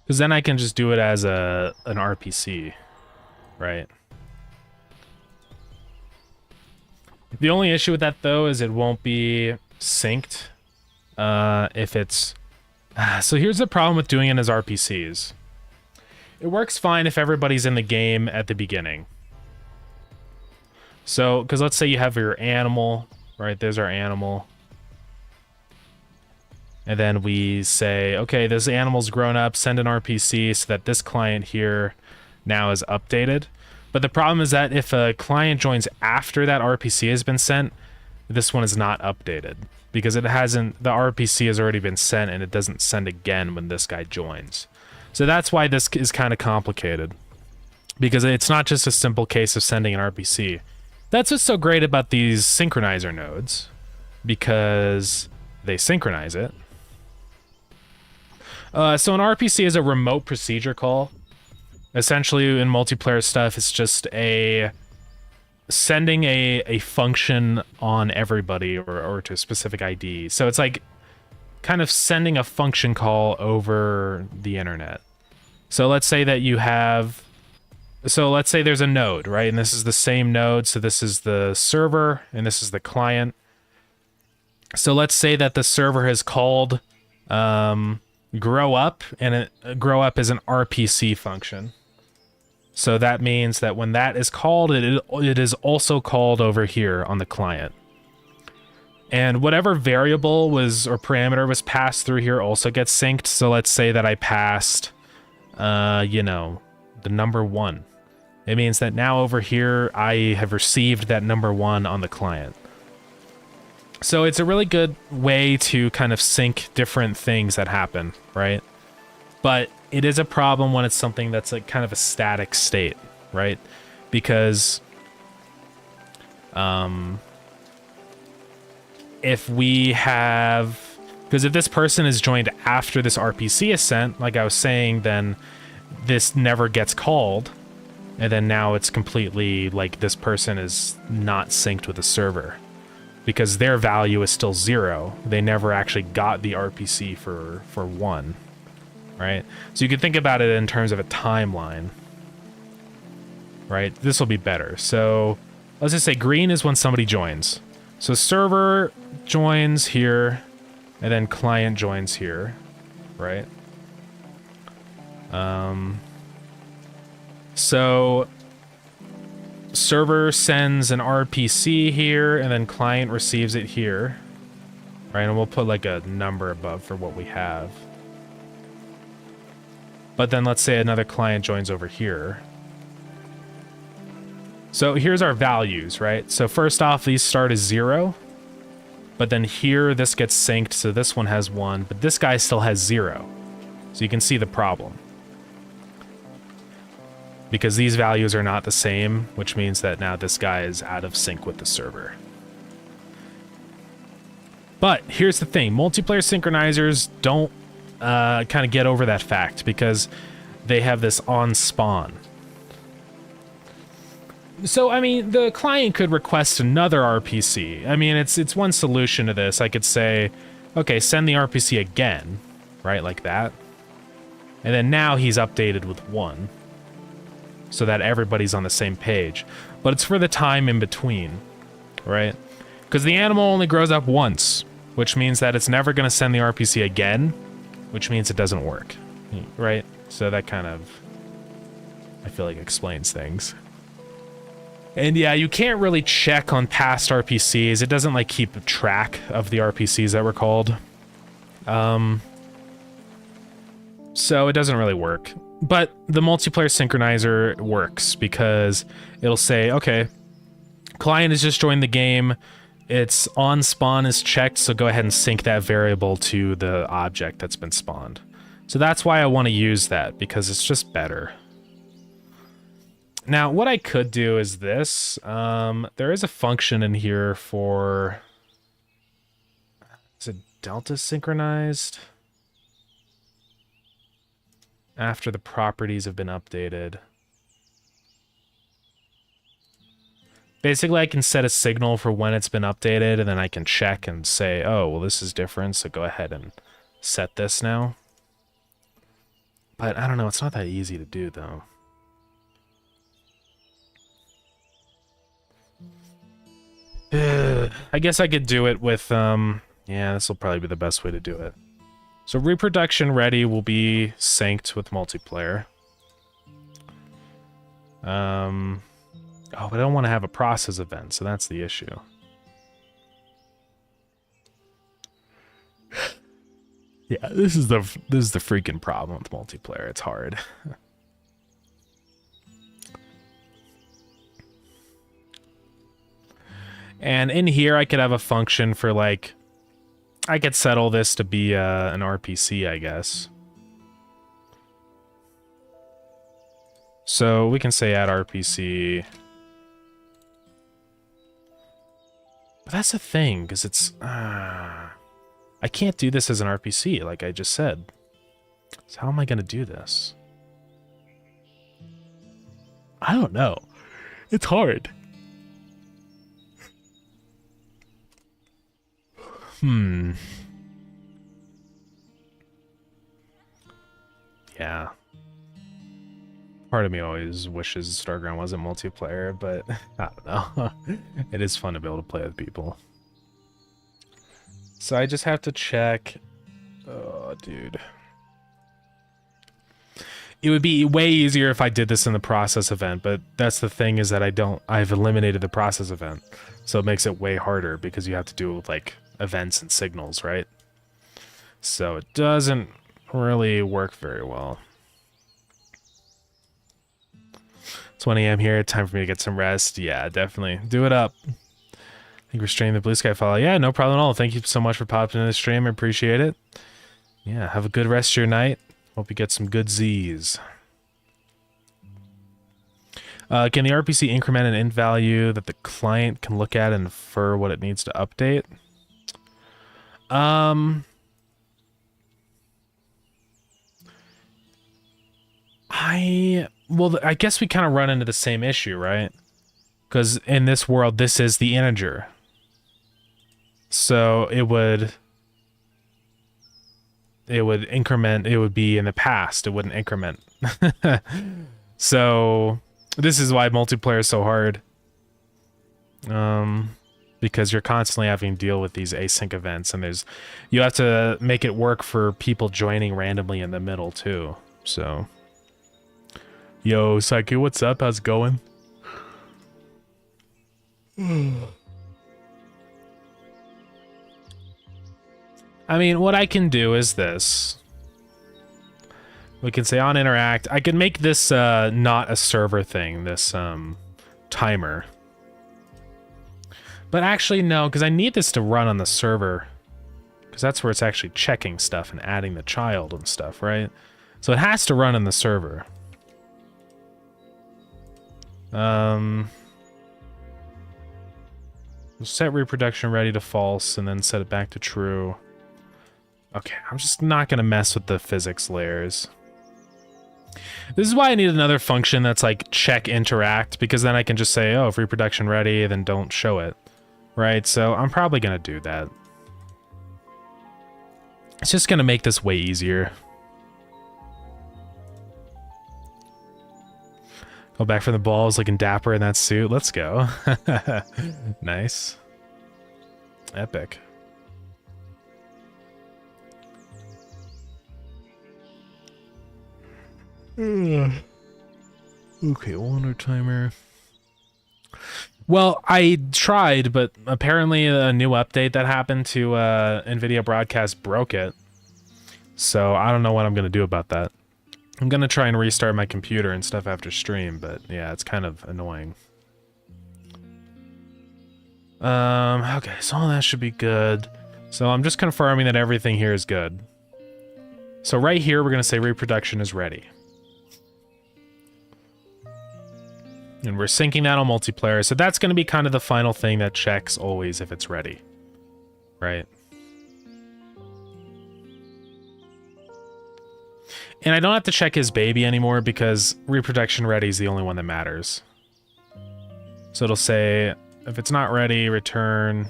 Because then I can just do it as an RPC, right? The only issue with that, though, is it won't be synced if it's... So here's the problem with doing it as RPCs. It works fine if everybody's in the game at the beginning. So, because let's say you have your animal, right? There's our animal. And then we say, okay, this animal's grown up, send an RPC so that this client here now is updated. But the problem is that if a client joins after that RPC has been sent, this one is not updated because it hasn't, the RPC has already been sent and it doesn't send again when this guy joins. So that's why this is kind of complicated, because it's not just a simple case of sending an RPC. That's what's so great about these synchronizer nodes, because they synchronize it. So an RPC is a remote procedure call. Essentially, in multiplayer stuff, it's just sending a function on everybody or to a specific ID. So it's like kind of sending a function call over the internet. So let's say that you have... So let's say there's a node, right? And this is the same node. So this is the server, and this is the client. So let's say that the server has called grow up, and grow up is an RPC function. So that means that when that is called, it is also called over here on the client. And whatever variable was or parameter was passed through here also gets synced. So let's say that I passed, you know, the number 1. It means that now over here, I have received that number 1 on the client. So it's a really good way to kind of sync different things that happen, right? But it is a problem when it's something that's like kind of a static state, right? Because if we have... Because if this person is joined after this RPC is sent, like I was saying, then this never gets called. And then now it's completely like this person is not synced with the server, because their value is still 0. They never actually got the RPC for 1, right? So you can think about it in terms of a timeline, right? This will be better. So let's just say green is when somebody joins. So server joins here, and then client joins here, right? So server sends an RPC here, and then client receives it here, right? And we'll put like a number above for what we have. But then let's say another client joins over here. So here's our values, right? So first off, these start as 0. But then here, this gets synced, so this one has 1, but this guy still has 0. So you can see the problem. Because these values are not the same, which means that now this guy is out of sync with the server. But here's the thing, multiplayer synchronizers don't kind of get over that fact, because they have this on spawn. So, I mean, the client could request another RPC. I mean, it's one solution to this. I could say, okay, send the RPC again, right, like that. And then now he's updated with 1, so that everybody's on the same page. But it's for the time in between, right? Because the animal only grows up once, which means that it's never going to send the RPC again, which means it doesn't work, right? So that kind of, I feel like, explains things. And yeah, you can't really check on past RPCs. It doesn't like keep track of the RPCs that were called. So it doesn't really work. But the multiplayer synchronizer works because it'll say, okay, client has just joined the game. Its on spawn is checked, so go ahead and sync that variable to the object that's been spawned. So that's why I want to use that, because it's just better. Now, what I could do is this. There is a function in here for... Is it delta synchronized? After the properties have been updated. Basically, I can set a signal for when it's been updated, and then I can check and say, oh, well, this is different, so go ahead and set this now. But I don't know, it's not that easy to do, though. I guess I could do it with, yeah, this will probably be the best way to do it. So reproduction ready will be synced with multiplayer. Oh, but I don't want to have a process event, so that's the issue. Yeah, this is the freaking problem with multiplayer. It's hard. And in here, I could have a function for, like, I could settle this to be an RPC, I guess. So we can say add RPC. But that's the thing, because it's... I can't do this as an RPC, like I just said. So how am I going to do this? I don't know. It's hard. Yeah. Part of me always wishes Starground wasn't multiplayer, but I don't know. It is fun to be able to play with people. So I just have to check. Oh, dude. It would be way easier if I did this in the process event, but that's the thing, is that I've eliminated the process event. So it makes it way harder because you have to do it with, like, events and signals, right? So it doesn't really work very well. It's 1 a.m. here, time for me to get some rest. Yeah, definitely. Do it up. Thank you for streaming the Blue Sky follow. Yeah, no problem at all. Thank you so much for popping in the stream. I appreciate it. Yeah, have a good rest of your night. Hope you get some good Z's. Can the RPC increment an int value that the client can look at and infer what it needs to update? Well, I guess we kind of run into the same issue, right? Because in this world, this is the integer. So it would increment, it would be in the past, it wouldn't increment. So this is why multiplayer is so hard. Because you're constantly having to deal with these async events, and you have to make it work for people joining randomly in the middle too. So, yo, Psyche, what's up? How's it going? I mean, what I can do is this. We can say on interact. I can make this not a server thing, this timer. But actually, no, because I need this to run on the server. Because that's where it's actually checking stuff and adding the child and stuff, right? So it has to run on the server. We'll set reproduction ready to false and then set it back to true. Okay, I'm just not going to mess with the physics layers. This is why I need another function that's like check interact, because then I can just say, oh, if reproduction ready, then don't show it. Right? So I'm probably going to do that. It's just going to make this way easier. Go back from the balls looking dapper in that suit. Let's go. Nice. Epic. Okay, water timer. Well, I tried, but apparently a new update that happened to NVIDIA Broadcast broke it. So I don't know what I'm going to do about that. I'm going to try and restart my computer and stuff after stream, but yeah, it's kind of annoying. Okay, so all that should be good. So I'm just confirming that everything here is good. So right here, we're going to say reproduction is ready. And we're syncing that on multiplayer, so that's going to be kind of the final thing that checks always if it's ready. Right? And I don't have to check his baby anymore because reproduction ready is the only one that matters. So it'll say, if it's not ready, return...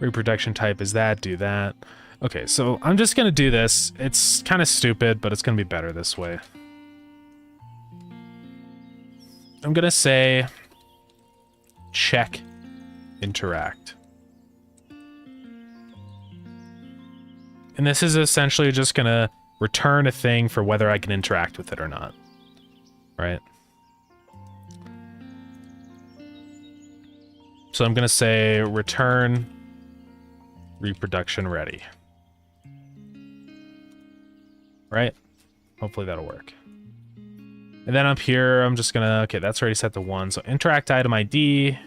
Reproduction type is that, do that. Okay, so I'm just gonna do this. It's kind of stupid, but it's gonna be better this way. I'm gonna say check interact. And this is essentially just gonna return a thing for whether I can interact with it or not. Right? So I'm gonna say return reproduction ready. Right? Hopefully that'll work. And then up here, I'm just gonna, okay, that's already set to 1. So interact item ID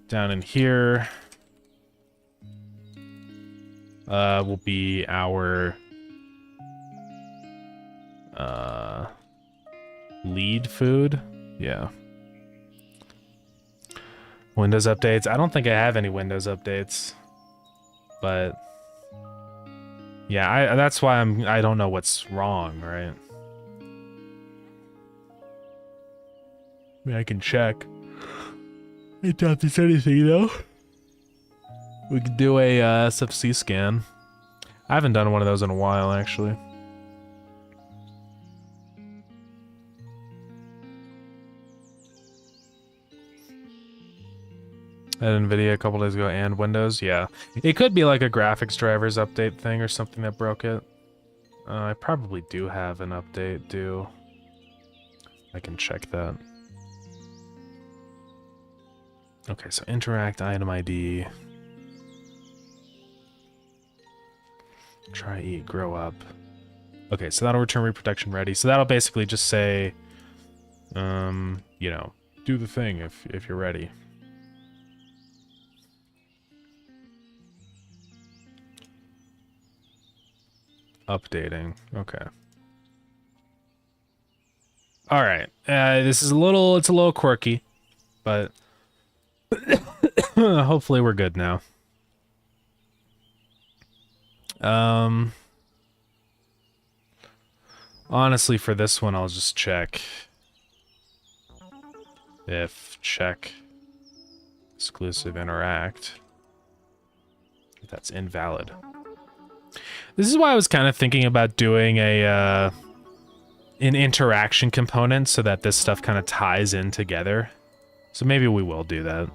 down in here will be our lead food. Yeah. Windows updates. I don't think I have any Windows updates, but yeah, that's why I don't know what's wrong, right? I mean, I can check. I doubt there's anything, though. We could do a SFC scan. I haven't done one of those in a while, actually. At NVIDIA a couple days ago, and Windows, yeah. It could be like a graphics drivers update thing or something that broke it. I probably do have an update due. I can check that. Okay, so interact item ID. Try, eat, grow up. Okay, so that'll return reproduction ready. So that'll basically just say, you know, do the thing if you're ready. Updating. Okay. All right. This is it's a little quirky, but hopefully we're good now. Honestly, for this one, I'll just check if check exclusive interact. That's invalid. This is why I was kind of thinking about doing an interaction component so that this stuff kind of ties in together. So maybe we will do that.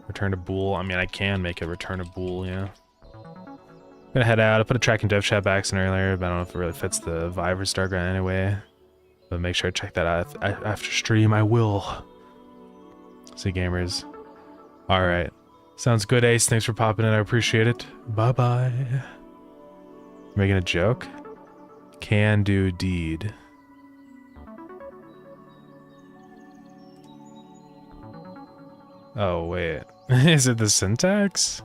Return to bool. I mean, I can make it return a bool, yeah. I'm gonna head out. I put a track in dev chat by accident earlier, but I don't know if it really fits the vibe or Starground anyway. But make sure to check that out after stream. I will. See, gamers. All right. Sounds good, Ace. Thanks for popping in. I appreciate it. Bye-bye. Making a joke? Can do deed. Oh, wait. Is it the syntax?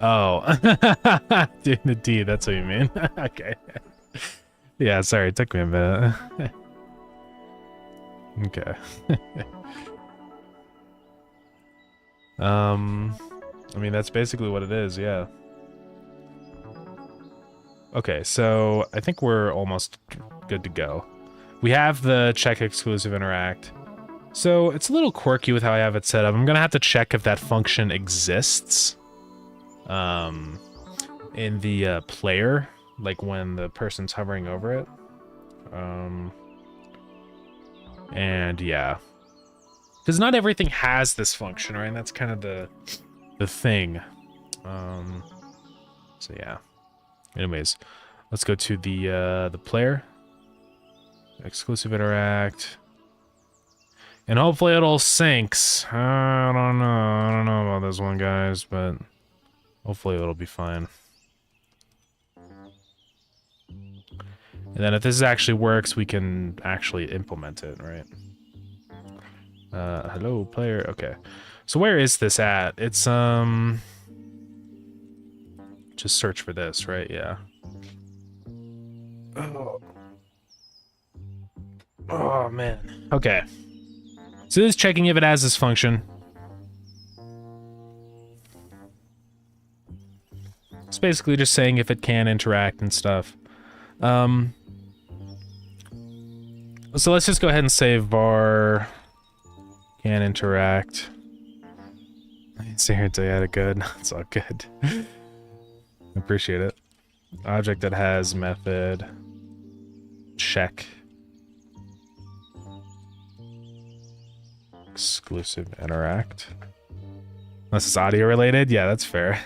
Oh. Doing the deed, that's what you mean. Okay. Yeah, sorry, it took me a minute. Okay. I mean, that's basically what it is, yeah. Okay, so I think we're almost good to go. We have the check exclusive interact. So it's a little quirky with how I have it set up. I'm gonna have to check if that function exists in the player, like when the person's hovering over it. And yeah, because not everything has this function, right? And that's kind of the thing. So yeah. Anyways, let's go to the player. Exclusive interact. And hopefully it all syncs. I don't know. I don't know about this one, guys, but hopefully it'll be fine. And then if this actually works, we can actually implement it, right? Hello, player. Okay. So where is this at? It's, just search for this, right? Yeah. Oh, man. Okay. So this is checking if it has this function. It's basically just saying if it can interact and stuff. So let's just go ahead and say var can interact. I didn't sit here until you had it good. It's all good. Appreciate it. Object that has method check exclusive interact. Unless it's audio related, yeah, that's fair.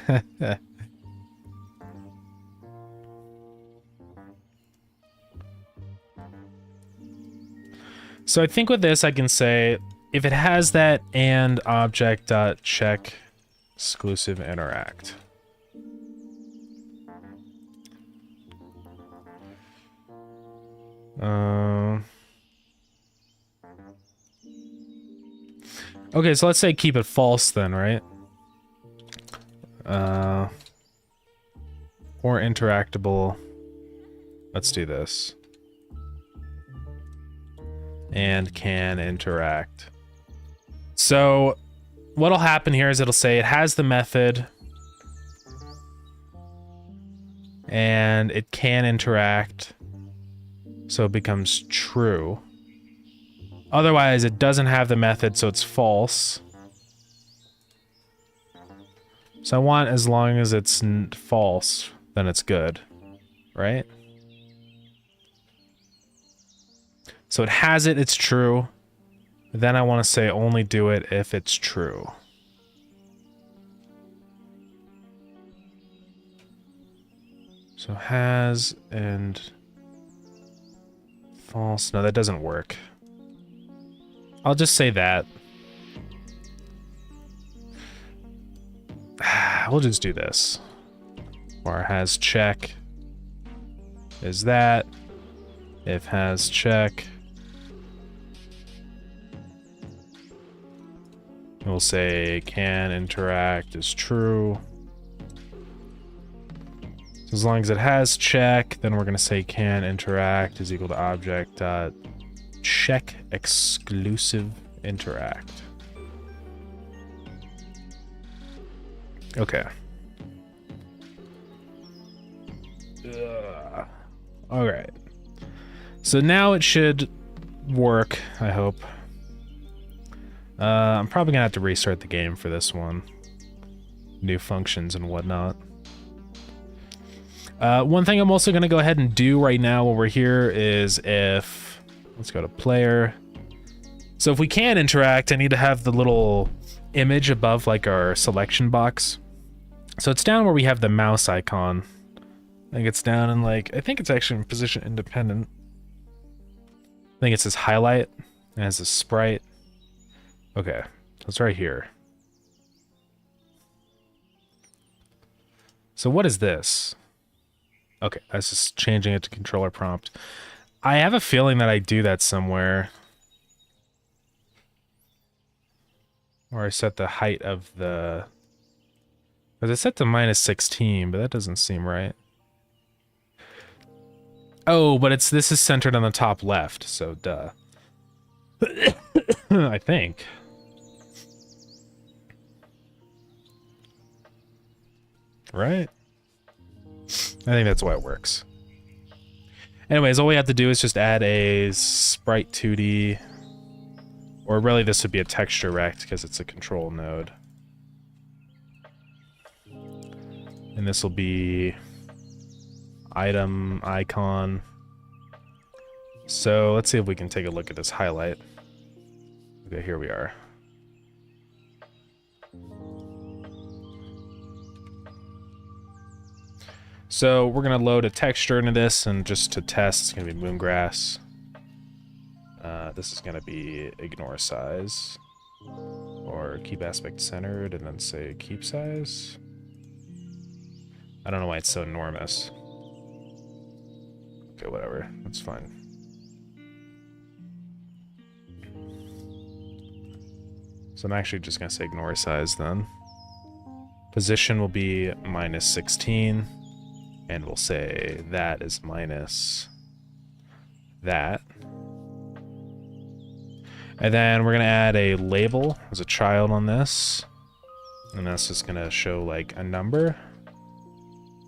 So I think with this I can say if it has that and object.check exclusive interact. Okay, so let's say keep it false then, right? Or interactable. Let's do this. And can interact. So what'll happen here is it'll say it has the method and it can interact, so it becomes true. Otherwise it doesn't have the method, so it's false. So I want, as long as it's false, then it's good, right? So it has it, it's true. Then I want to say only do it if it's true. So has and false. No, that doesn't work. I'll just say that. We'll just do this. Or has check is that. If has check. We'll say can interact is true. So as long as it has check, then we're going to say can interact is equal to object dot check exclusive interact. Okay. All right. So now it should work, I hope. I'm probably gonna have to restart the game for this one. New functions and whatnot. One thing I'm also gonna go ahead and do right now while we're here is if... Let's go to player. So if we can interact, I need to have the little image above like our selection box. So it's down where we have the mouse icon. I think it's down in like... I think it's actually in position independent. I think it says highlight. It has a sprite. Okay, so it's right here. So what is this? Okay, that's just changing it to controller prompt. I have a feeling that I do that somewhere. Or I set the height of the... Because it's set to -16, but that doesn't seem right. Oh, but this is centered on the top left, so duh. I think. Right? I think that's why it works. Anyways, all we have to do is just add a sprite 2D. Or really, this would be a texture rect because it's a control node. And this will be item icon. So let's see if we can take a look at this highlight. Okay, here we are. So we're gonna load a texture into this, and just to test, it's gonna be moongrass. This is gonna be ignore size, or keep aspect centered, and then say keep size. I don't know why it's so enormous. Okay, whatever, that's fine. So I'm actually just gonna say ignore size then. Position will be -16. And we'll say that is minus that. And then we're going to add a label as a child on this. And that's just going to show like a number.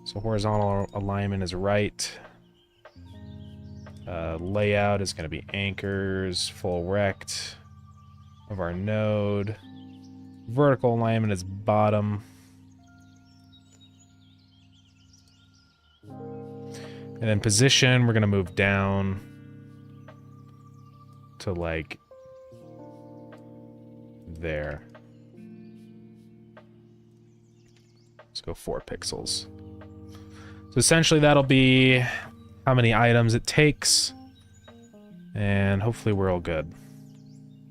So horizontal alignment is right. Layout is going to be anchors, full rect of our node. Vertical alignment is bottom. And then position, we're going to move down to like there. Let's go 4 pixels. So essentially that'll be how many items it takes. And hopefully we're all good.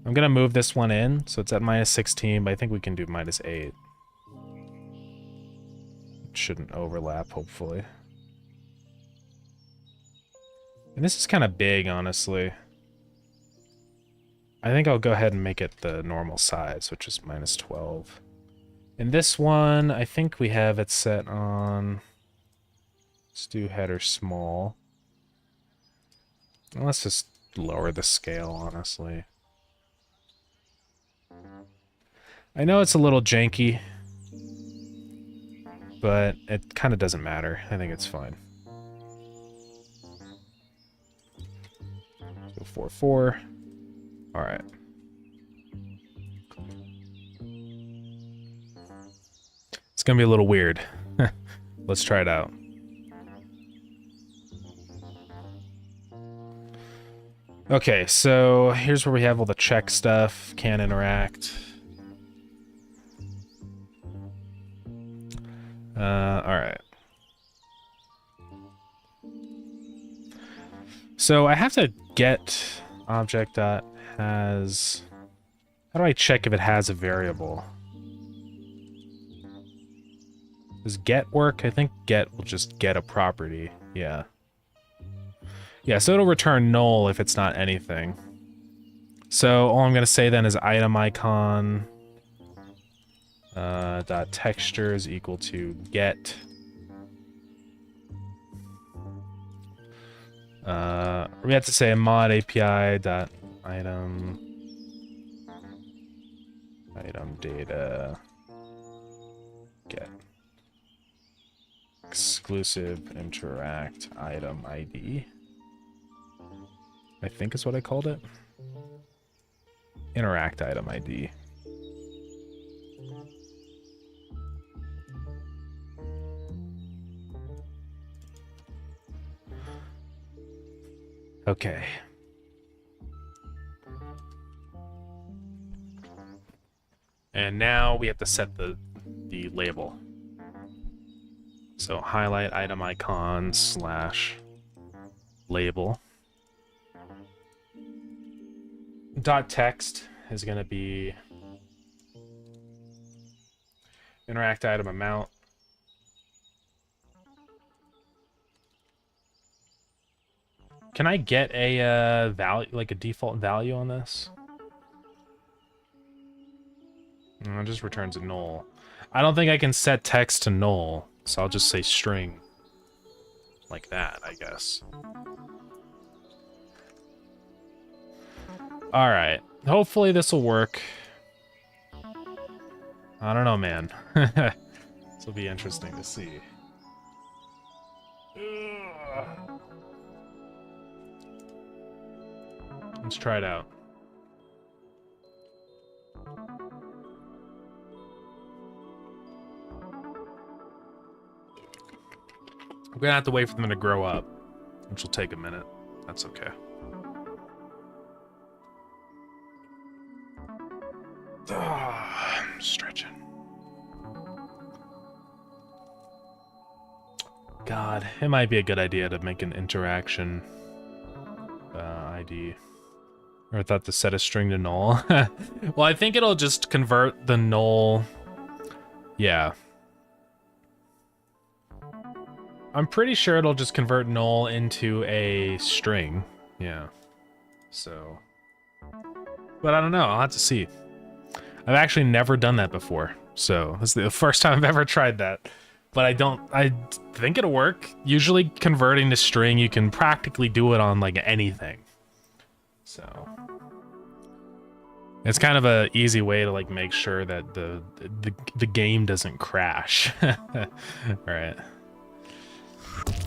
I'm going to move this one in, so it's at -16, but I think we can do -8. It shouldn't overlap, hopefully. And this is kind of big, honestly. I think I'll go ahead and make it the normal size, which is -12. In this one, I think we have it set on... Let's do header small. Let's just lower the scale, honestly. I know it's a little janky, but it kind of doesn't matter. I think it's fine. Go 4-4. All right. It's gonna be a little weird. Let's try it out. Okay, so here's where we have all the check stuff. Can interact. All right. So I have to get object dot has. How do I check if it has a variable? Does get work? I think get will just get a property. Yeah. Yeah, so it'll return null if it's not anything. So all I'm gonna say then is item icon dot texture is equal to get we have to say mod API dot item data get exclusive interact item ID. I think is what I called it. Interact item ID. Okay. And now we have to set the label. So highlight item icon slash label. Dot text is going to be interact item amount. Can I get a value, like a default value on this? No, it just returns a null. I don't think I can set text to null, so I'll just say string. Like that, I guess. All right. Hopefully this will work. I don't know, man. This will be interesting to see. Let's try it out. We're gonna have to wait for them to grow up, which will take a minute. That's okay. I'm stretching. God, it might be a good idea to make an interaction ID. Or I thought to set a string to null. Well, I think it'll just convert the null. Yeah. I'm pretty sure it'll just convert null into a string. Yeah. So. But I don't know. I'll have to see. I've actually never done that before. So this is the first time I've ever tried that. But I think it'll work. Usually converting to string, you can practically do it on like anything. So it's kind of a easy way to like make sure that the game doesn't crash. All right.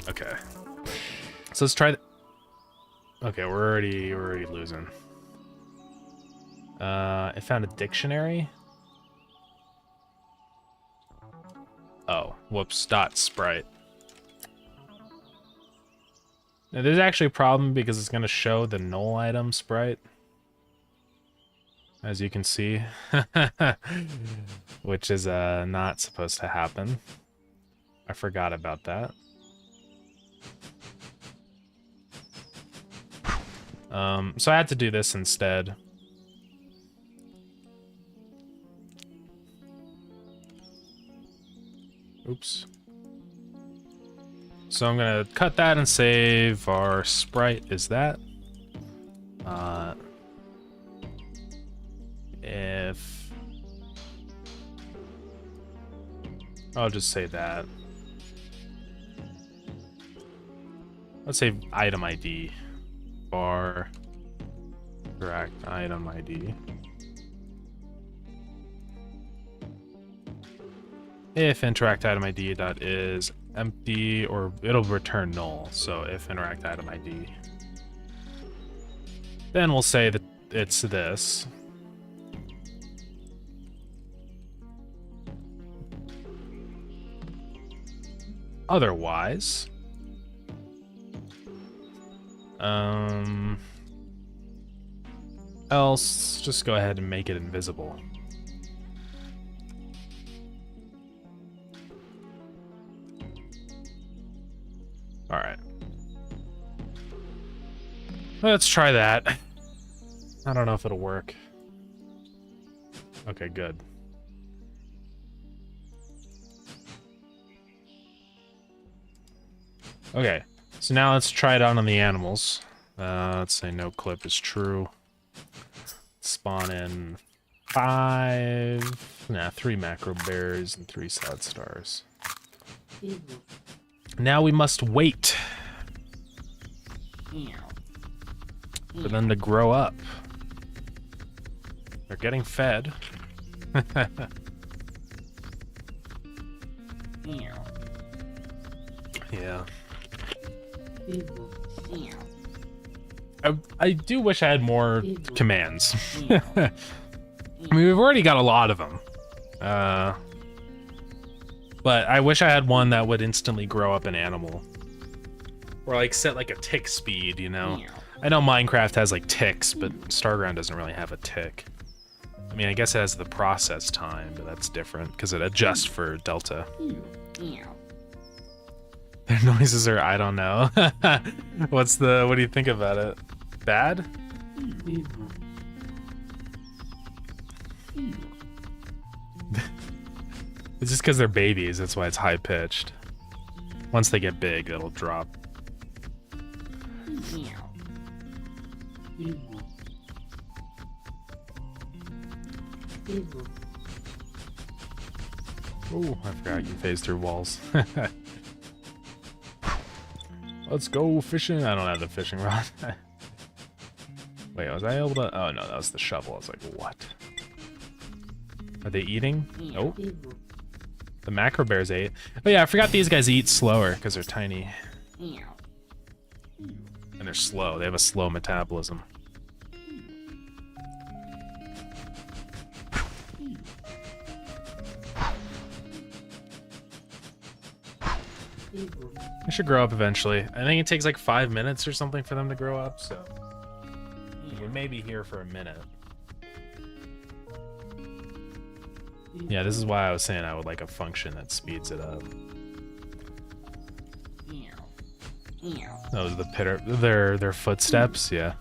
Okay. So let's try. Okay, we're already losing. I found a dictionary. Oh, whoops, dot sprite. Now, there's actually a problem because it's going to show the null item sprite. As you can see. Which is not supposed to happen. I forgot about that. So I had to do this instead. Oops. So I'm gonna cut that and save our sprite is that. If I'll just say that. Let's say item ID. Bar interact item ID. If interact item ID dot is empty, or it'll return null. So if interact item ID, then we'll say that it's this. Otherwise, else just go ahead and make it invisible. All right. Let's try that. I don't know if it'll work. Okay, good. Okay, so now let's try it out on the animals. Let's say no clip is true. Spawn in 3 macro bears and 3 salad stars. Now we must wait for them to grow up. They're getting fed. Yeah. I do wish I had more commands. I mean, we've already got a lot of them. But I wish I had one that would instantly grow up an animal. Or like set like a tick speed, you know? I know Minecraft has like ticks, but Starground doesn't really have a tick. I mean, I guess it has the process time, but that's different because it adjusts for delta. Their noises are, I don't know. What do you think about it? Bad? It's just because they're babies, that's why it's high pitched. Once they get big, it'll drop. Oh, I forgot you can phase through walls. Let's go fishing. I don't have the fishing rod. Wait, was I able to? Oh no, that was the shovel. I was like, what? Are they eating? Nope. The macro bears ate. Oh yeah, I forgot these guys eat slower because they're tiny. And they're slow. They have a slow metabolism. They should grow up eventually. I think it takes like 5 minutes or something for them to grow up, so we may be here for a minute. Yeah, this is why I was saying I would like a function that speeds it up. Those are the pitter, their footsteps, yeah.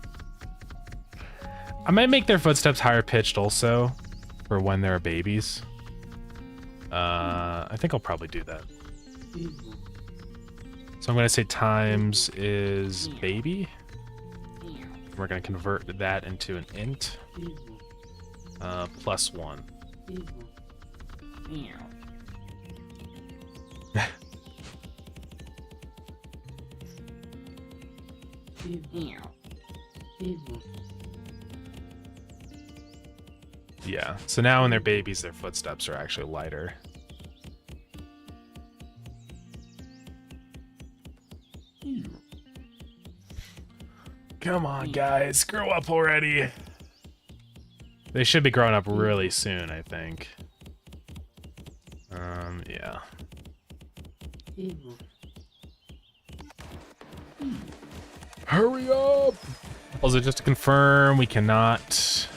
I might make their footsteps higher pitched also for when they're babies. I think I'll probably do that. So I'm gonna say times is baby. We're gonna convert that into an int. +1. Yeah, so now when they're babies, their footsteps are actually lighter. Come on, guys, grow up already. They should be growing up really soon, I think. Yeah. Hurry up! Also, just to confirm, we cannot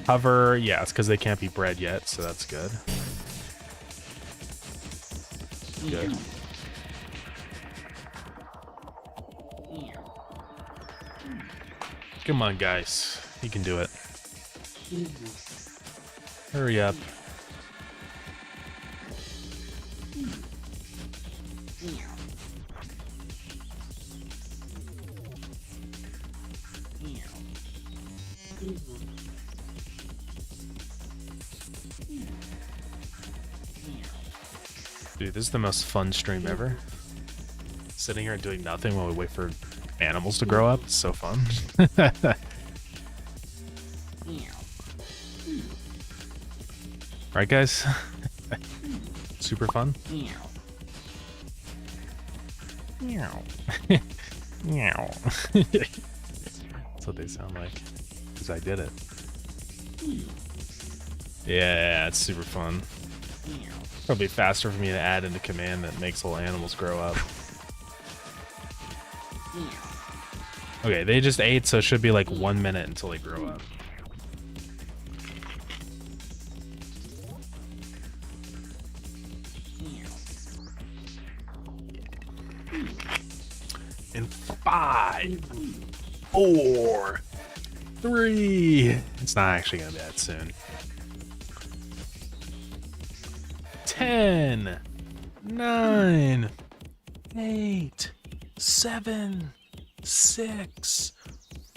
hover. Yeah, it's because they can't be bred yet, so that's good. Good. Come on, guys. You can do it. Hurry up. Dude, this is the most fun stream ever. Sitting here and doing nothing while we wait for animals to grow up. It's so fun. Right, guys? Super fun. Meow. Meow. That's what they sound like. Because I did it. Yeah, it's super fun. Probably faster for me to add in the command that makes little animals grow up. Okay, they just ate, so it should be like 1 minute until they grow up. In 5, 4, 3. It's not actually gonna be that soon. 10, 9, 8, 7, 6,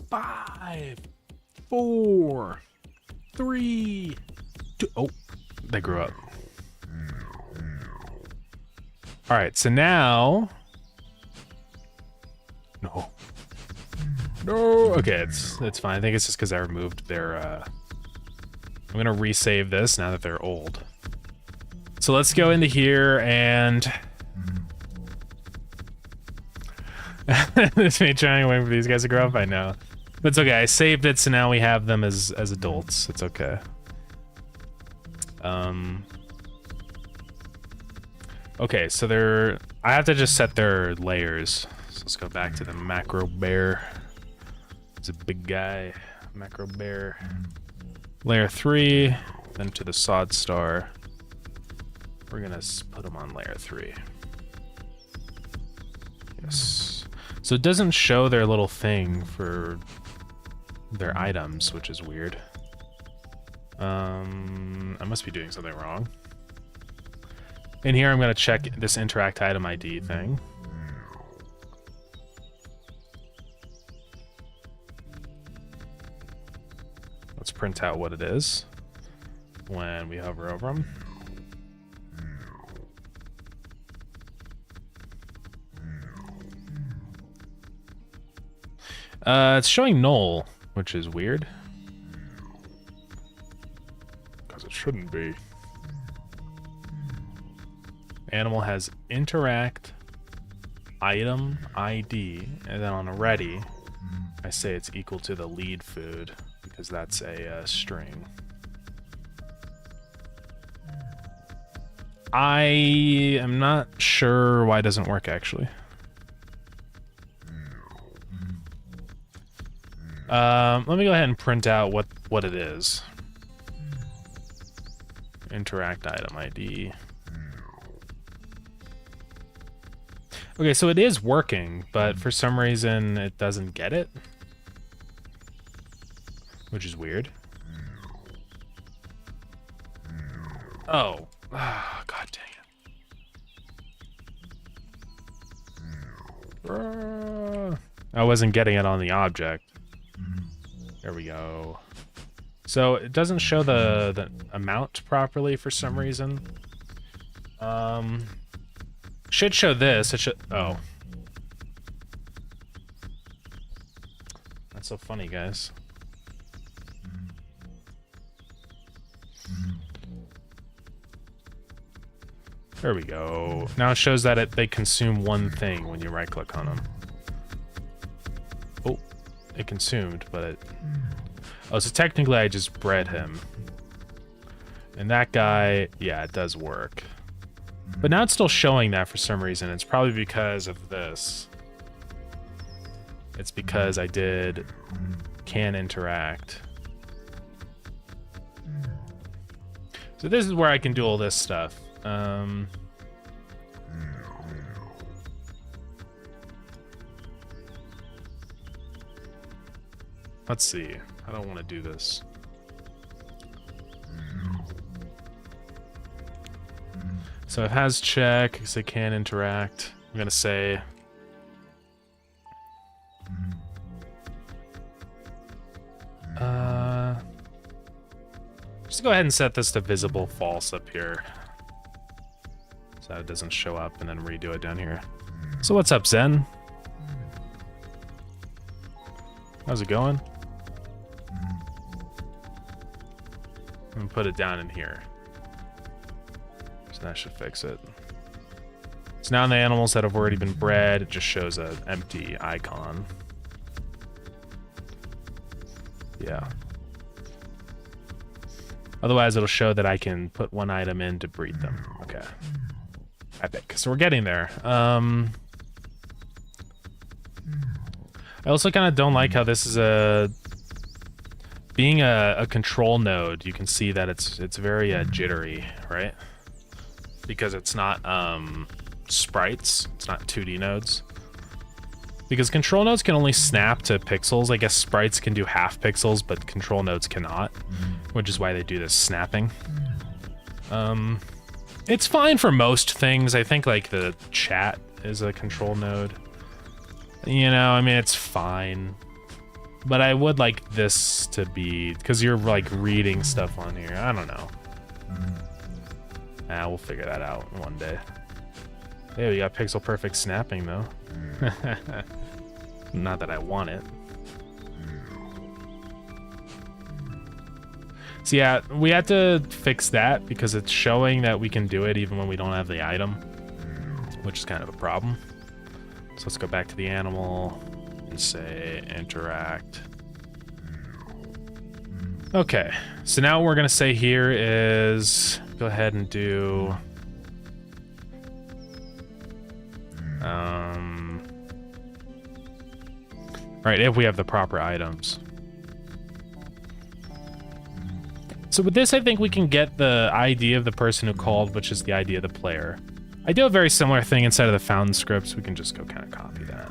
5, 4, 3, 2. Oh, they grew up. All right, so now. No. No. Okay, it's fine. I think it's just because I removed their. I'm gonna resave this now that they're old. So let's go into here and. It's me trying to wait for these guys to grow up. I know, but it's okay. I saved it, so now we have them as adults. It's okay. Okay, so they're. I have to just set their layers. So let's go back to the macro bear. It's a big guy. Macro bear. Layer 3, then to the sod star. We're gonna put them on layer 3. Yes. So it doesn't show their little thing for their items, which is weird. I must be doing something wrong. In here, I'm gonna check this interact item ID thing. Let's print out what it is when we hover over them. It's showing null. which is weird. Because it shouldn't be. Animal has interact item ID, and then on a ready, I say it's equal to the lead food because that's a string. I am not sure why it doesn't work actually. Let me go ahead and print out what it is. Interact item ID. Okay, so it is working, but for some reason it doesn't get it, which is weird. Oh, god dang it. I wasn't getting it on the object. There we go. So it doesn't show the amount properly for some reason. Should show this. It should. Oh, that's so funny, guys. There we go. Now it shows that they consume one thing when you right-click on them. Oh, it consumed, but it... Oh, so technically I just bred him. And that guy, yeah, it does work. But now it's still showing that for some reason. It's probably because of this. It's because I did can interact. So this is where I can do all this stuff. Let's see. I don't want to do this. So it has check, because it can interact. I'm going to say... just go ahead and set this to visible false up here. So it doesn't show up, and then redo it down here. So what's up, Zen? How's it going? I'm gonna put it down in here. So that should fix it. So now in the animals that have already been bred, it just shows an empty icon. Yeah. Otherwise, it'll show that I can put one item in to breed them. Okay. Epic. So we're getting there. I also kind of don't like how this is being a control node. You can see that it's very jittery, right? Because it's not sprites. It's not 2D nodes. Because control nodes can only snap to pixels. I guess sprites can do half pixels, but control nodes cannot, which is why they do this snapping. It's fine for most things. I think like the chat is a control node. You know, I mean, it's fine. But I would like this to be, because you're like reading stuff on here. I don't know. We'll figure that out one day. Hey, we got pixel perfect snapping though. Not that I want it. So yeah, we had to fix that because it's showing that we can do it even when we don't have the item, which is kind of a problem. So let's go back to the animal and say interact. Okay, so now what we're gonna say here is go ahead and do right, if we have the proper items. So with this, I think we can get the ID of the person who called, which is the ID of the player. I do a very similar thing inside of the fountain scripts. We can just go kind of copy that.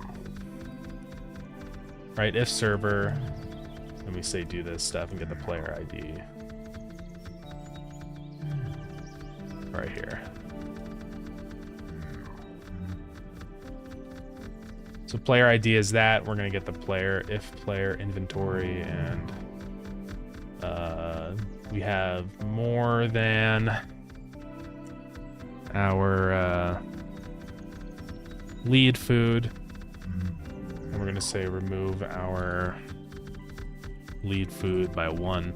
Right, if server, and we say do this stuff and get the player ID. Right here. So player ID is that. We're gonna get the player, if player inventory, and we have more than our lead food. And we're gonna say remove our lead food by 1.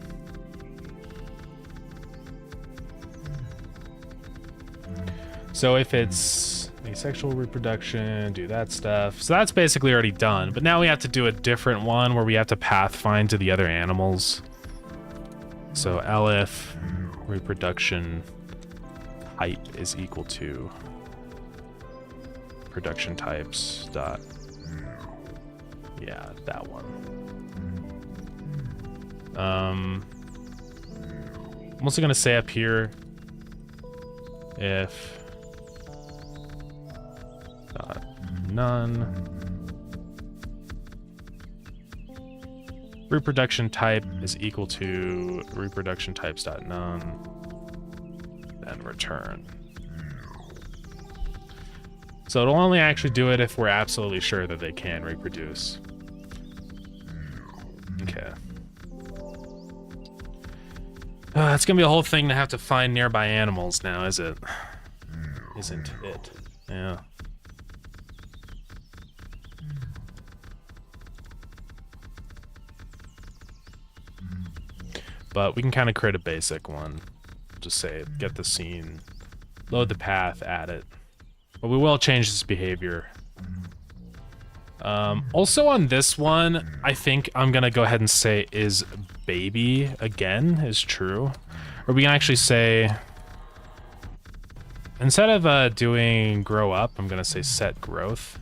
So if it's asexual reproduction, do that stuff. So that's basically already done. But now we have to do a different one where we have to pathfind to the other animals. So elif reproduction type is equal to production types dot. Yeah, that one. I'm also gonna say up here if none reproduction type is equal to reproduction types dot none, then return. So it'll only actually do it if we're absolutely sure that they can reproduce. Okay. It's gonna be a whole thing to have to find nearby animals now, is it? Isn't it? Yeah. But we can kind of create a basic one. Just say, get the scene, load the path, add it. But we will change this behavior. Also on this one, I think I'm gonna go ahead and say is baby again is true. Or we can actually say, instead of doing grow up, I'm gonna say set growth.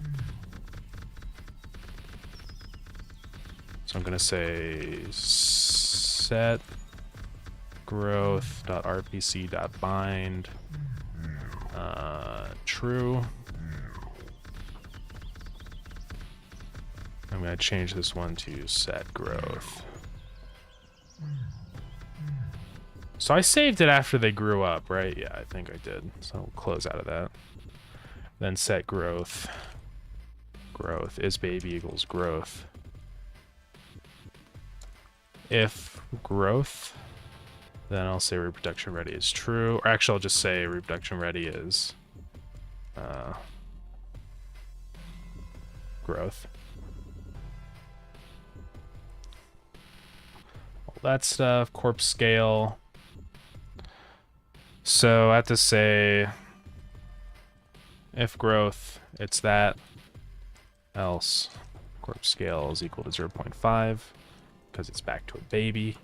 So I'm gonna say set growth.rpc.bind true. I'm gonna change this one to set growth. So I saved it after they grew up, right? Yeah, I think I did. So we'll close out of that. Then set growth. Growth is baby equals growth. If growth, then I'll say reproduction ready is true. Or actually, I'll just say reproduction ready is growth. All that stuff, corpse scale. So I have to say if growth, it's that, else corpse scale is equal to 0.5 because it's back to a baby.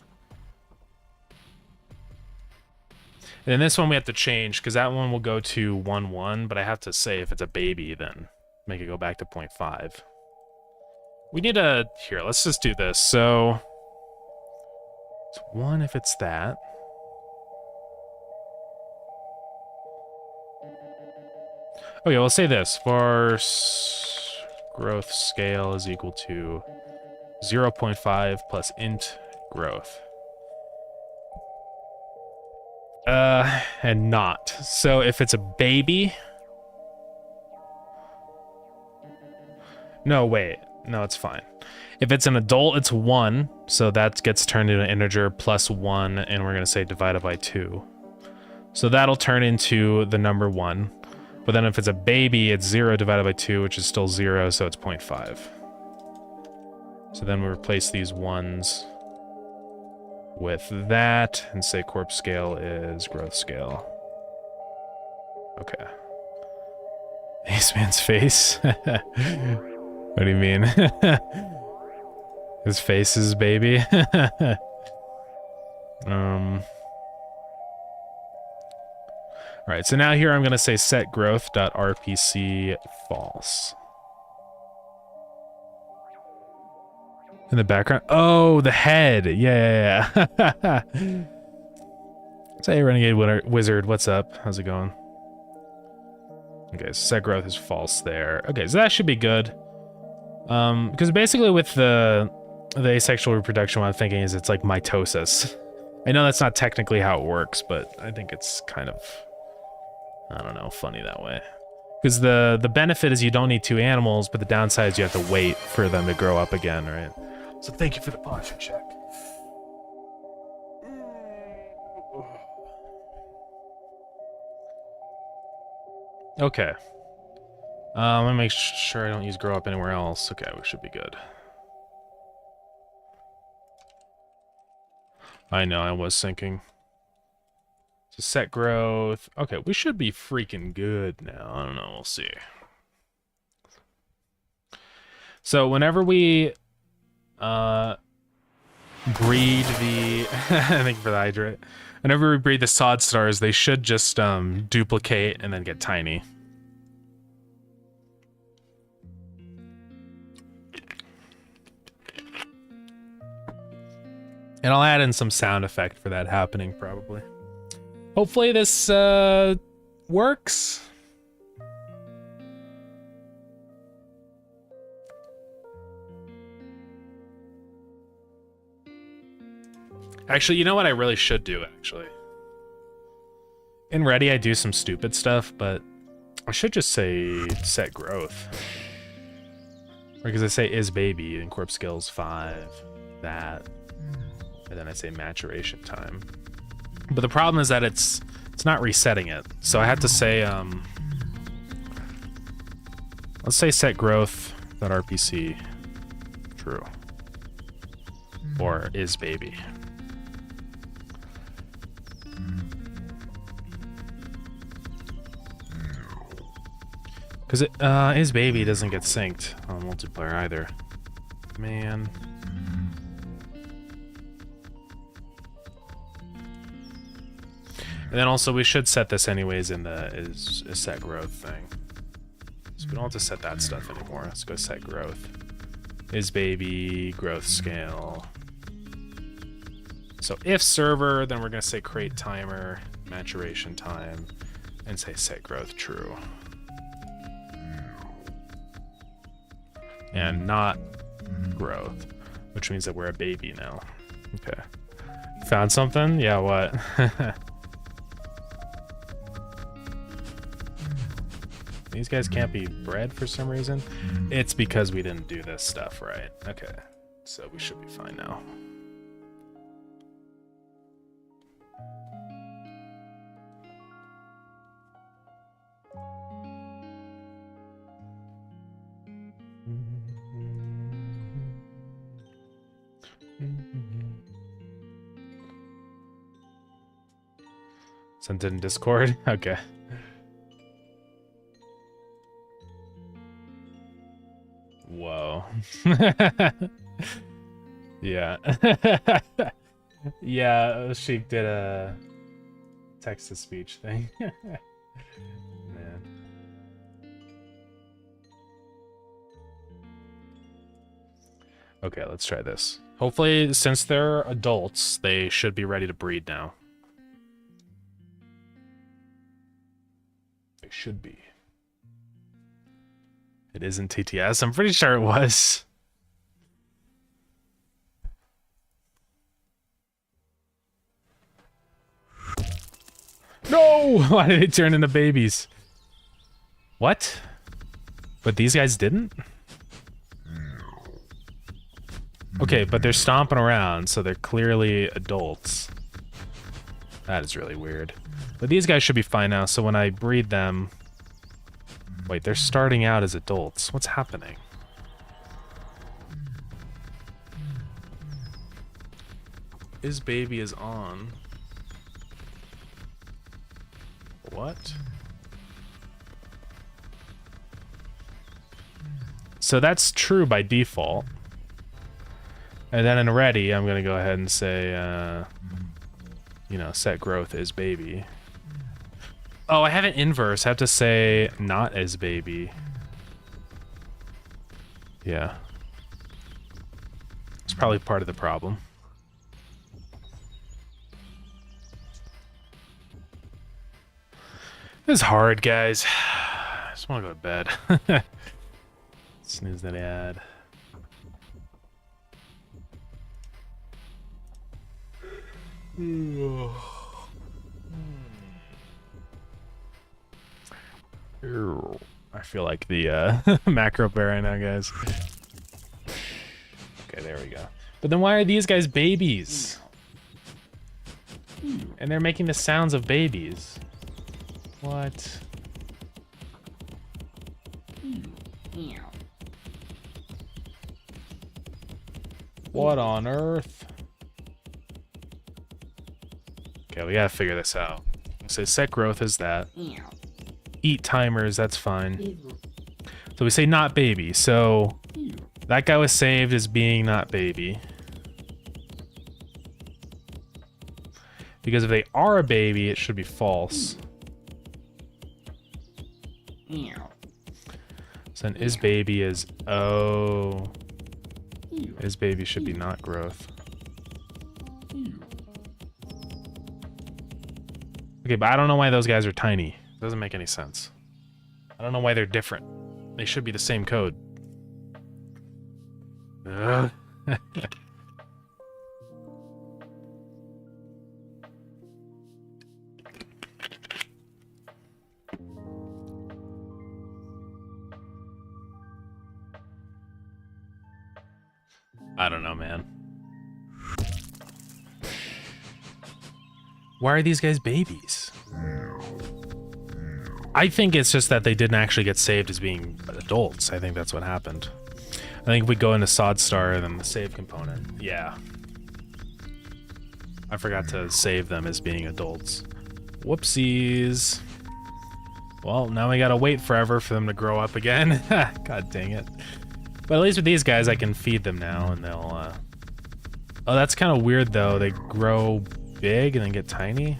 And then this one we have to change because that one will go to 1,1, but I have to say if it's a baby, then make it go back to 0.5. We need a, here, let's just do this. So it's 1 if it's that. Okay, we'll say this. For growth scale is equal to 0.5 plus int growth. And not. So if it's a baby... No, wait. No, it's fine. If it's an adult, it's 1. So that gets turned into an integer plus 1, and we're going to say divided by 2. So that'll turn into the number 1. But then if it's a baby, it's 0 divided by 2, which is still 0, so it's 0.5. So then we replace these 1s with that, and say corpse scale is growth scale. Okay. Ace man's face? What do you mean? His face is baby? Alright, so now here I'm going to say set growth.rpc false. In the background? Oh, the head. Yeah. Say Renegade Wizard, what's up? How's it going? Okay, so set growth is false there. Okay, so that should be good. Because basically with the asexual reproduction, what I'm thinking is it's like mitosis. I know that's not technically how it works, but I think it's kind of, I don't know, funny that way. Because the benefit is you don't need 2 animals, but the downside is you have to wait for them to grow up again, right? So thank you for the posture check. Okay. I'm gonna make sure I don't use grow up anywhere else. Okay, we should be good. I know, I was thinking. So set growth. Okay, we should be freaking good now. I don't know, we'll see. So whenever we breed the thank you for the hydrate. Whenever we breed the sod stars, they should just duplicate and then get tiny. And I'll add in some sound effect for that happening, probably. Hopefully this works. Actually, you know what I really should do, actually? In Ready, I do some stupid stuff, but I should just say set growth. Because I say is baby, and corp skills 5, that, and then I say maturation time. But the problem is that it's not resetting it. So I have to say, let's say set growth .rpc true. Or is baby. Because his baby doesn't get synced on multiplayer either. Man. And then also we should set this anyways in the is set growth thing. So we don't have to set that stuff anymore. Let's go set growth. Is baby, growth scale. So if server, then we're gonna say create timer, maturation time, and say set growth true. And not growth, which means that we're a baby now. Okay. Found something? Yeah, what? These guys can't be bred for some reason. It's because we didn't do this stuff right. Okay, so we should be fine now. Sent it in Discord? Okay. Whoa. Yeah. Yeah, Sheik did a text-to-speech thing. Man. Okay, let's try this. Hopefully, since they're adults, they should be ready to breed now. They should be. It isn't TTS. I'm pretty sure it was. No! Why did they turn into babies? What? But these guys didn't? Okay, but they're stomping around, so they're clearly adults. That is really weird. But these guys should be fine now, so when I breed them... Wait, they're starting out as adults. What's happening? His baby is on. What? So that's true by default. And then in ready, I'm gonna go ahead and say, you know, set growth is baby. Oh, I have an inverse. I have to say not as baby. Yeah. It's probably part of the problem. This is hard, guys. I just want to go to bed. Snooze that ad. I feel like the macro bear right now, guys. Okay, there we go. But then why are these guys babies? And they're making the sounds of babies. What? What on earth? Okay, we gotta figure this out. So set growth is that. Eat timers, that's fine. So we say not baby. So that guy was saved as being not baby. Because if they are a baby, it should be false. So then is baby is, oh. Is baby should be not growth. Okay, but I don't know why those guys are tiny. It doesn't make any sense. I don't know why they're different. They should be the same code. Ugh. I don't know, man. Why are these guys babies? I think it's just that they didn't actually get saved as being adults. I think that's what happened. I think if we go into Sodstar and then the save component, yeah. I forgot to save them as being adults. Whoopsies. Well, now we gotta wait forever for them to grow up again. God dang it. But at least with these guys, I can feed them now, and they'll, Oh, that's kind of weird, though. They grow big and then get tiny.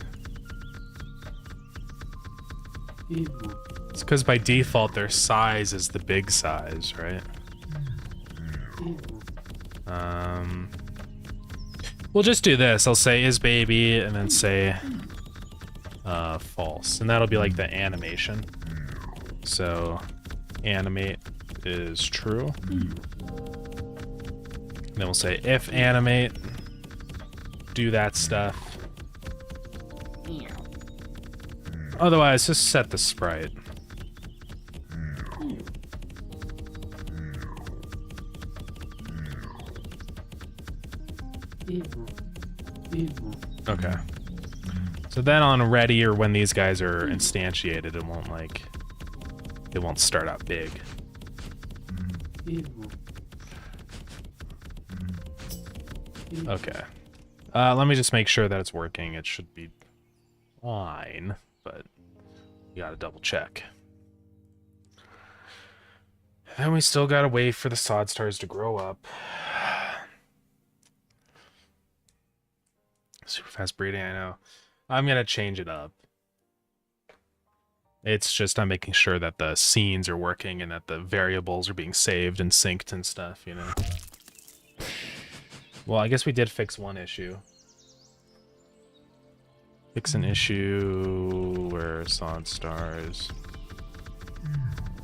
It's because by default, their size is the big size, right? We'll just do this. I'll say is baby, and then say false. And that'll be like the animation. So, animate is true. Then we'll say if animate, do that stuff. Otherwise, just set the sprite. Okay. So then on ready, or when these guys are instantiated, it won't like, it won't start out big. Okay. Let me just make sure that it's working. It should be fine, but you gotta double check. Then we still gotta wait for the sod stars to grow up. Super fast breeding, I know. I'm gonna change it up. It's just I'm making sure that the scenes are working and that the variables are being saved and synced and stuff, you know. Well, I guess we did fix one issue. Fix an issue where sod stars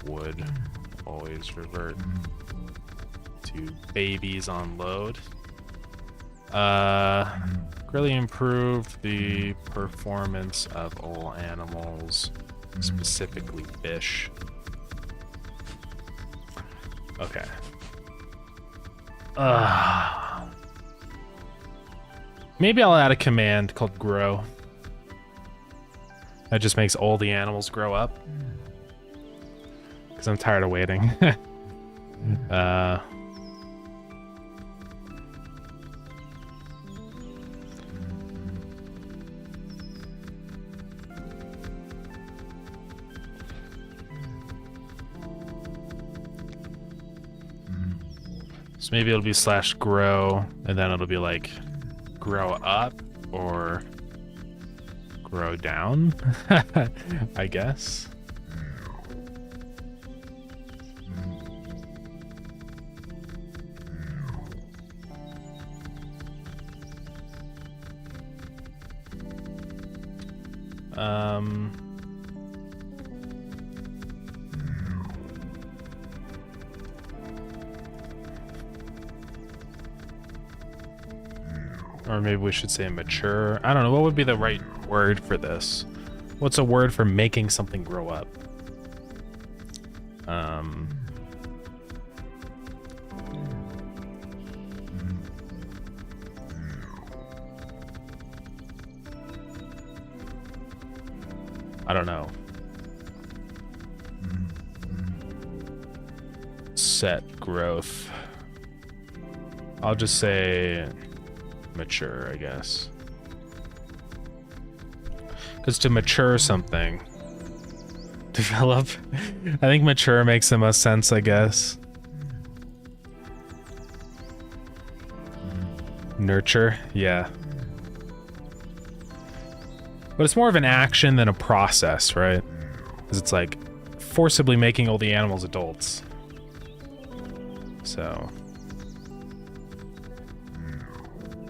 would always revert to babies on load. Greatly improved the performance of all animals, specifically fish. Okay. Maybe I'll add a command called grow. That just makes all the animals grow up. Because I'm tired of waiting. So maybe it'll be /grow, and then it'll be like grow up or grow down, I guess. Or maybe we should say mature. I don't know. What would be the right word for this? What's a word for making something grow up? I don't know. Set growth. I'll just say mature, I guess. Because to mature something, develop, I think mature makes the most sense, I guess. Nurture, yeah. But it's more of an action than a process, right? Because it's like forcibly making all the animals adults. So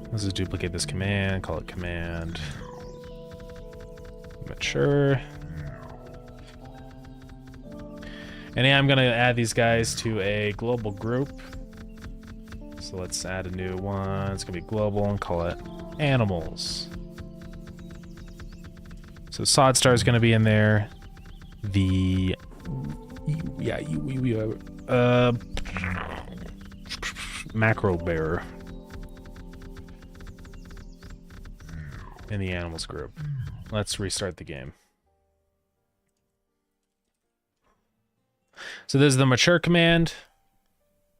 let's just duplicate this command, call it command mature. And yeah, I'm gonna add these guys to a global group. So let's add a new one. It's gonna be global and call it animals. So Sodstar is gonna be in there. The macro bear in the animals group. Let's restart the game. So this is the mature command.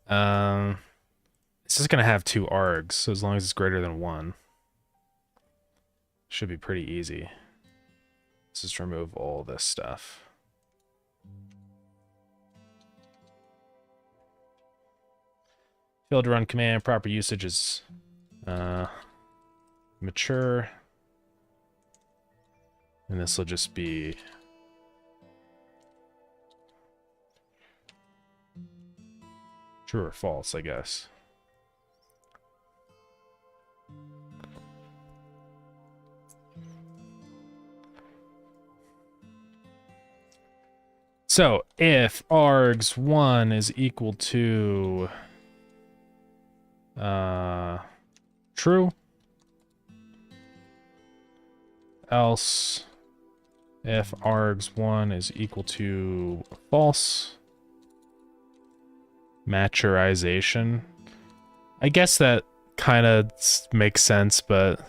It's just gonna have 2 args, so as long as it's greater than 1, should be pretty easy. Let's just remove all this stuff. Failed to run command, proper usage is mature. And this will just be true or false, I guess. So if args1 is equal to true, else if args1 is equal to false, maturization. I guess that kind of makes sense, but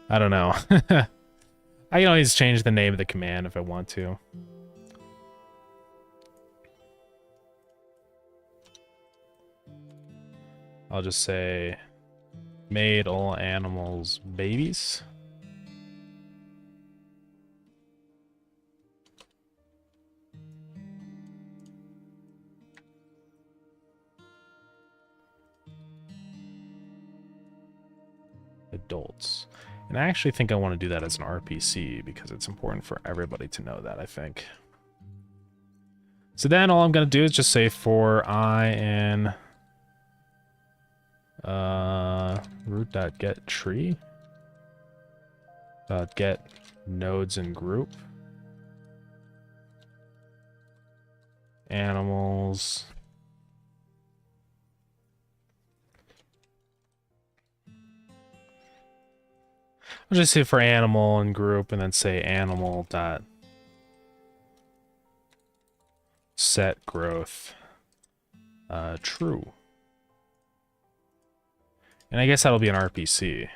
I don't know. I can always change the name of the command if I want to. I'll just say made all animals babies. Adults. And I actually think I want to do that as an RPC because it's important for everybody to know that, I think. So then all I'm going to do is just say for I in root.get tree get nodes and group animals I'll just say for animal and group and then say animal dot set growth true. And I guess that'll be an RPC.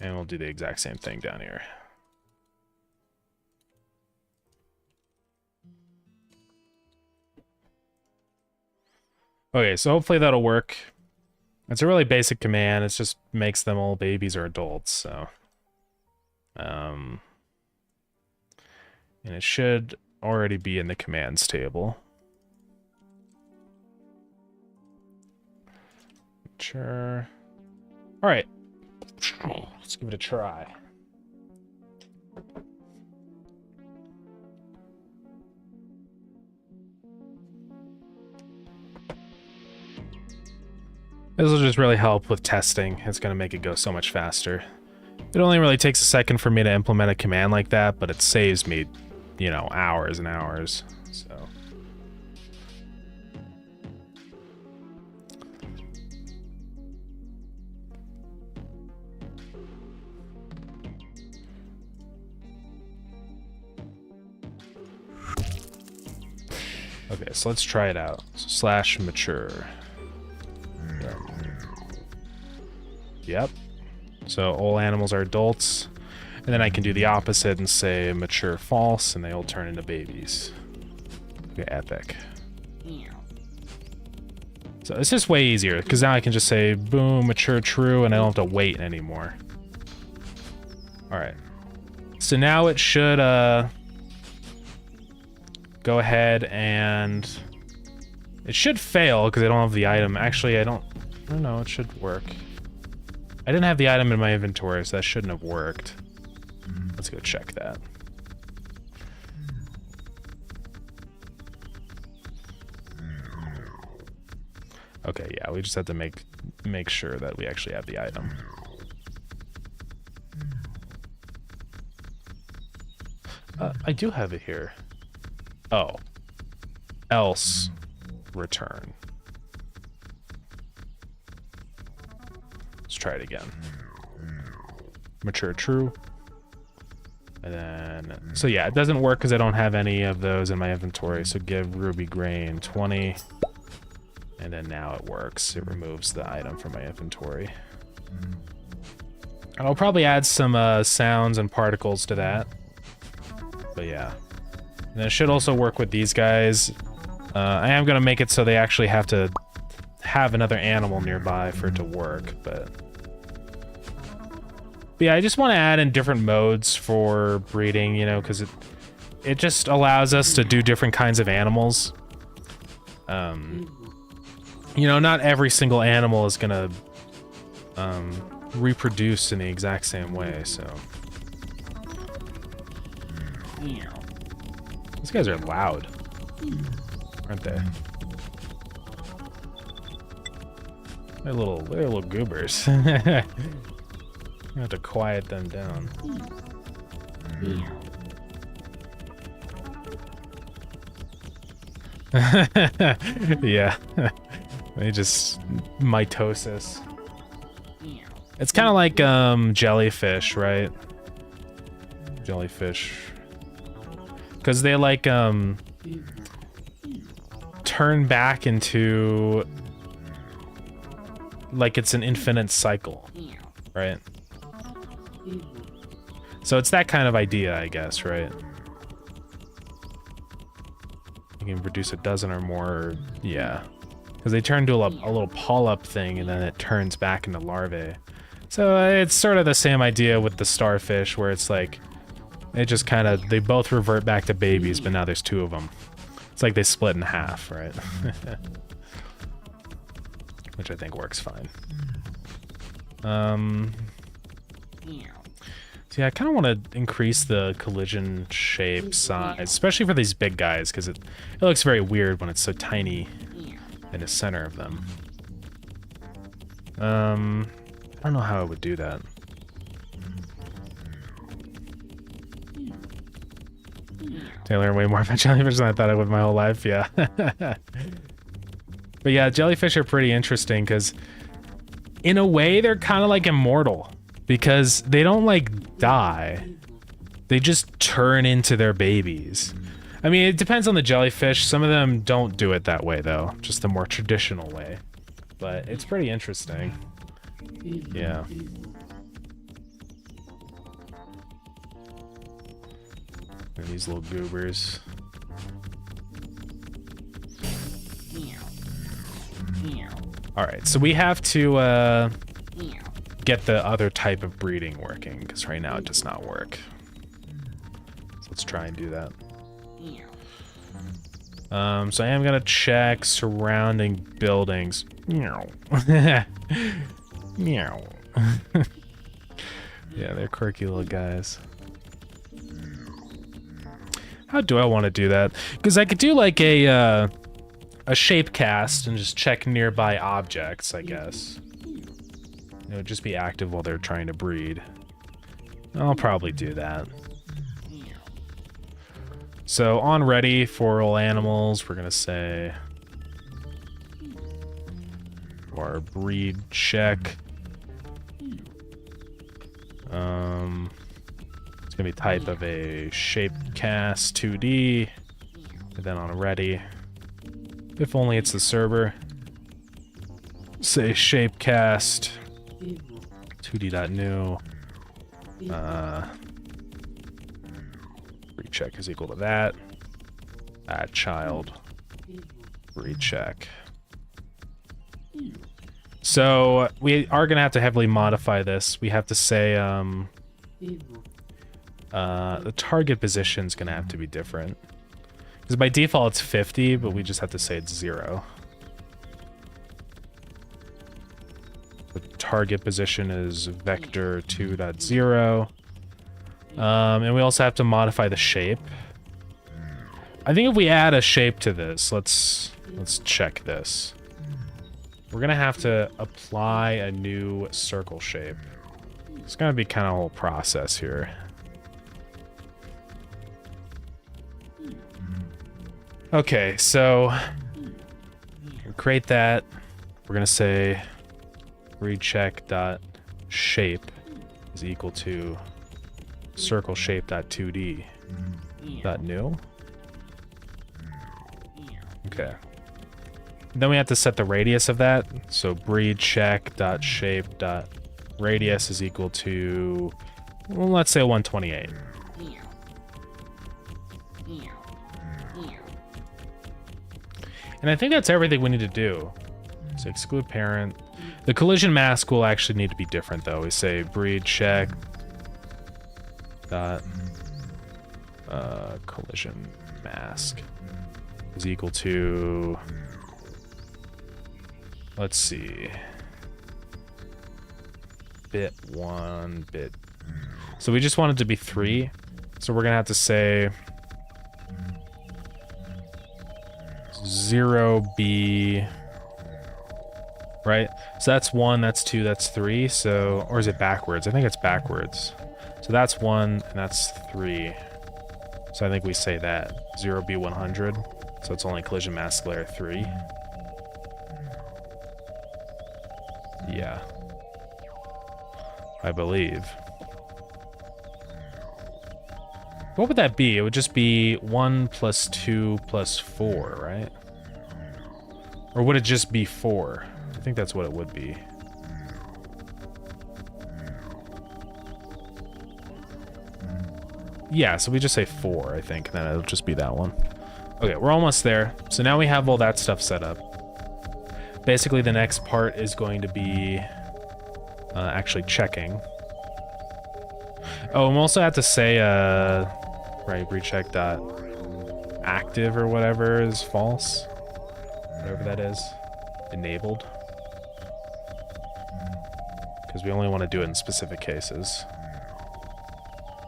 And we'll do the exact same thing down here. Okay, so hopefully that'll work. It's a really basic command. It just makes them all babies or adults, so. And it should already be in the commands table. Sure. All right. Let's give it a try. This will just really help with testing. It's going to make it go so much faster. It only really takes a second for me to implement a command like that, but it saves me, you know, hours and hours. So. Okay, so let's try it out. So /mature. Yep. So all animals are adults. And then I can do the opposite and say mature false, and they all turn into babies. Okay, epic. So it's just way easier, because now I can just say, boom, mature true, and I don't have to wait anymore. Alright. So now it should, go ahead and... It should fail, because I don't have the item. Actually, I don't know, it should work. I didn't have the item in my inventory, so that shouldn't have worked. Let's go check that. Okay, yeah, we just have to make sure that we actually have the item. I do have it here. Oh. Else return. Let's try it again. Mature true. And then, so yeah, it doesn't work because I don't have any of those in my inventory. So give ruby grain 20. And then now it works. It removes the item from my inventory. I'll probably add some sounds and particles to that. But yeah. And it should also work with these guys. I am going to make it so they actually have to have another animal nearby for it to work, but yeah, I just want to add in different modes for breeding, you know, because it just allows us to do different kinds of animals. You know, not every single animal is going to reproduce in the exact same way, so. These guys are loud, aren't they? They're little goobers. You have to quiet them down. Yeah. They just mitosis. It's kind of like jellyfish, right? Jellyfish. Because they like turn back into like it's an infinite cycle, right? So it's that kind of idea, I guess, right? You can produce a dozen or more, yeah. Because they turn to a little polyp thing, and then it turns back into larvae. So it's sort of the same idea with the starfish, where it's like, it just kind of, they both revert back to babies, but now there's two of them. It's like they split in half, right? Which I think works fine. So yeah, I kind of want to increase the collision shape size, especially for these big guys, because it looks very weird when it's so tiny in the center of them. I don't know how I would do that. I learned way more about jellyfish than I thought I would my whole life, yeah. But yeah, jellyfish are pretty interesting because in a way they're kind of like immortal because they don't like die. They just turn into their babies. I mean, it depends on the jellyfish. Some of them don't do it that way though, just the more traditional way. But it's pretty interesting. Yeah. And these little goobers. Alright, so we have to get the other type of breeding working, because right now it does not work. So let's try and do that. So I am gonna check surrounding buildings. Meow. Meow. Yeah, they're quirky little guys. How do I want to do that? Because I could do like a shape cast and just check nearby objects, I guess. It would just be active while they're trying to breed. I'll probably do that. So on ready for all animals, we're gonna say our breed check. It's gonna be type of a shape cast 2D, and then on ready, if only it's the server, say shape cast 2D.new. Recheck is equal to that. Add child. Recheck. So we are going to have to heavily modify this. We have to say the target position is going to have to be different. Because by default it's 50, but we just have to say it's 0. The target position is vector 2.0. And we also have to modify the shape. I think if we add a shape to this, let's check this. We're gonna have to apply a new circle shape. It's gonna be kind of a whole process here. Okay, so create that. We're gonna say recheck dot shape is equal to circle shape dot 2D dot new. Okay. Then we have to set the radius of that. So breed check dot shape dot radius is equal to, well, let's say 128. And I think that's everything we need to do. So exclude parent. The collision mask will actually need to be different though. We say breed check dot collision mask is equal to, let's see, bit 1, bit. So we just want it to be 3. So we're gonna have to say 0B, right? So that's 1, that's 2, that's 3. So, or is it backwards? I think it's backwards. So that's 1 and that's 3. So I think we say that 0B100. So it's only collision mask layer 3. Yeah, I believe. What would that be? It would just be 1 plus 2 plus 4, right? Or would it just be 4? I think that's what it would be. Yeah, so we just say 4, I think, and then it'll just be that one. Okay, we're almost there. So now we have all that stuff set up. Basically, the next part is going to be actually checking. Oh, and we also have to say, right, recheck dot active or whatever is false. Whatever that is. Enabled. Because we only want to do it in specific cases.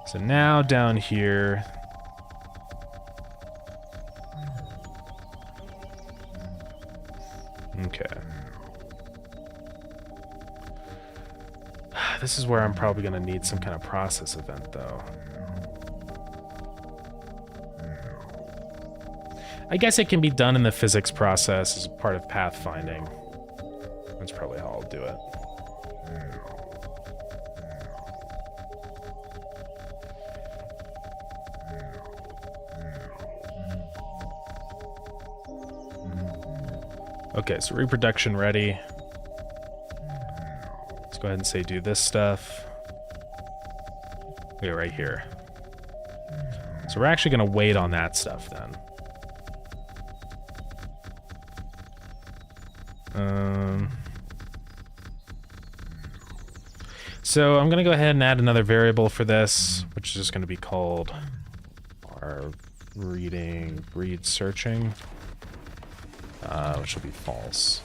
So now down here, okay. This is where I'm probably going to need some kind of process event, though. I guess it can be done in the physics process as part of pathfinding. That's probably how I'll do it. Okay, so reproduction ready. Let's go ahead and say do this stuff. Okay, right here. So we're actually going to wait on that stuff then. So I'm going to go ahead and add another variable for this, which is just going to be called our reading breed searching. Which will be false.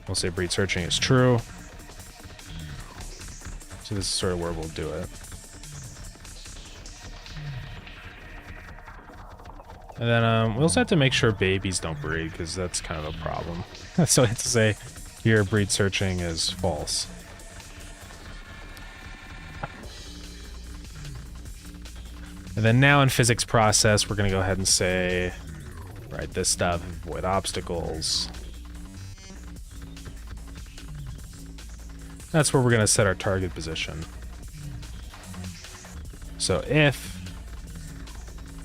We'll say breed searching is true. So this is sort of where we'll do it. And then we also have to make sure babies don't breed, because that's kind of a problem. So I have to say here breed searching is false. And then now in physics process, we're going to go ahead and say, right, this stuff, avoid obstacles. That's where we're going to set our target position. So if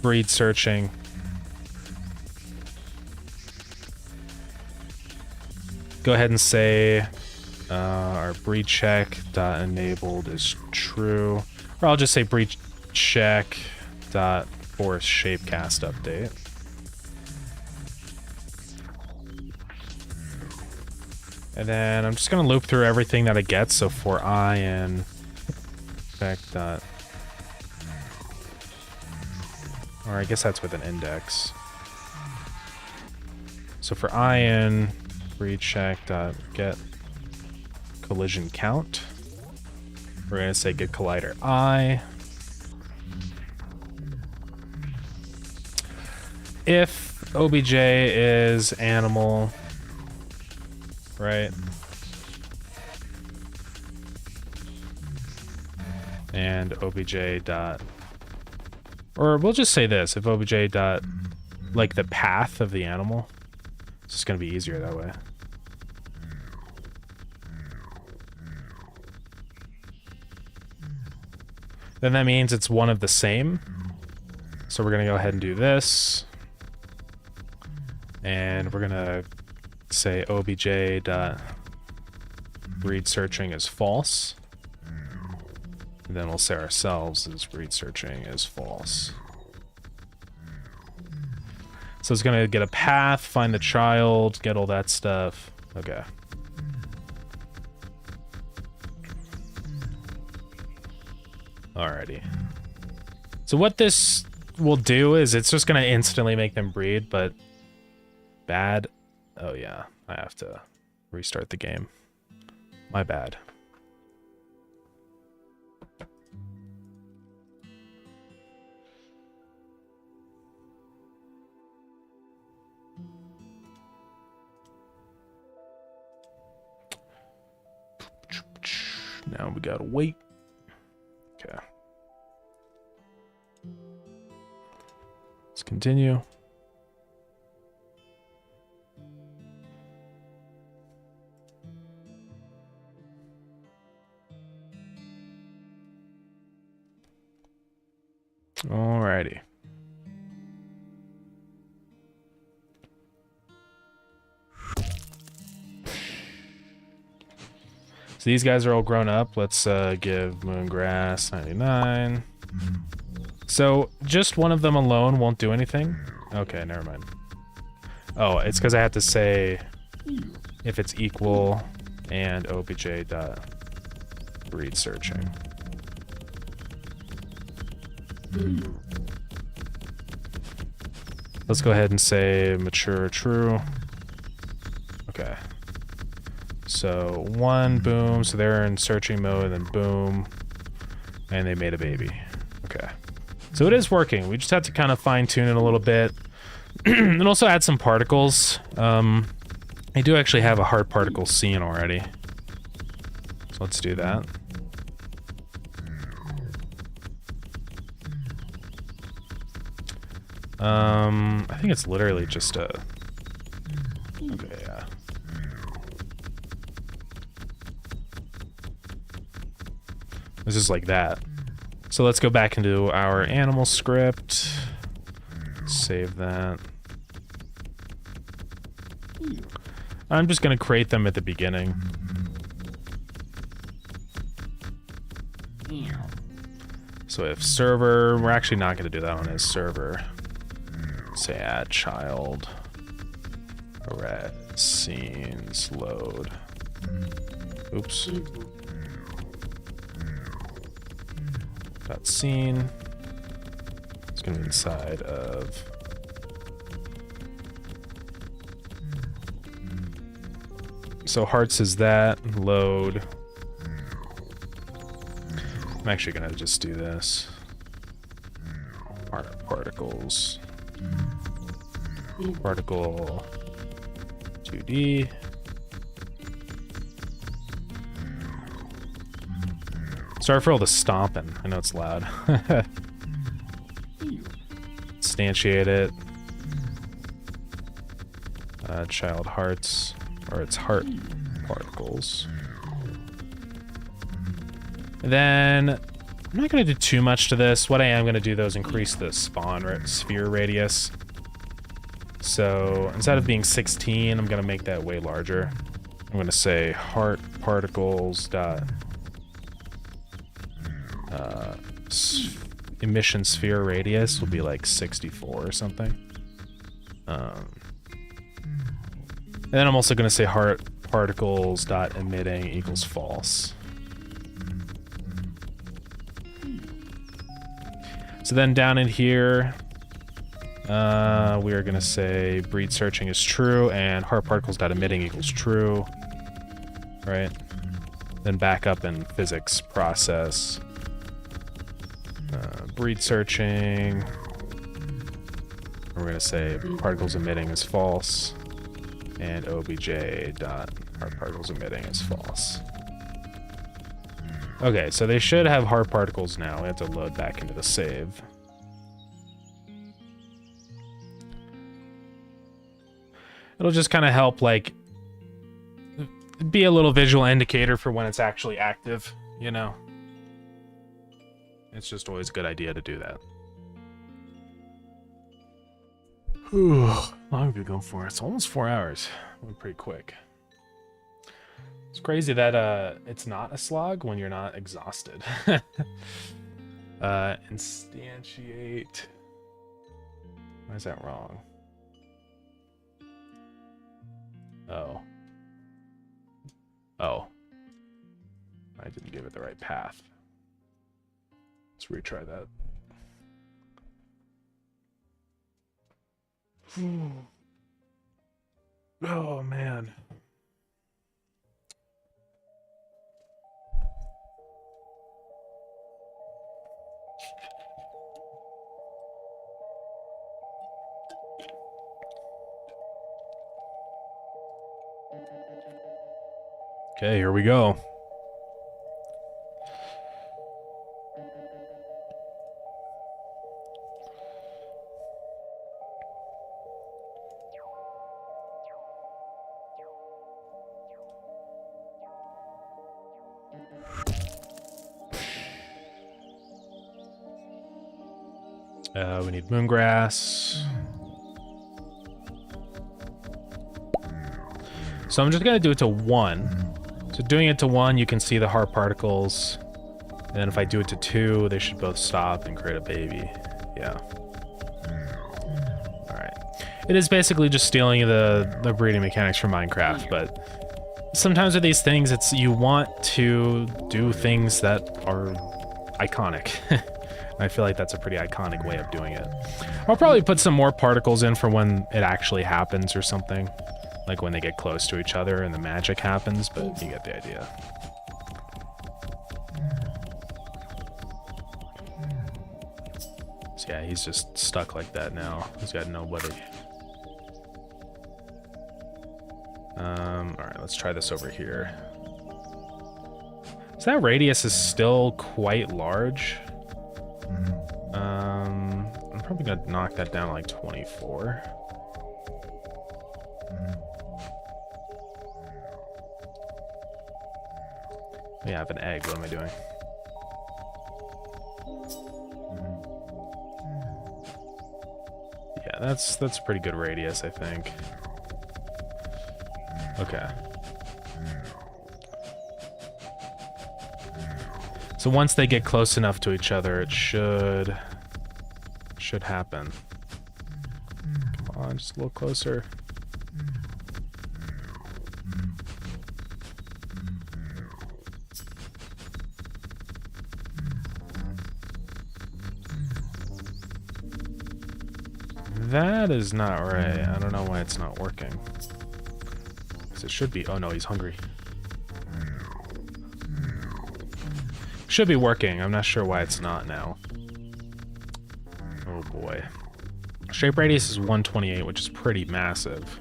breed searching go ahead and say our breed check dot enabled is true, or I'll just say breed check dot force shape cast update. And then I'm just going to loop through everything that it gets. So for I and check dot, or I guess that's with an index. So for I and read check dot get collision count, we're going to say get collider I. If obj is animal, right? And obj dot, or we'll just say this, if obj dot, like the path of the animal, it's just going to be easier that way. Then that means it's one of the same. So we're going to go ahead and do this. And we're going to say obj dot read searching is false. And then we'll say ourselves is read searching is false. So it's going to get a path, find the child, get all that stuff. Okay. Alrighty. So what this will do is it's just going to instantly make them breed, but bad. Oh yeah, I have to restart the game. My bad. Now we gotta wait. Okay. Let's continue. Alrighty. So these guys are all grown up. Let's give Moongrass 99. So just one of them alone won't do anything? Okay, never mind. Oh, it's because I have to say if it's equal and obj dot read searching. Let's go ahead and say mature true. Okay. So one, boom, so they're in searching mode, and then boom, and they made a baby. Okay. So it is working. We just have to kind of fine tune it a little bit. And also add some particles. I do actually have a heart particle scene already. So let's do that. I think it's literally just a... Okay, yeah. This is like that. So let's go back into our animal script. Save that. I'm just going to create them at the beginning. So if server, we're actually not going to do that on his server. Say add child. Red scenes load. Oops. Dot scene. It's going to be inside of. So hearts is that. Load. I'm actually going to just do this. Particles. Particle 2D. Sorry for all the stomping. I know it's loud. Instantiate it. Child hearts, or it's heart particles. And then I'm not going to do too much to this. What I am going to do though is increase the spawn sphere radius. So instead of being 16, I'm going to make that way larger. I'm going to say heart particles dot emission sphere radius will be like 64 or something. And then I'm also going to say heart particles dot emitting equals false. So then down in here, we are going to say breed searching is true and heart particles dot emitting equals true, right? Then back up in physics process, breed searching. We're going to say particles emitting is false, and obj dot heart particles emitting is false. Okay, so they should have heart particles now. We have to load back into the save. It'll just kind of help, like, be a little visual indicator for when it's actually active, you know? It's just always a good idea to do that. Whew, how long have we gone for? It's almost 4 hours. Went pretty quick. It's crazy that it's not a slog when you're not exhausted. Instantiate. Why is that wrong? Oh. Oh. I didn't give it the right path. Let's retry that. Oh, man. Okay, here we go. We need moongrass. So I'm just gonna do it to 1. So doing it to 1, you can see the heart particles. And then if I do it to 2, they should both stop and create a baby. Yeah. Alright. It is basically just stealing the breeding mechanics from Minecraft, but sometimes with these things, it's you want to do things that are iconic. I feel like that's a pretty iconic way of doing it. I'll probably put some more particles in for when it actually happens or something. Like when they get close to each other and the magic happens, but you get the idea. So yeah, he's just stuck like that now. He's got nobody. Alright, let's try this over here. So that radius is still quite large. I'm probably gonna knock that down to like 24. Yeah, I have an egg. What am I doing? Yeah, that's a pretty good radius, I think. Okay. So once they get close enough to each other, it should happen. Come on, just a little closer. That is not right. I don't know why it's not working. Because it should be. Oh no, he's hungry. Should be working. I'm not sure why it's not now. Oh boy. Shape radius is 128, which is pretty massive.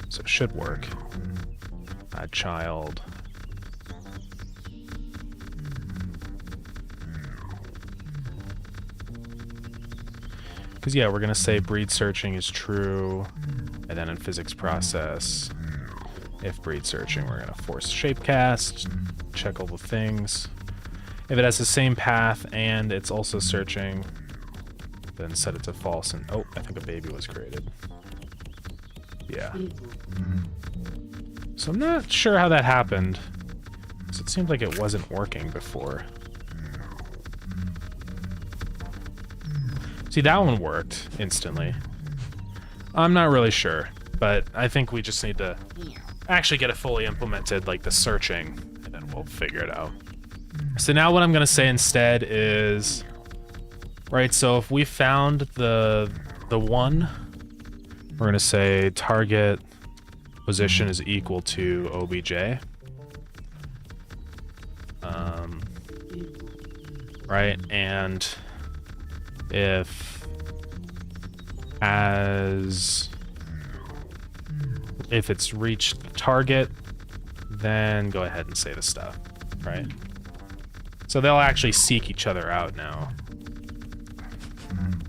So it should work. Add child. Because yeah, we're going to say breed searching is true. And then in physics process, if breed searching, we're going to force shape cast. Check all the things. If it has the same path and it's also searching, then set it to false. And oh, I think a baby was created. Yeah. So I'm not sure how that happened. So it seemed like it wasn't working before. See, that one worked instantly. I'm not really sure, but I think we just need to actually get it fully implemented, like the searching, and then we'll figure it out. So now what I'm gonna say instead is, right, so if we found the one, we're gonna say target position is equal to obj. Right, and if it's reached the target, then go ahead and say the stuff, right? So they'll actually seek each other out now.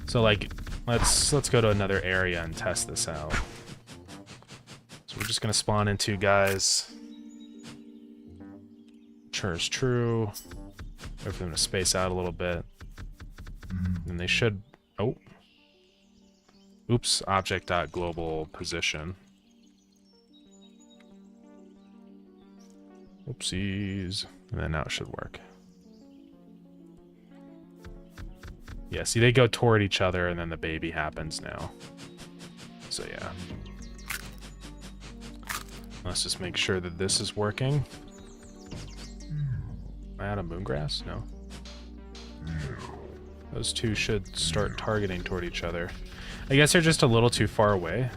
So like, let's go to another area and test this out. So we're just gonna spawn in 2 guys. Sure is true. Wait for them to space out a little bit. And they should, oh. Oops, object.global position. Oopsies. And then now it should work. Yeah, see, they go toward each other and then the baby happens now. So yeah. Let's just make sure that this is working. Am I out of moongrass? No. Those 2 should start targeting toward each other. I guess they're just a little too far away.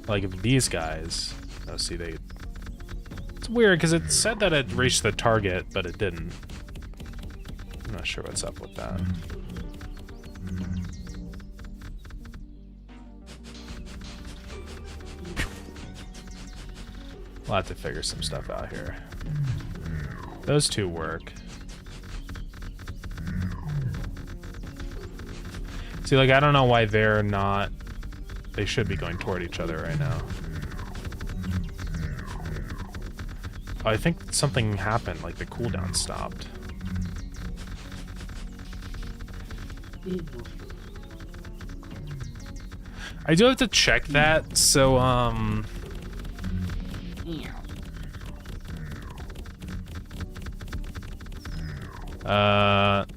Like if these guys, oh, see, it's weird because it said that it reached the target, but it didn't. I'm not sure what's up with that. We'll have to figure some stuff out here. Those 2 work. See, like, I don't know why they're not... They should be going toward each other right now. Oh, I think something happened, like the cooldown stopped. I do have to check that, so,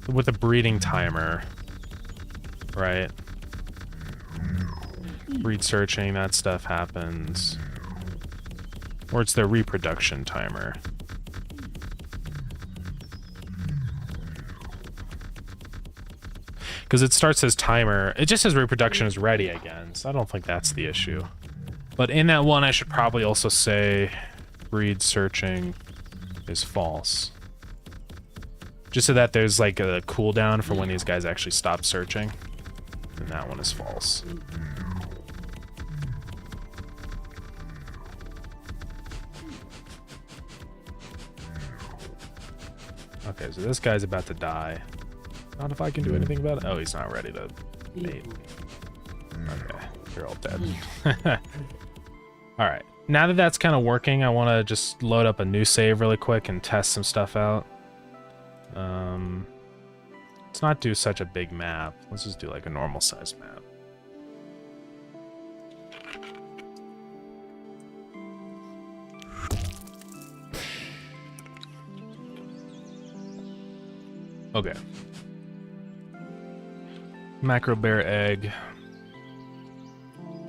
with a breeding timer, right? Breed searching, that stuff happens. Or it's the reproduction timer. Because it starts as timer. It just says reproduction is ready again, so I don't think that's the issue. But in that one, I should probably also say breed searching is false. Just so that there's like a cooldown for when these guys actually stop searching. And that one is false. Okay, so this guy's about to die. Not if I can do anything about it. Oh, he's not ready to mate. Okay, you're all dead. Alright, now that that's kind of working, I want to just load up a new save really quick and test some stuff out. Let's not do such a big map. Let's just do like a normal size map. Okay. Macro bear egg.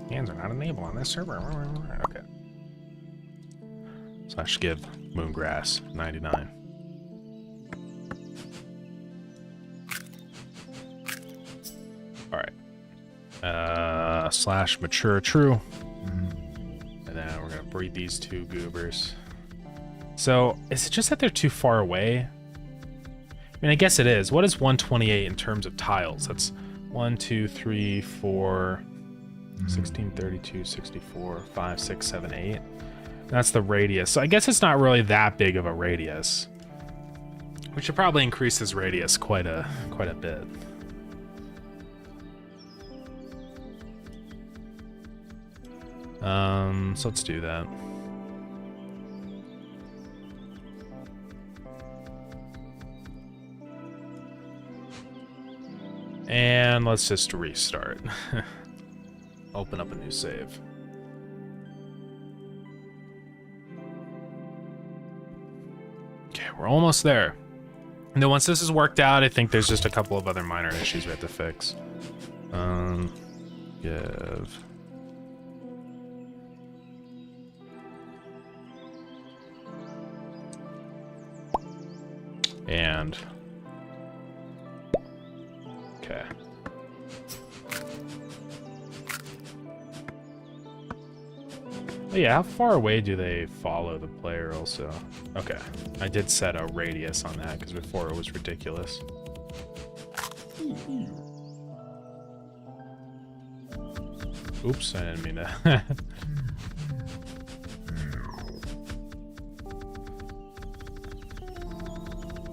Hands are not enabled on this server. Okay. / give moongrass 99. Alright. / mature true. And then we're gonna breed these 2 goobers. So, is it just that they're too far away? I mean, I guess it is. What is 128 in terms of tiles? That's 1, 2, 3, 4, 16, 32, 64, 5, 6, 7, 8. That's the radius. So I guess it's not really that big of a radius. We should probably increase this radius quite a bit. So let's do that. And let's just restart. Open up a new save. Okay, we're almost there. And then once this is worked out, I think there's just a couple of other minor issues we have to fix. Give land. Okay. Oh, yeah, how far away do they follow the player also? Okay, I did set a radius on that because before it was ridiculous. Oops, I didn't mean to.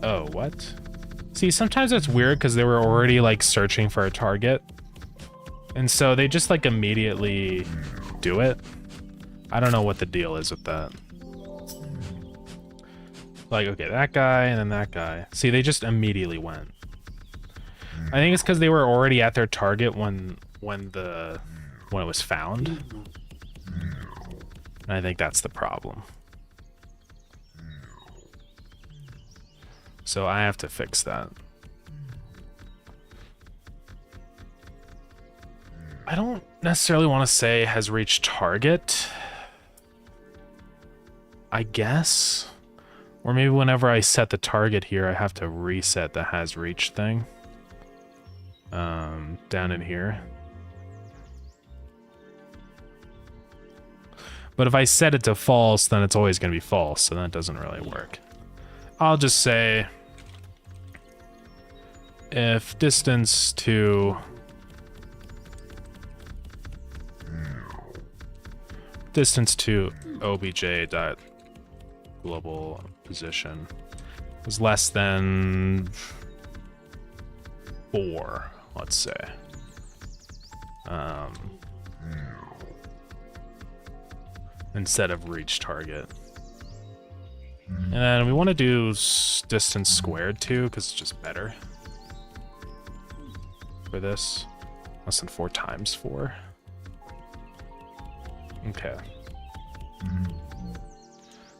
Oh, what? See, sometimes it's weird because they were already like searching for a target. And so they just like immediately do it. I don't know what the deal is with that. Like, okay, that guy and then that guy. See, they just immediately went. I think it's because they were already at their target when it was found. And I think that's the problem. So I have to fix that. I don't necessarily want to say has reached target. I guess. Or maybe whenever I set the target here, I have to reset the has reached thing. Down in here. But if I set it to false, then it's always going to be false, so that doesn't really work. I'll just say if distance to obj dot global position was less than 4, let's say. Instead of reach target. And then we want to do distance squared too, because it's just better for this. Less than 4 times 4. Okay.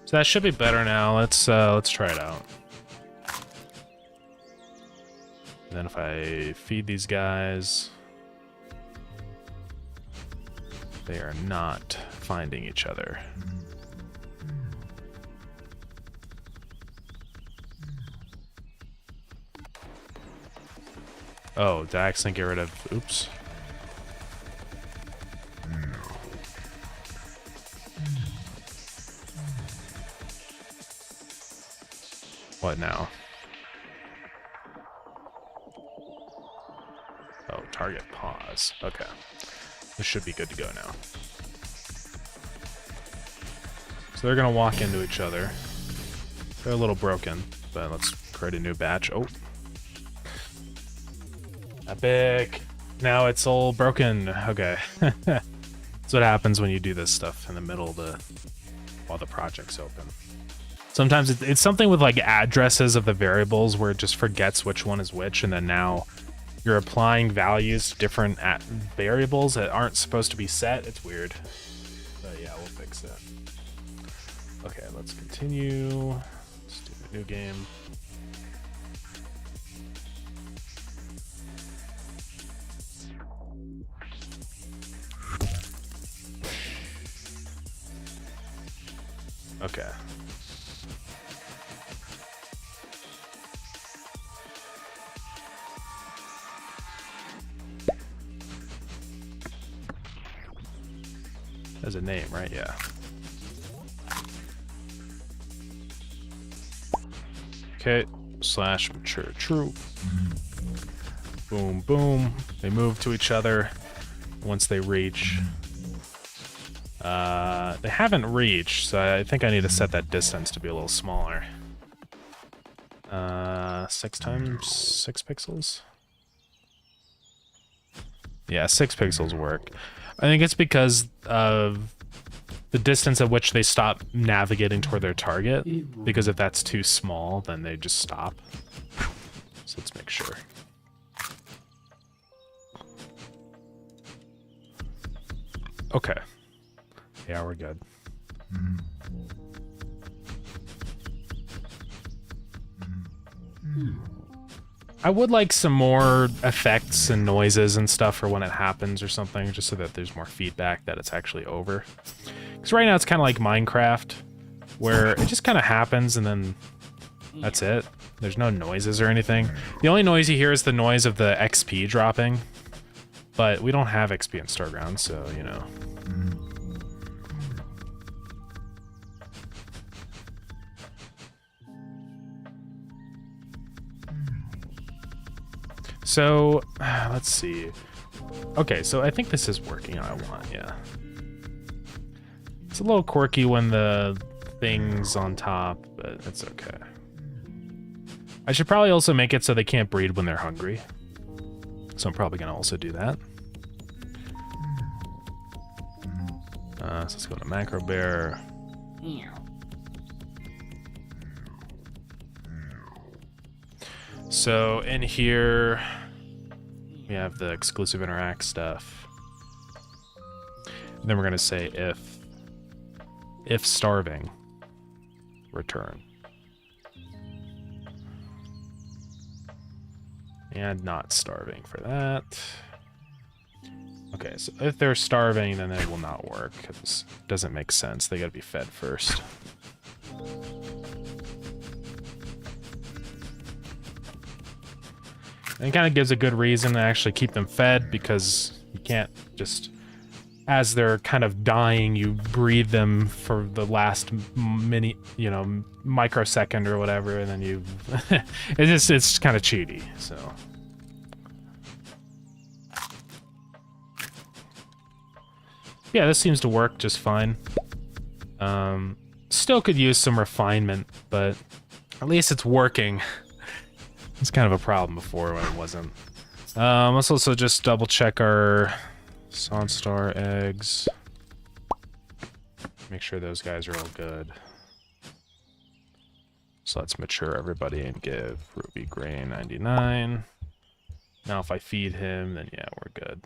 So that should be better now. Let's try it out. And then if I feed these guys, they are not finding each other. Oh, did I accidentally get rid of... Oops. What now? Oh, target pause. Okay. This should be good to go now. So they're gonna walk into each other. They're a little broken, but let's create a new batch. Oh. Epic. Now it's all broken. Okay. That's what happens when you do this stuff in the middle of while the project's open. Sometimes it's something with like addresses of the variables where it just forgets which one is which, and then now you're applying values to different variables that aren't supposed to be set. It's weird. But yeah, we'll fix it. Okay, let's continue. Let's do a new game. Okay. There's a name, right? Yeah. Okay. Slash mature troop. Boom, boom. They move to each other. Once they reach. They haven't reached, so I think I need to set that distance to be a little smaller. 6 times 6 pixels? Yeah, 6 pixels work. I think it's because of the distance at which they stop navigating toward their target. Because if that's too small, then they just stop. So let's make sure. Okay. Yeah, we're good. I would like some more effects and noises and stuff for when it happens or something, just so that there's more feedback that it's actually over. Because right now it's kind of like Minecraft, where it just kind of happens and then that's it. There's no noises or anything. The only noise you hear is the noise of the XP dropping. But we don't have XP in Starground, so, you know. So, let's see. Okay, so I think this is working how I want, yeah. It's a little quirky when the thing's on top, but it's okay. I should probably also make it so they can't breed when they're hungry. So I'm probably going to also do that. So let's go to macro bear. So in here, we have the exclusive interact stuff. And then we're going to say if starving, return. And not starving for that. Okay, so if they're starving, then it will not work, because it doesn't make sense. They gotta be fed first. And it kind of gives a good reason to actually keep them fed, because you can't just, as they're kind of dying, you breathe them for the last microsecond or whatever, and then you, it's kind of cheaty, so. Yeah, this seems to work just fine. Still could use some refinement, but at least it's working. It's kind of a problem before when it wasn't. Let's also just double check our Sonstar eggs. Make sure those guys are all good. So let's mature everybody and give Ruby Grain 99. Now if I feed him, then yeah, we're good.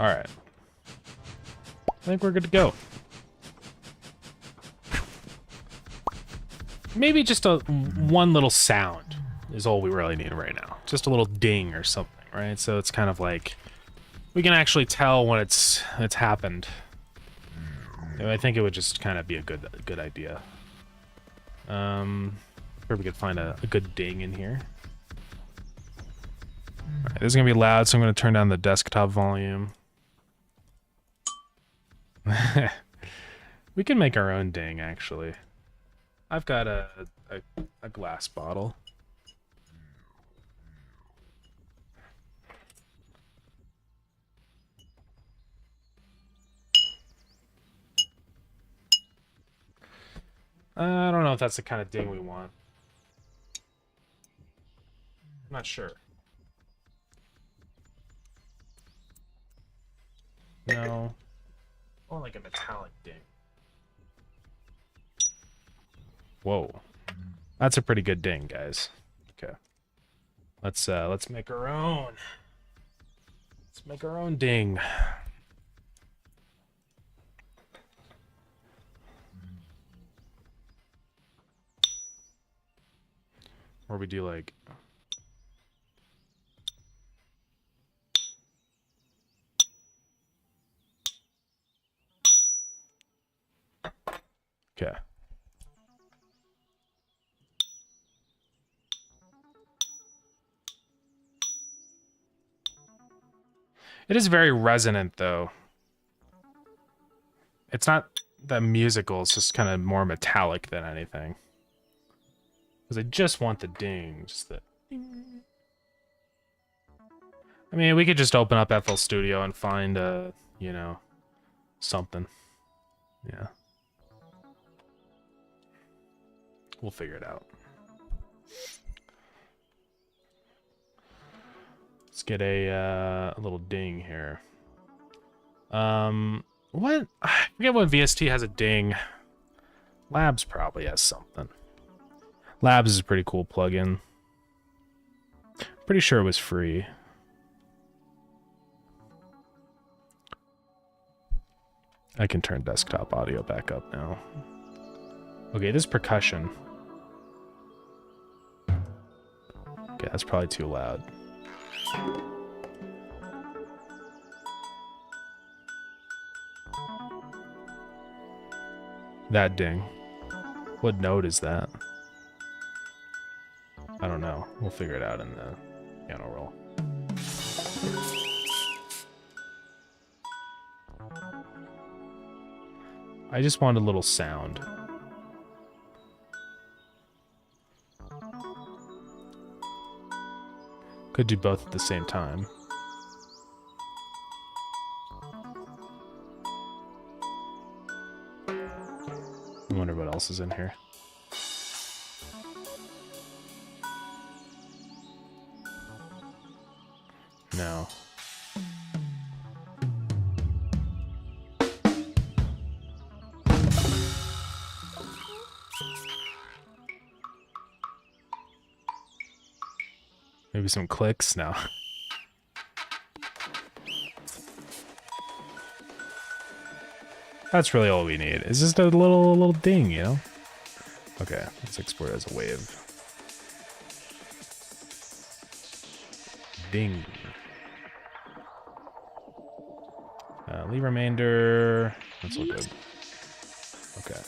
All right. I think we're good to go. Maybe just one little sound is all we really need right now. Just a little ding or something, right? So it's kind of like we can actually tell when it's happened. I think it would just kind of be a good idea. Or we could find a good ding in here. All right, this is gonna be loud, so I'm gonna turn down the desktop volume. We can make our own ding, actually. I've got a glass bottle. I don't know if that's the kind of ding we want. I'm not sure. No. More like a metallic ding. Whoa. That's a pretty good ding, guys. Okay. Let's make our own. Let's make our own ding. Or we do like okay. It is very resonant, though. It's not that musical, it's just kind of more metallic than anything. Because I just want the ding, just the ding. I mean, we could just open up FL Studio and find, you know, something. Yeah. We'll figure it out. Let's get a little ding here. What? I forget when VST has a ding. Labs probably has something. Labs is a pretty cool plugin. Pretty sure it was free. I can turn desktop audio back up now. Okay, this percussion. Okay. that's probably too loud. That ding. What note is that? I don't know. We'll figure it out in the piano roll. I just want a little sound. Could do both at the same time. I wonder what else is in here. No. Maybe some clicks? No. That's really all we need. It's just a little ding, you know? Okay, let's export it as a wave. Ding. Leave remainder. That's all good. Okay.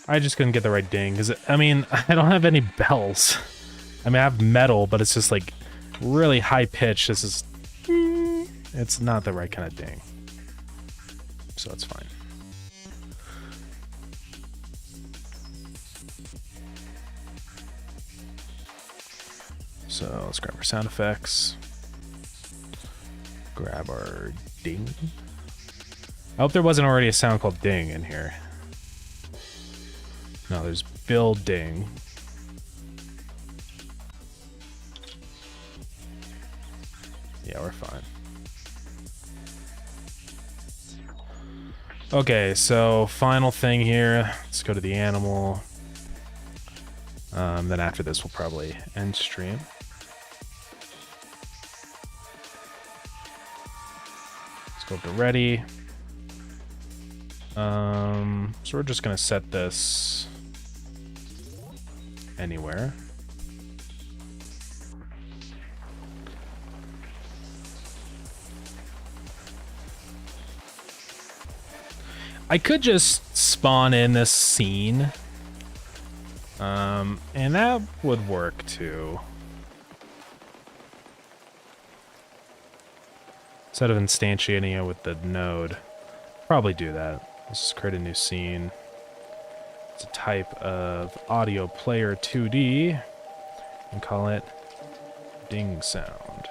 I just couldn't get the right ding, because, I mean, I don't have any bells. I mean, I have metal, but it's just, like, really high pitch. This is... It's not the right kind of ding. So it's fine. So let's grab our sound effects. Grab our ding. I hope there wasn't already a sound called ding in here. No, there's build ding. Yeah, we're fine. Okay, so final thing here. Let's go to the animal. Then after this, we'll probably end stream. Let's go up to ready. So we're just gonna set this anywhere. I could just spawn in this scene, and that would work too. Instead of instantiating it with the node, probably do that. Let's just create a new scene. It's a type of audio player 2D, and call it ding sound.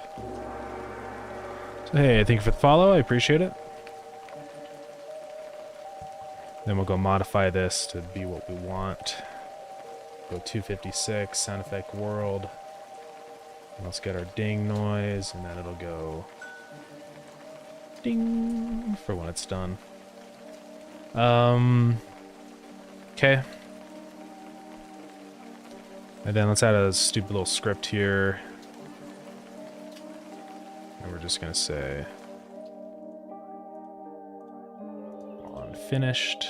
So hey, thank you for the follow. I appreciate it. Then we'll go modify this to be what we want. Go 256, sound effect world. And let's get our ding noise, and then it'll go ding for when it's done. Okay. And then let's add a stupid little script here. And we're just gonna say finished.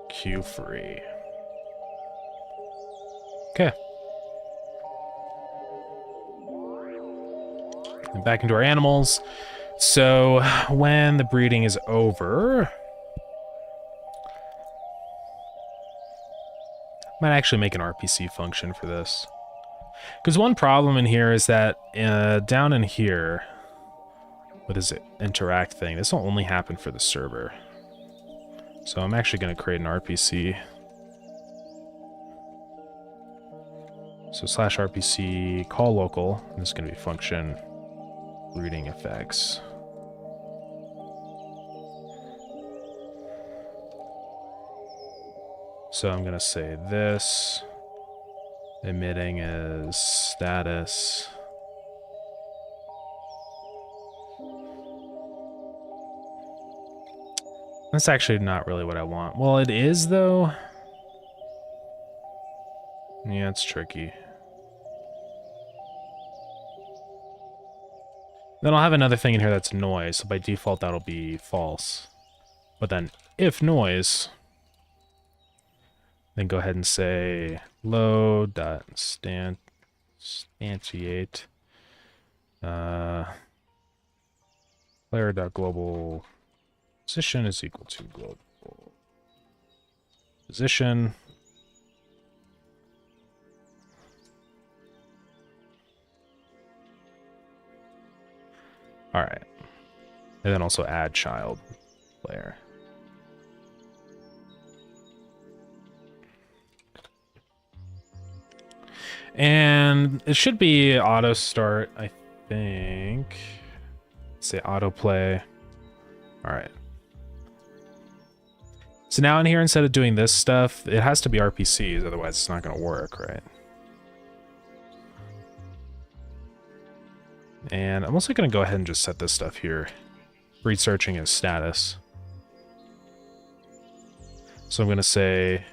Cue free. Okay. And back into our animals. So when the breeding is over, might actually make an RPC function for this. Because one problem in here is that down in here, what is it? Interact thing. This will only happen for the server. So I'm actually going to create an RPC. So /RPC call local. This is going to be function reading effects. So I'm going to say this. Emitting is status. That's actually not really what I want. Well, it is, though. Yeah, it's tricky. Then I'll have another thing in here that's noise, so by default that'll be false. But then, if noise, Then go ahead and say load.instantiate player.global position is equal to global position. All right. And then also add child player. And it should be auto start, I think. Say autoplay. All right. So now in here, instead of doing this stuff, it has to be RPCs, otherwise it's not going to work, right? And I'm also going to go ahead and just set this stuff here. Researching is status. So I'm going to say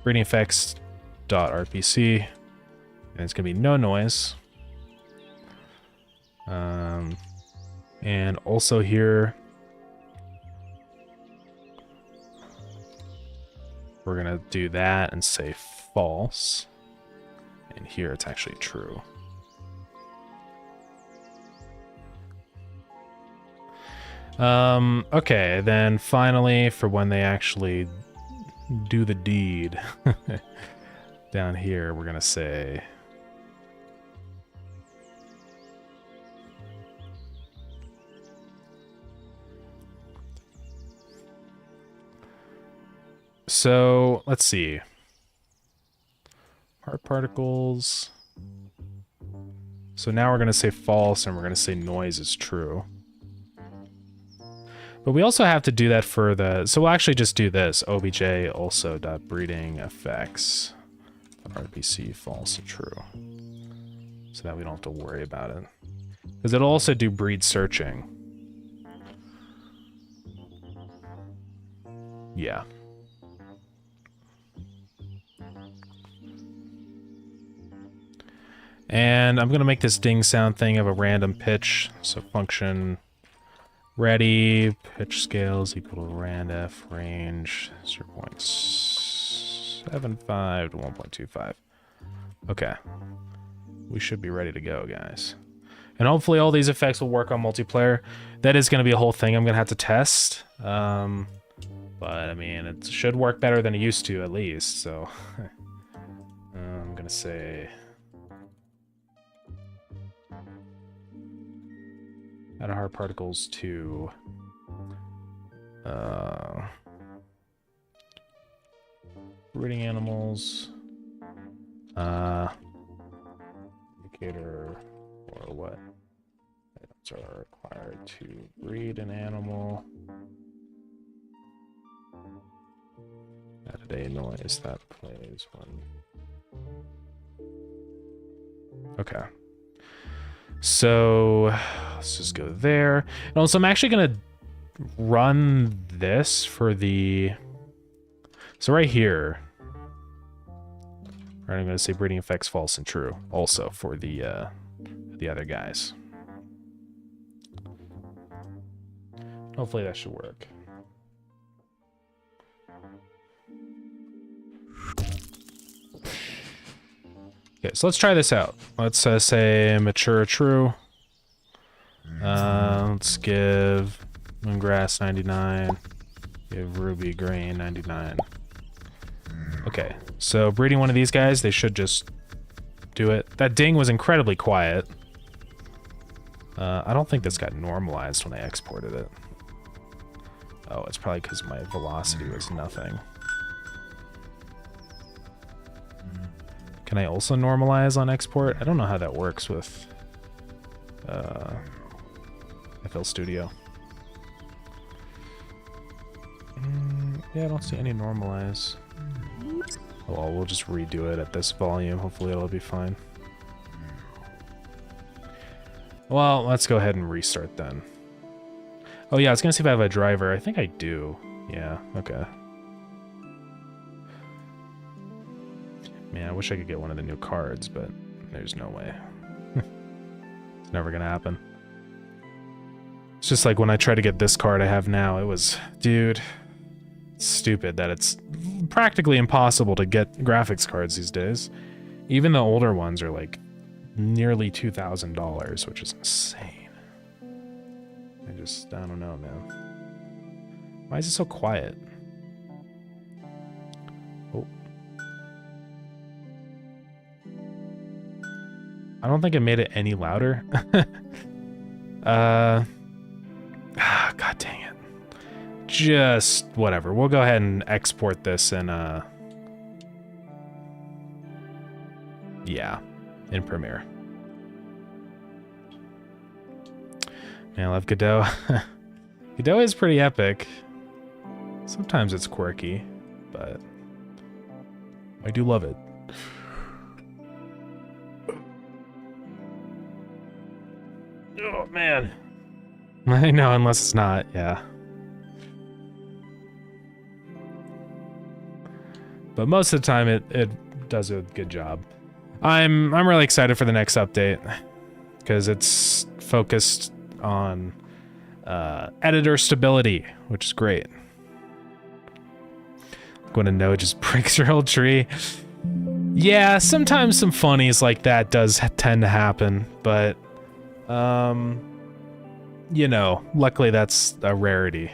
breeding effects.rpc, and it's going to be no noise. And also here, we're going to do that and say false. And here it's actually true. Okay, then finally, for when they actually do the deed, down here, we're gonna say so let's see. Heart particles. So now we're gonna say false and we're gonna say noise is true. But we also have to do that for the, so we'll actually just do this, obj also dot breeding effects RPC false and true, so that we don't have to worry about it, because it'll also do breed searching. Yeah. And I'm gonna make this ding sound thing of a random pitch, so function ready, pitch scales equal to randf range 0.75 to 1.25. Okay. We should be ready to go, guys. And hopefully all these effects will work on multiplayer. That is going to be a whole thing I'm going to have to test. But, I mean, it should work better than it used to, at least, so... I'm going to say... add heart particles to breeding animals, indicator or what items are required to breed an animal. Add a noise that plays when. Okay. So let's just go there. And also I'm actually going to run this for the... So right here, I'm going to say breeding effects false and true also for the other guys. Hopefully that should work. Okay, so let's try this out. Let's say mature true. Let's give moongrass 99. Give ruby green 99. Okay, so breeding one of these guys, they should just do it. That ding was incredibly quiet. I don't think this got normalized when I exported it. Oh, it's probably because my velocity was nothing. Can I also normalize on export? I don't know how that works with FL Studio. Yeah, I don't see any normalize. Well, we'll just redo it at this volume. Hopefully it'll be fine. Well, let's go ahead and restart then. Oh yeah, I was gonna see if I have a driver. I think I do. Yeah, okay. Man, I wish I could get one of the new cards, but there's no way. It's never gonna happen. It's just like when I try to get this card I have now, it was... Dude. stupid that it's practically impossible to get graphics cards these days. Even the older ones are like nearly $2,000, which is insane. I don't know, man. Why is it so quiet? Oh. I don't think it made it any louder. God dang it. Just whatever. We'll go ahead and export this in, yeah, in Premiere. Man, I love Godot. Godot is pretty epic. Sometimes it's quirky, but I do love it. Oh, man. I know, unless it's not, yeah. But most of the time, it does a good job. I'm really excited for the next update, because it's focused on editor stability, which is great. When a node just breaks your whole tree. Yeah, sometimes some funnies like that does tend to happen, but you know, luckily that's a rarity.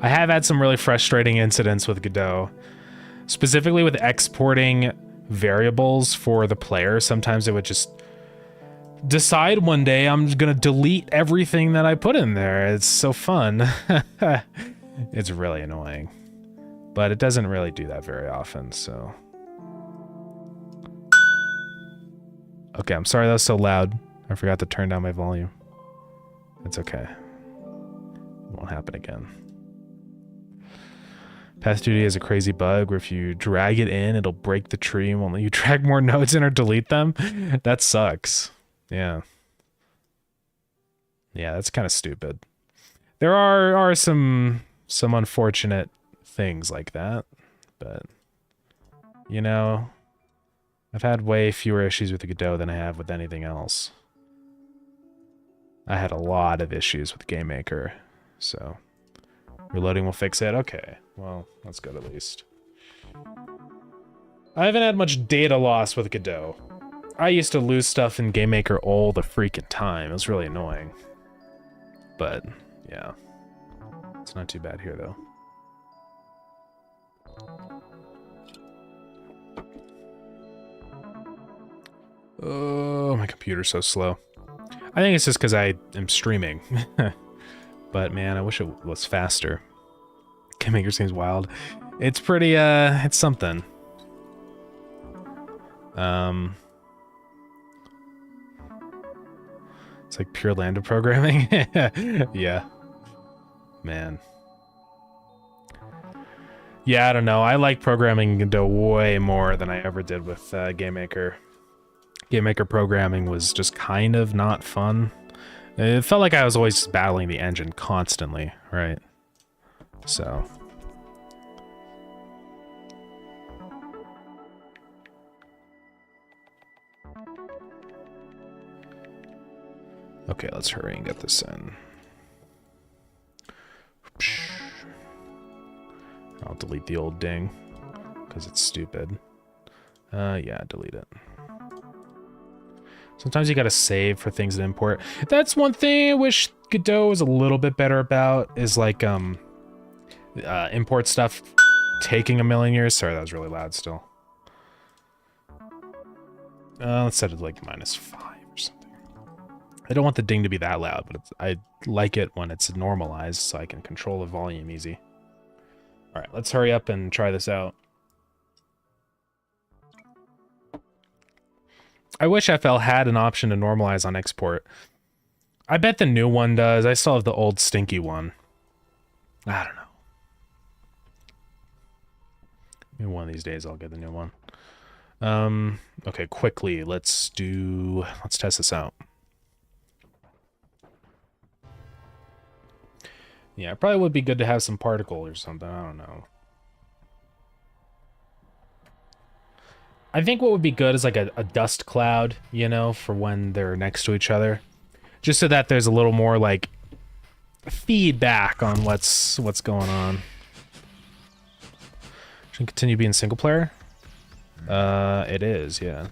I have had some really frustrating incidents with Godot, specifically with exporting variables for the player. Sometimes it would just decide one day I'm gonna delete everything that I put in there. It's so fun. It's really annoying, but it doesn't really do that very often, so. Okay, I'm sorry that was so loud. I forgot to turn down my volume. It's okay. It won't happen again. Path duty is a crazy bug where if you drag it in, it'll break the tree and won't let you drag more nodes in or delete them. That sucks. Yeah. Yeah, that's kind of stupid. There are some unfortunate things like that, but you know, I've had way fewer issues with the Godot than I have with anything else. I had a lot of issues with GameMaker, so reloading will fix it. Okay, well, that's good at least. I haven't had much data loss with Godot. I used to lose stuff in GameMaker all the freaking time. It was really annoying. But, yeah. It's not too bad here, though. Oh, my computer's so slow. I think it's just because I am streaming. But, man, I wish it was faster. GameMaker seems wild. It's pretty, it's something. It's like pure lambda programming. Yeah. Man. Yeah, I don't know. I like programming Godot way more than I ever did with GameMaker. GameMaker programming was just kind of not fun. It felt like I was always battling the engine constantly, right? So. Okay, let's hurry and get this in. I'll delete the old ding, because it's stupid. Yeah, delete it. Sometimes you gotta save for things that import. That's one thing I wish Godot was a little bit better about, is like, import stuff taking a million years. Sorry, that was really loud still. Let's set it to like -5 or something. I don't want the ding to be that loud, but I like it when it's normalized so I can control the volume easy. All right, let's hurry up and try this out. I wish FL had an option to normalize on export. I bet the new one does. I still have the old stinky one. I don't know. Maybe one of these days I'll get the new one. Okay, quickly, let's test this out. Yeah, it probably would be good to have some particle or something, I don't know. I think what would be good is like a dust cloud, you know, for when they're next to each other. Just so that there's a little more like feedback on what's going on. Should continue being single player? It is, yeah.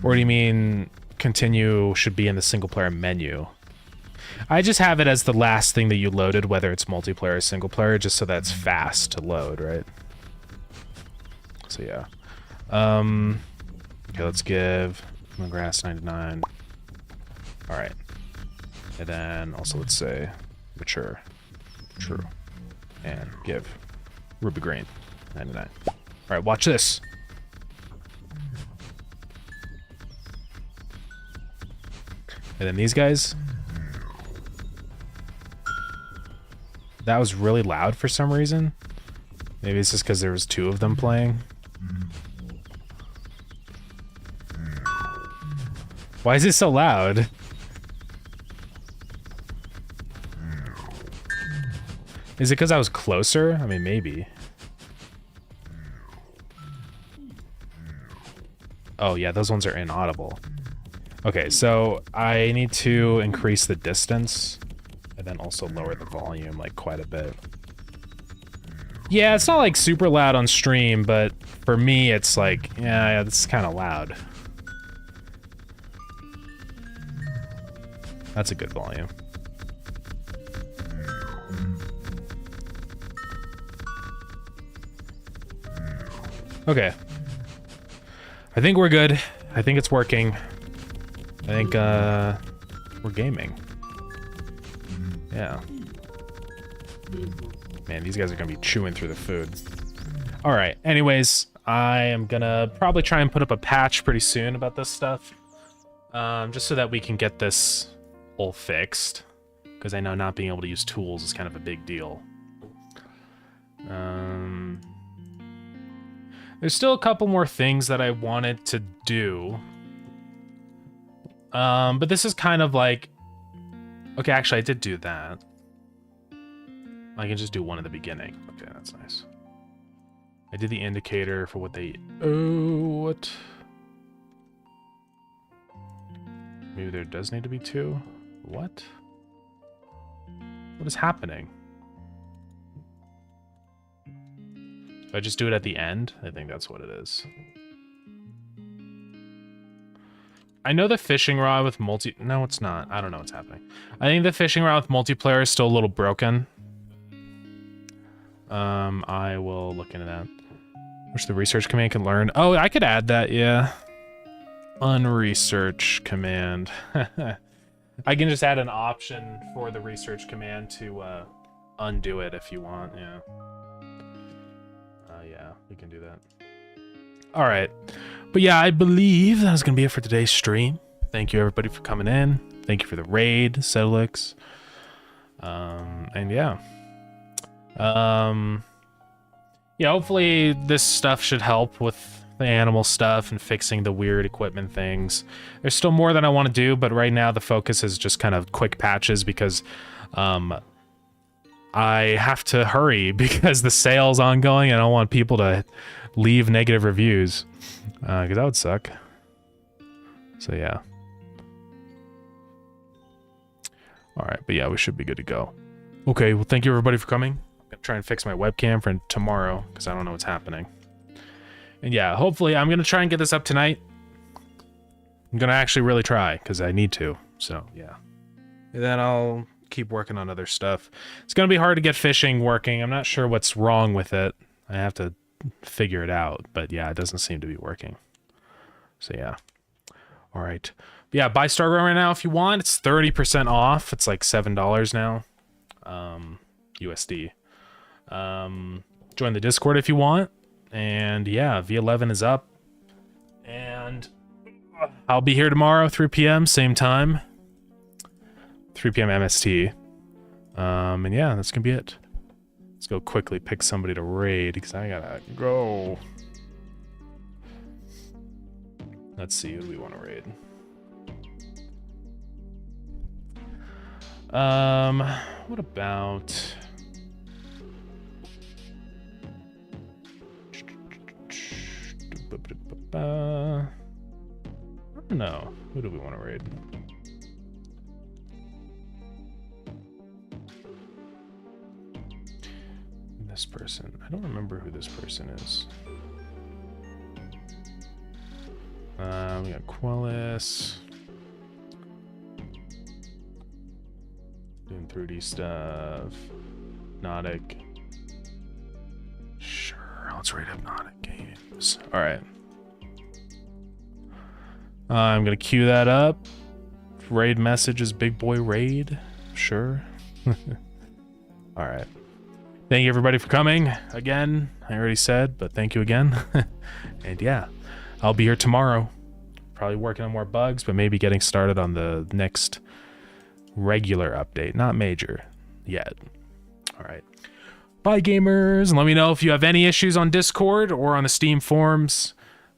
Or do you mean continue should be in the single player menu? I just have it as the last thing that you loaded, whether it's multiplayer or single player, just so that's fast to load, right? So yeah. Okay, let's give grass 99. All right. And then also let's say mature, true, and give ruby green 99. All right, watch this. And then these guys. That was really loud for some reason. Maybe it's just because there was 2 of them playing. Why is it so loud? Is it because I was closer? I mean, maybe. Oh yeah, those ones are inaudible. Okay, so I need to increase the distance and then also lower the volume like quite a bit. Yeah, it's not like super loud on stream, but for me it's like, yeah, it's kind of loud. That's a good volume. Okay. I think we're good. I think it's working. I think, we're gaming. Yeah. Man, these guys are gonna be chewing through the food. Alright, anyways, I am gonna probably try and put up a patch pretty soon about this stuff. Just so that we can get this all fixed. Because I know not being able to use tools is kind of a big deal. There's still a couple more things that I wanted to do. But this is kind of like... Okay, actually, I did do that. I can just do one at the beginning. Okay, that's nice. I did the indicator for what they... Oh, what? Maybe there does need to be 2? What? What is happening? Do I just do it at the end? I think that's what it is. I know the fishing rod with No, it's not. I don't know what's happening. I think the fishing rod with multiplayer is still a little broken. I will look into that. Which the research command can learn. Oh, I could add that, yeah. Unresearch command. I can just add an option for the research command to undo it if you want, yeah. Yeah, we can do that. All right. But yeah, I believe that's going to be it for today's stream. Thank you, everybody, for coming in. Thank you for the raid, Sedlix. And yeah. Yeah, hopefully this stuff should help with the animal stuff and fixing the weird equipment things. There's still more that I want to do, but right now the focus is just kind of quick patches because I have to hurry because the sale's ongoing and I don't want people to leave negative reviews because that would suck. So yeah. All right, but yeah, we should be good to go. Okay, well, thank you everybody for coming. I'm gonna try and fix my webcam for tomorrow because I don't know what's happening. And yeah, hopefully I'm gonna try and get this up tonight. I'm gonna actually really try because I need to. So yeah, and then I'll keep working on other stuff. It's gonna be hard to get fishing working. I'm not sure what's wrong with it. I have to figure it out. But yeah, it doesn't seem to be working. So yeah. All right. But yeah, buy Starground right now if you want. It's 30% off. It's like $7 now. USD. Join the Discord if you want. And yeah, v0.11 is up. And I'll be here tomorrow, 3 p.m., same time. 3 p.m. MST. And yeah, that's gonna be it. Let's go quickly pick somebody to raid because I gotta go. Let's see, who do we want to raid? What about... I don't know. Who do we want to raid? This person. I don't remember who this person is. We got Quellis. Doing 3D stuff. Hypnotic. Sure, let's rate Hypnotic games. Alright. I'm gonna queue that up. Raid messages, big boy raid. Sure. Alright. Thank you everybody for coming. Again, I already said, but thank you again. And yeah, I'll be here tomorrow. Probably working on more bugs, but maybe getting started on the next regular update. Not major yet. Alright. Bye gamers, and let me know if you have any issues on Discord or on the Steam forums.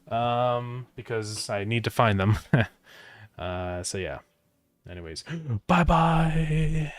Because I need to find them. So yeah. Anyways, bye bye.